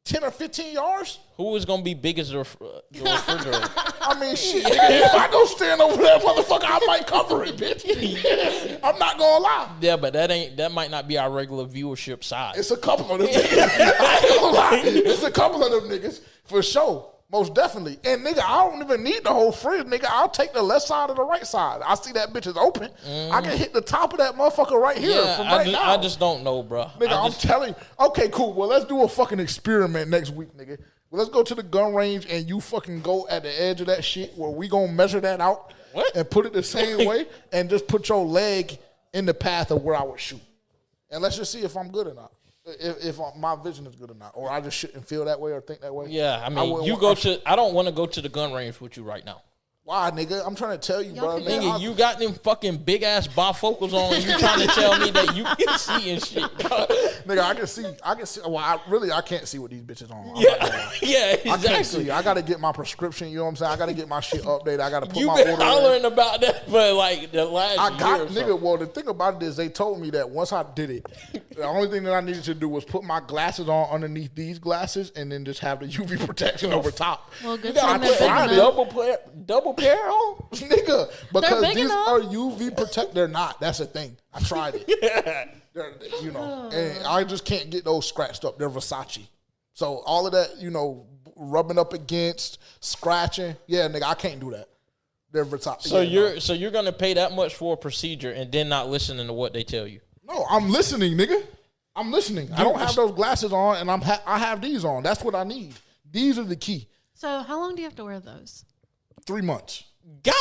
Speaker 2: 10 or 15 yards.
Speaker 3: Who is gonna be big as the refrigerator?
Speaker 2: I mean, shit. Nigga, if I go stand over that motherfucker, I might cover it, bitch. I'm not gonna lie.
Speaker 3: Yeah, but that might not be our regular viewership size.
Speaker 2: It's a couple of them niggas. I ain't gonna lie. It's a couple of them niggas for sure. Most definitely. And nigga, I don't even need the whole fridge, nigga. I'll take the left side or the right side. I see that bitch is open. I can hit the top of that motherfucker right here from right now.
Speaker 3: I just don't know, bro.
Speaker 2: Nigga, I'm telling you. Okay, cool. Well, let's do a fucking experiment next week, nigga. Well, let's go to the gun range and you fucking go at the edge of that shit where we gonna measure that out and put it the same way and just put your leg in the path of where I would shoot. And let's just see if I'm good or not. If my vision is good or not, or I just shouldn't feel that way or think that way.
Speaker 3: Yeah, I mean, I don't want to go to the gun range with you right now.
Speaker 2: Why, nigga? I'm trying to tell you, bro.
Speaker 3: Nigga, you got them fucking big ass bifocals on, and you trying to tell me that you can see and shit, bro.
Speaker 2: Nigga, I can see. Well, I can't see what these bitches on.
Speaker 3: Yeah, exactly.
Speaker 2: I can't see. I gotta get my prescription. You know what I'm saying? I gotta get my shit updated. I gotta put my
Speaker 3: been
Speaker 2: order
Speaker 3: hollering
Speaker 2: in.
Speaker 3: about that for like the last year.
Speaker 2: Nigga. Well, the thing about it is, they told me that once I did it, the only thing that I needed to do was put my glasses on underneath these glasses, and then just have the UV protection over top.
Speaker 5: Well, good
Speaker 2: thing
Speaker 3: I put double pair on.
Speaker 2: Nigga, because
Speaker 5: big
Speaker 2: these
Speaker 5: enough.
Speaker 2: are UV protect. They're not. That's the thing. I tried it. You know, and I just can't get those scratched up. They're Versace. So all of that, you know, rubbing up against, scratching. Yeah, nigga, I can't do that. They're Versace.
Speaker 3: So you're gonna pay that much for a procedure and then not listening to what they tell you?
Speaker 2: No, I'm listening, nigga. I'm listening. I don't have those glasses on, and I have these on. That's what I need. These are the key.
Speaker 5: So how long do you have to wear those?
Speaker 2: 3 months.
Speaker 3: God,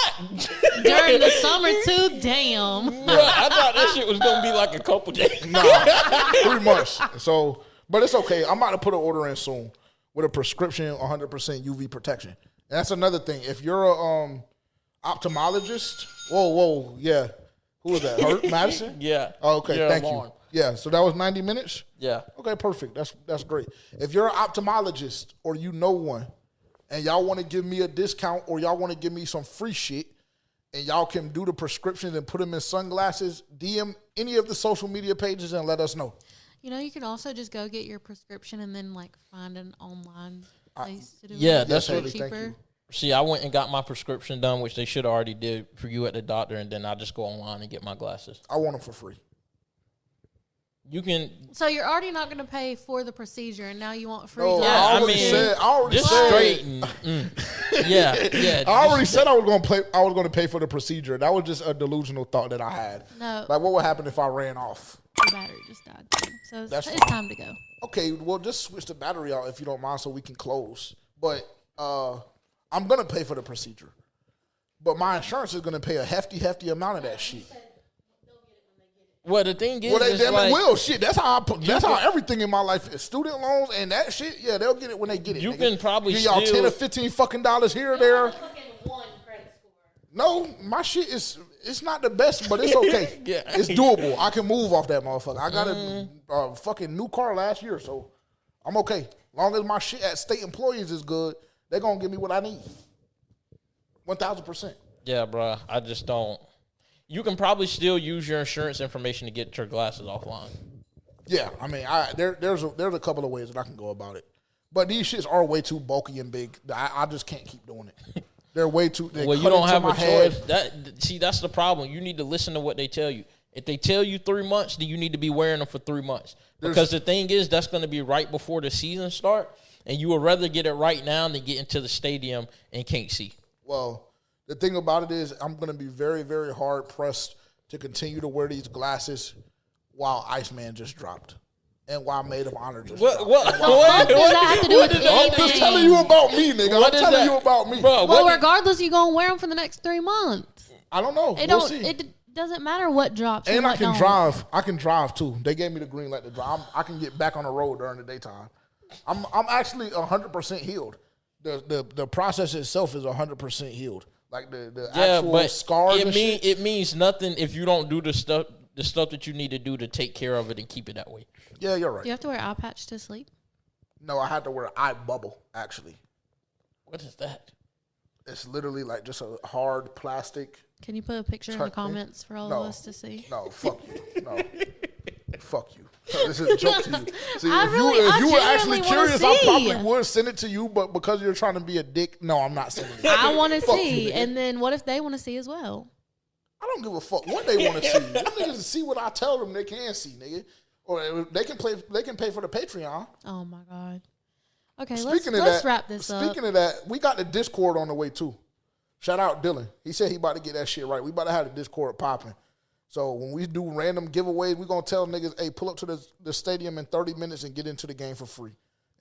Speaker 5: During the summer too? Damn.
Speaker 3: bro, I thought that shit was gonna be like a couple days.
Speaker 2: Nah, 3 months. So, but it's okay. I'm about to put an order in soon with a prescription 100% UV protection. And that's another thing. If you're a ophthalmologist, yeah. Who was that? Hurt Madison?
Speaker 3: Yeah.
Speaker 2: Oh, okay,
Speaker 3: Yeah,
Speaker 2: thank you. Yeah, so that was 90 minutes?
Speaker 3: Yeah.
Speaker 2: Okay, perfect. That's great. If you're an ophthalmologist or you know one, and y'all want to give me a discount or y'all want to give me some free shit, and y'all can do the prescriptions and put them in sunglasses, DM any of the social media pages and let us know.
Speaker 5: You know, you can also just go get your prescription and then like find an online place to do it.
Speaker 3: Yeah, that's
Speaker 2: what-
Speaker 5: cheaper.
Speaker 2: thank you.
Speaker 3: See, I went and got my prescription done, which they should have already did for you at the doctor, and then I just go online and get my glasses.
Speaker 2: I want them for free.
Speaker 3: You can.
Speaker 5: So you're already not going to pay for the procedure, and now you want free
Speaker 2: No,
Speaker 5: glasses.
Speaker 3: Yeah,
Speaker 2: I already
Speaker 3: just
Speaker 2: said.
Speaker 3: straight. Yeah.
Speaker 2: I already said I was going to pay for the procedure. That was just a delusional thought that I had.
Speaker 5: No.
Speaker 2: Like, what would happen if I ran off?
Speaker 5: The battery just died. So
Speaker 2: That's
Speaker 5: it's
Speaker 2: fine.
Speaker 5: time to go.
Speaker 2: Okay, well, just switch the battery out if you don't mind so we can close. But I'm going to pay for the procedure. But my insurance is going to pay a hefty amount of that shit.
Speaker 3: Well, the thing is,
Speaker 2: Well, they
Speaker 3: is
Speaker 2: damn
Speaker 3: like,
Speaker 2: it will. Shit, that's how everything in my life is. Student loans and that shit, yeah, they'll get it when they get it.
Speaker 3: You
Speaker 2: nigga.
Speaker 3: can probably
Speaker 2: give y'all
Speaker 3: still-
Speaker 2: $10 or $15 fucking dollars here or there. No, my shit it's not the best, but it's okay.
Speaker 3: Yeah.
Speaker 2: It's doable. I can move off that motherfucker. I got a fucking new car last year, so I'm okay. Long as my shit at state employees is good, they're gonna give me what I need. 1,000%.
Speaker 3: Yeah, bro. I just don't. You can probably still use your insurance information to get your glasses offline.
Speaker 2: Yeah, I mean, there's a couple of ways that I can go about it, but these shits are way too bulky and big. I just can't keep doing it. They're way too.
Speaker 3: Well, you don't have a choice. That's the problem. You need to listen to what they tell you. If they tell you 3 months, then you need to be wearing them for 3 months. Because the thing is, that's going to be right before the season start, and you would rather get it right now than get into the stadium and can't see.
Speaker 2: Well, the thing about it is, I'm going to be very, very hard pressed to continue to wear these glasses while ICEMAN just dropped. And while Maid of Honor just dropped.
Speaker 5: What does that have to do with
Speaker 2: I'm
Speaker 5: anything?
Speaker 2: just telling you about me, nigga.
Speaker 3: What
Speaker 2: I'm
Speaker 3: is
Speaker 2: telling
Speaker 3: that?
Speaker 2: you about me.
Speaker 3: Bro,
Speaker 5: Well, regardless, you're going to wear them for the next 3 months.
Speaker 2: I don't know.
Speaker 5: It
Speaker 2: We'll
Speaker 5: don't.
Speaker 2: see.
Speaker 5: It doesn't matter what drops.
Speaker 2: And
Speaker 5: what
Speaker 2: I can
Speaker 5: don't.
Speaker 2: drive. I can drive too. They gave me the green light to drive. I can get back on the road during the daytime. I'm actually 100% healed. The process itself is 100% healed. Like the actual scars and shit.
Speaker 3: It means nothing if you don't do the stuff that you need to do to take care of it and keep it that way.
Speaker 2: Yeah, you're right.
Speaker 5: Do you have to wear eye patch to sleep?
Speaker 2: No, I had to wear eye bubble, actually.
Speaker 3: What is that?
Speaker 2: It's literally like just a hard plastic.
Speaker 5: Can you put a picture in the
Speaker 2: Tucked in?
Speaker 5: comments for all
Speaker 2: No.
Speaker 5: of us to see?
Speaker 2: No, fuck you. No. Fuck you. This is a joke to you. See,
Speaker 5: I
Speaker 2: if
Speaker 5: really-
Speaker 2: you
Speaker 5: I
Speaker 2: were actually
Speaker 5: genuinely wanna
Speaker 2: curious, I
Speaker 5: see.
Speaker 2: probably would send it to you, but because you're trying to be a dick, no, I'm not sending it.
Speaker 5: I want to
Speaker 2: Fuck you,
Speaker 5: see,
Speaker 2: nigga.
Speaker 5: and then what if they want to see as well?
Speaker 2: I don't give a fuck what they want to see. Them niggas see what I tell them they can see, nigga. Or they can pay for the Patreon.
Speaker 5: Oh my god. Okay,
Speaker 2: Speaking
Speaker 5: let's
Speaker 2: of that,
Speaker 5: wrap this up.
Speaker 2: Speaking of that, we got the Discord on the way too. Shout out Dylan. He said he about to get that shit right. We about to have the Discord popping. So when we do random giveaways, we gonna tell niggas, hey, pull up to the stadium in 30 minutes and get into the game for free.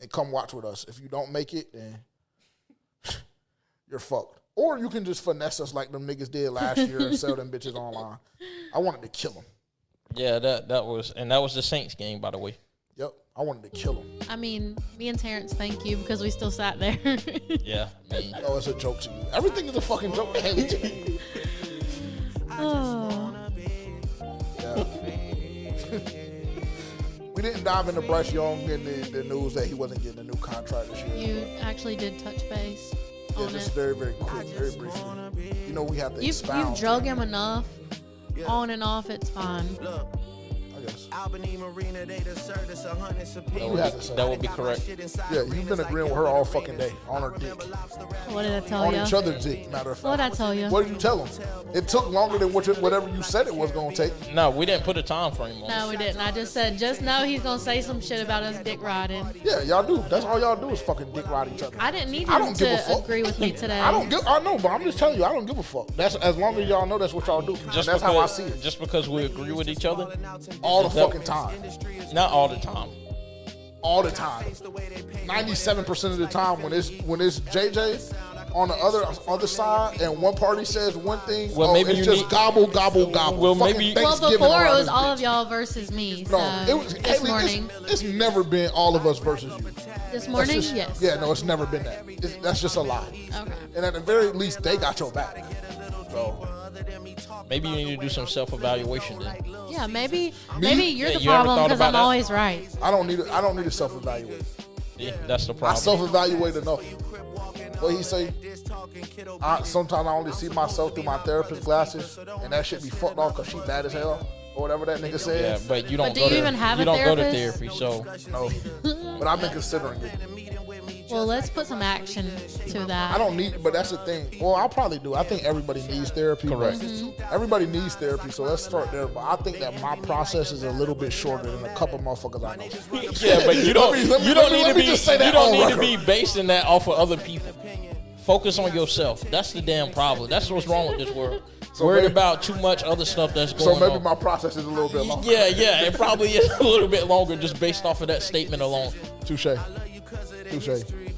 Speaker 2: And come watch with us. If you don't make it, then you're fucked. Or you can just finesse us like them niggas did last year and sell them bitches online. I wanted to kill them.
Speaker 3: Yeah, that was the Saints game, by the way.
Speaker 2: Yep, I wanted to kill them.
Speaker 5: I mean, me and Terrence, thank you because we still sat there.
Speaker 3: Yeah, man.
Speaker 2: Oh, it's a joke to you. Everything is a fucking joke to Haley to me.
Speaker 5: Oh.
Speaker 2: Yeah. We didn't dive into Bryce Young and the news that he wasn't getting a new contract this year.
Speaker 5: You actually did touch base
Speaker 2: Yeah,
Speaker 5: on
Speaker 2: just
Speaker 5: it.
Speaker 2: very, very quick, very briefly. You know, we have to expound.
Speaker 5: You've drug him enough. On and off, it's fine.
Speaker 2: I guess.
Speaker 4: Albany Marina, they deserve us 100
Speaker 2: You have to say.
Speaker 3: That would be correct.
Speaker 2: Yeah, you've been agreeing with her all fucking day on her dick.
Speaker 5: What did I tell
Speaker 2: On
Speaker 5: you?
Speaker 2: each other's dick, matter of fact.
Speaker 5: What did I tell you?
Speaker 2: What did you tell him? It took longer than whatever you said it was going to take.
Speaker 3: No, we didn't put a time frame on
Speaker 5: No,
Speaker 3: it.
Speaker 5: we didn't. I just said, just know he's gonna say some shit about us dick riding.
Speaker 2: Yeah, y'all do. That's all y'all do is fucking dick ride each other.
Speaker 5: I didn't need
Speaker 2: I
Speaker 5: him
Speaker 2: don't give a
Speaker 5: to
Speaker 2: fuck.
Speaker 5: agree with me today.
Speaker 2: I know, but I'm just telling you, I don't give a fuck. That's as long as y'all know that's what y'all do. And that's how I see it.
Speaker 3: Just because we agree with each other,
Speaker 2: All the fucking time.
Speaker 3: not all the time.
Speaker 2: All the time. 97% of the time when it's JJ on the other side and one party says one thing,
Speaker 3: Well, maybe
Speaker 2: it's
Speaker 3: you
Speaker 2: just
Speaker 3: need-
Speaker 2: gobble, gobble, gobble.
Speaker 3: Well,
Speaker 2: Fucking
Speaker 3: maybe-
Speaker 5: Well,
Speaker 2: Thanksgiving
Speaker 5: before it
Speaker 2: around
Speaker 5: was
Speaker 2: this
Speaker 5: all
Speaker 2: bitch.
Speaker 5: of y'all versus me.
Speaker 2: No,
Speaker 5: So
Speaker 2: it was
Speaker 5: this
Speaker 2: Haley,
Speaker 5: morning.
Speaker 2: It's never been all of us versus you.
Speaker 5: This morning,
Speaker 2: That's just-
Speaker 5: yes.
Speaker 2: Yeah, no, it's never been that. That's just a lie.
Speaker 5: Okay.
Speaker 2: And at the very least, they got your back. So
Speaker 3: Maybe you need to do some self-evaluation then.
Speaker 5: Yeah, maybe you're
Speaker 3: Yeah,
Speaker 5: the
Speaker 3: you ever
Speaker 5: problem
Speaker 3: thought
Speaker 5: because
Speaker 3: about
Speaker 5: I'm
Speaker 3: that?
Speaker 5: always right.
Speaker 2: I don't need to self-evaluate.
Speaker 3: Yeah, that's the
Speaker 2: I
Speaker 3: problem.
Speaker 2: self-evaluate enough. What he say? Sometimes I only see myself through my therapist glasses, and that shit be fucked off because she bad as hell, or whatever that nigga
Speaker 3: Yeah,
Speaker 2: said.
Speaker 3: but you don't
Speaker 5: But do
Speaker 3: go
Speaker 5: you
Speaker 3: to
Speaker 5: even have
Speaker 3: you
Speaker 5: a
Speaker 3: don't go to
Speaker 5: therapist?
Speaker 3: therapy, so
Speaker 2: No, but I've been considering it.
Speaker 5: Well, let's put some action to that.
Speaker 2: I don't need, but that's the thing. Well, I probably do. I think everybody needs therapy. but
Speaker 3: Correct.
Speaker 2: Everybody needs therapy, so let's start there. But I think that my process is a little bit shorter than a couple motherfuckers I know.
Speaker 3: yeah, but you don't
Speaker 2: Let me-
Speaker 3: you don't
Speaker 2: let me-
Speaker 3: need
Speaker 2: let
Speaker 3: to
Speaker 2: me
Speaker 3: be
Speaker 2: just say
Speaker 3: you
Speaker 2: that
Speaker 3: don't
Speaker 2: on
Speaker 3: need to be
Speaker 2: record.
Speaker 3: basing that off of other people. Focus on yourself. That's the damn problem. That's what's wrong with this world. Worried
Speaker 2: maybe-
Speaker 3: about too much other stuff that's
Speaker 2: So
Speaker 3: going
Speaker 2: maybe
Speaker 3: on.
Speaker 2: my process is a little bit longer.
Speaker 3: Yeah, it probably is a little bit longer just based off of that statement alone.
Speaker 2: Touche.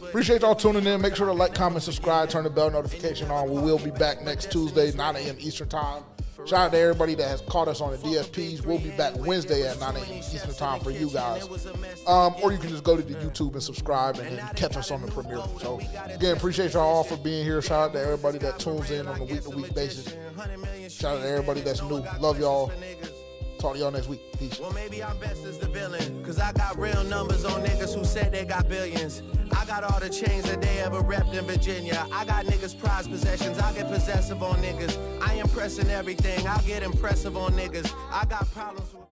Speaker 2: Appreciate y'all tuning in. Make sure to like, comment, subscribe, turn the bell notification on. We will be back next Tuesday, 9 a.m. Eastern Time. Shout out to everybody that has caught us on the DSPs. We'll be back Wednesday at 9 a.m. Eastern Time for you guys. Or you can just go to the YouTube and subscribe and then catch us on the premiere. So, again, appreciate y'all all for being here. Shout out to everybody that tunes in on a week-to-week basis. Shout out to everybody that's new. Love y'all. Talk to y'all next week. Peace.
Speaker 4: Well, maybe I'm best as the villain, cause I got real numbers on niggas who said they got billions. I got all the chains that they ever repped in Virginia. I got niggas prized possessions, I get possessive on niggas. I impress in everything, I'll get impressive on niggas. I got problems with